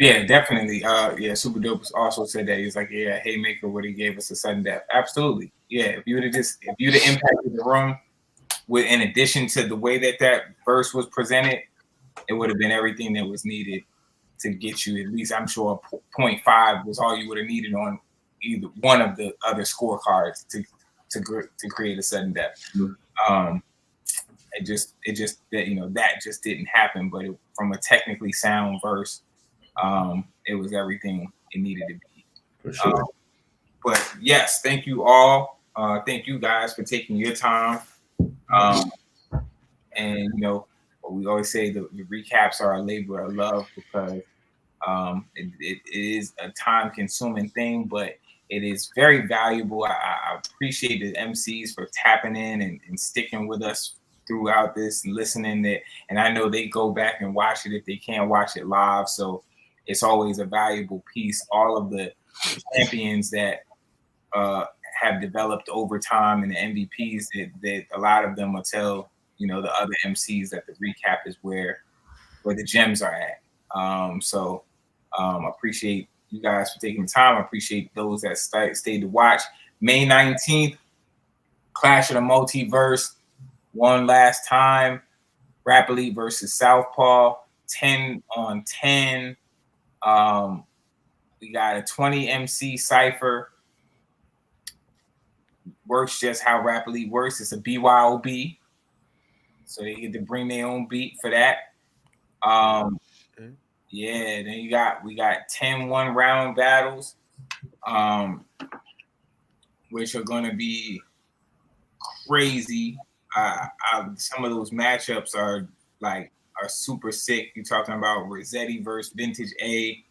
Yeah, definitely. Super Dope also said that. He's like, yeah, haymaker would have gave us a sudden death. Absolutely. Yeah, if you'd have impacted the room with, in addition to the way that verse was presented, it would have been everything that was needed to get you, at least I'm sure 0.5 was all you would have needed on either one of the other scorecards to create a sudden death. Mm-hmm. It just that, you know, that just didn't happen. But from a technically sound verse, it was everything it needed to be.
For sure.
But yes, thank you all. Thank you guys for taking your time. And you know, we always say the recaps are a labor of love, because it is a time-consuming thing, but it is very valuable. I appreciate the MCs for tapping in and sticking with us throughout this and listening to it. And I know they go back and watch it if they can't watch it live. So it's always a valuable piece. All of the champions that have developed over time and the MVPs that a lot of them will tell, you know, the other MCs that the recap is where where the gems are at. So appreciate you guys for taking the time. I appreciate those that stayed to watch. May 19th, Clash of the Multiverse, one last time. Rap Elite versus Southpaw, 10 on 10. We got a 20 MC Cypher. Works just how Rap Elite works. It's a BYOB. So they get to bring their own beat for that. Yeah, then we got 10 one-round battles, which are gonna be crazy. Some of those matchups are super sick. You're talking about Rossetti versus Vintage A,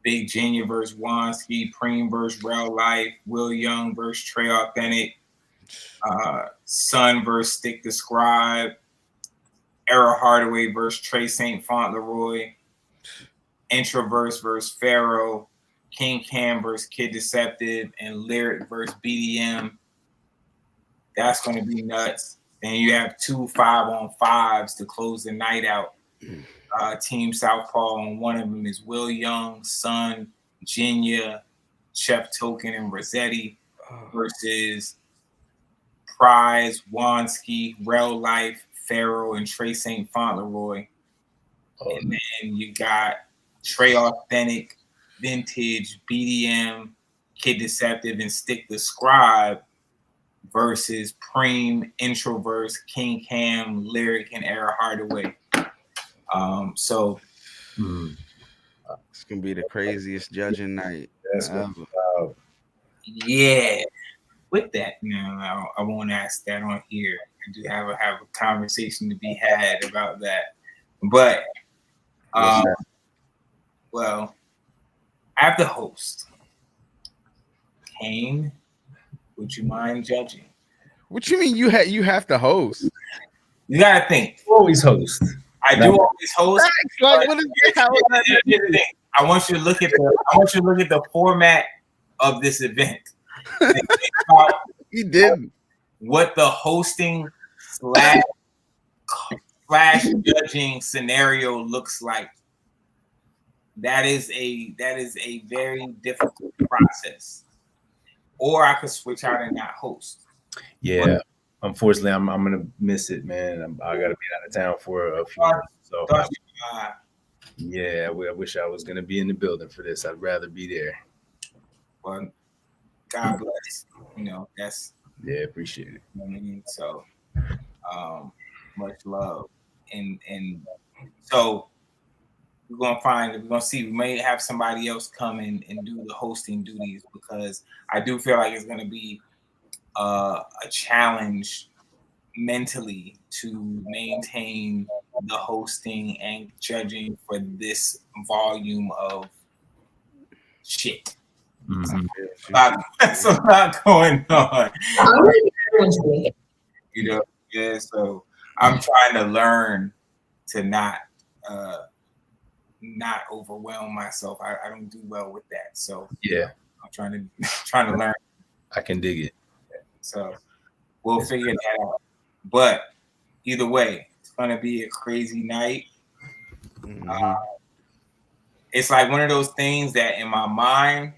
Big Genius versus Wanski, Preem versus Real Life, Will Young versus Trey Authentic, Sun versus Stick the Scribe, Era Hardaway versus Trey St. Fauntleroy, Introverse versus Pharaoh, King Cam versus Kid Deceptive, and Lyric versus BDM. That's going to be nuts. And you have 2 5-on-5s to close the night out. Team Southpaw, and one of them is Will Young, Sun, Genia, Chef Token, and Rossetti versus Prize, Wanski, Real Life, Pharaoh, and Trey St. Fauntleroy. And then you got Trey Authentic, Vintage, BDM, Kid Deceptive, and Stick the Scribe versus Preem, Introverse, King Cam, Lyric, and Era Hardaway. So
it's gonna be the craziest judging night.
Yeah. With that, I won't ask that on here. I do have a conversation to be had about that. But well, I have the host. Kane, would you mind judging?
What you mean you have to host?
You gotta think.
You always host.
I do always host.
Like, what is
here's the thing. I want you to look at the format of this event.
He didn't.
What the hosting / judging scenario looks like. That is a very difficult process. Or I could switch out and not host.
Yeah. Unfortunately, I'm gonna miss it, man. I gotta be out of town for a few months. So I wish I was gonna be in the building for this. I'd rather be there.
Well, God bless. That's
appreciate it.
You know what I mean? So much love. And so we're gonna see. We may have somebody else come in and do the hosting duties, because I do feel like it's gonna be a challenge mentally to maintain the hosting and judging for this volume of shit.
Mm-hmm.
That's a lot going on. So I'm trying to learn to not overwhelm myself. I don't do well with that. So I'm trying to learn.
I can dig it.
So we'll figure that out. But either way, it's gonna be a crazy night.
Mm-hmm.
It's like one of those things that in my mind,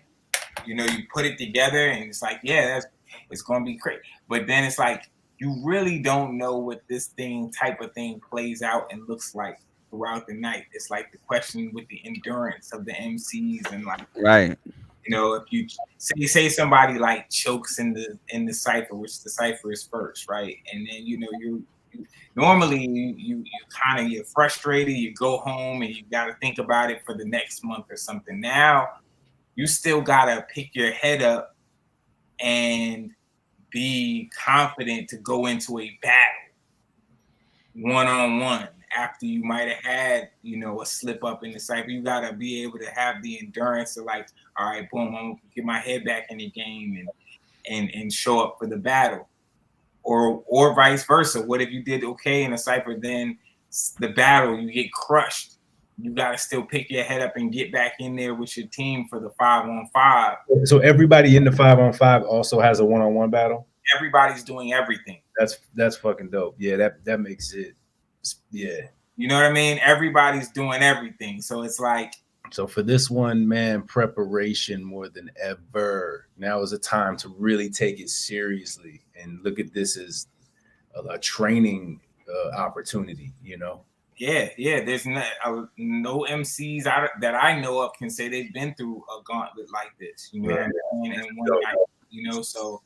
you put it together and it's like, it's gonna be great. But then it's like you really don't know what this type of thing plays out and looks like throughout the night. It's like the question with the endurance of the MCs and
right.
If you say somebody like chokes in the cipher, which the cipher is first, right? And then you normally you kind of get frustrated, you go home and you got to think about it for the next month or something. Now you still gotta pick your head up and be confident to go into a battle one-on-one after you might have had a slip up in the cipher. You gotta be able to have the endurance to all right, boom, I'm gonna get my head back in the game and show up for the battle, or vice versa. What if you did okay in the cipher, then the battle you get crushed? You gotta still pick your head up and get back in there with your team for the 5-on-5.
So everybody in the 5-on-5 also has a 1-on-1 battle.
Everybody's doing everything.
That's fucking dope. Yeah, that makes it. Yeah.
You know what I mean? Everybody's doing everything. So it's like,
so for this one, man, preparation more than ever. Now is a time to really take it seriously and look at this as a training opportunity, you know?
yeah. There's no MCs that I know of can say they've been through a gauntlet like this. You know what I mean? And one night, you know, so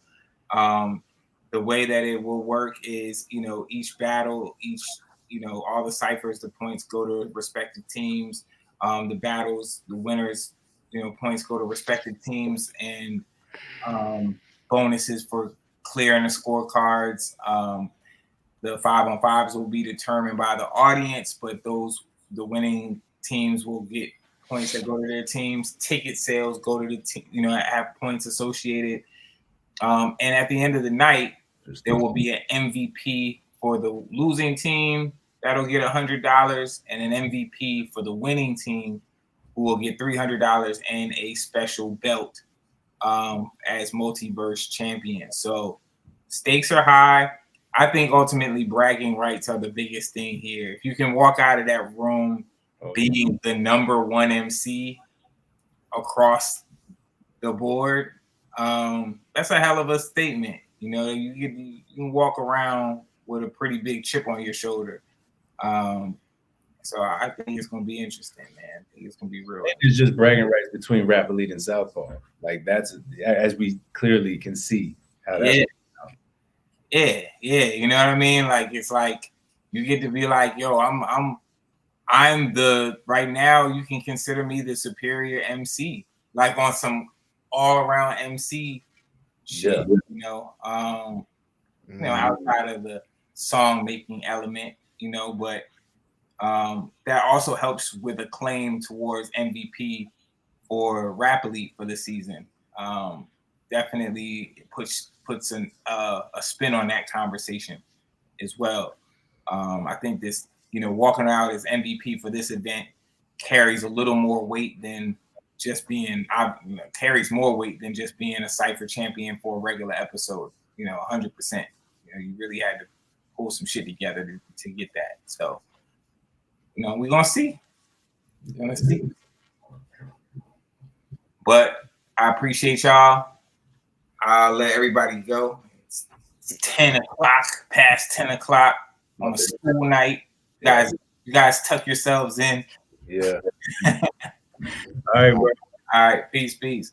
the way that it will work is, you know, each battle, you know, all the ciphers, the points go to respective teams. The battles, the winners, you know, points go to respective teams, and bonuses for clearing the scorecards. The 5-on-5s will be determined by the audience, but the winning teams will get points that go to their teams. Ticket sales go to the team, you know, have points associated. And at the end of the night, there will be an MVP for the losing team that'll get $100, and an MVP for the winning team who will get $300 and a special belt as multiverse champion. So stakes are high. I think ultimately bragging rights are the biggest thing here. If you can walk out of that room being the number one MC across the board, that's a hell of a statement. You know, you can walk around with a pretty big chip on your shoulder. So I think it's going to be interesting, man. I think it's going to be real.
It's just bragging rights between Rap Elite and Southpaw. Like that's, as we clearly can see how that's.
Yeah. You know what I mean? Like it's like you get to be like, yo, I'm the right now. You can consider me the superior MC, like on some all around MC shit. You know, outside of the song making element, you know, but that also helps with a claim towards MVP for Rap Elite for the season. Definitely puts a spin on that conversation as well. I think this, you know, walking out as MVP for this event carries a little more weight than just being, carries more weight than just being a Cypher champion for a regular episode. You know, 100%. You know, you really had to pull some shit together to get that. So, you know, we're gonna see. We're gonna see. But I appreciate y'all. I'll let everybody go. It's 10 o'clock, past 10 o'clock on a school night. You guys tuck yourselves in.
Yeah. All right, bro.
All right. Peace.
Peace.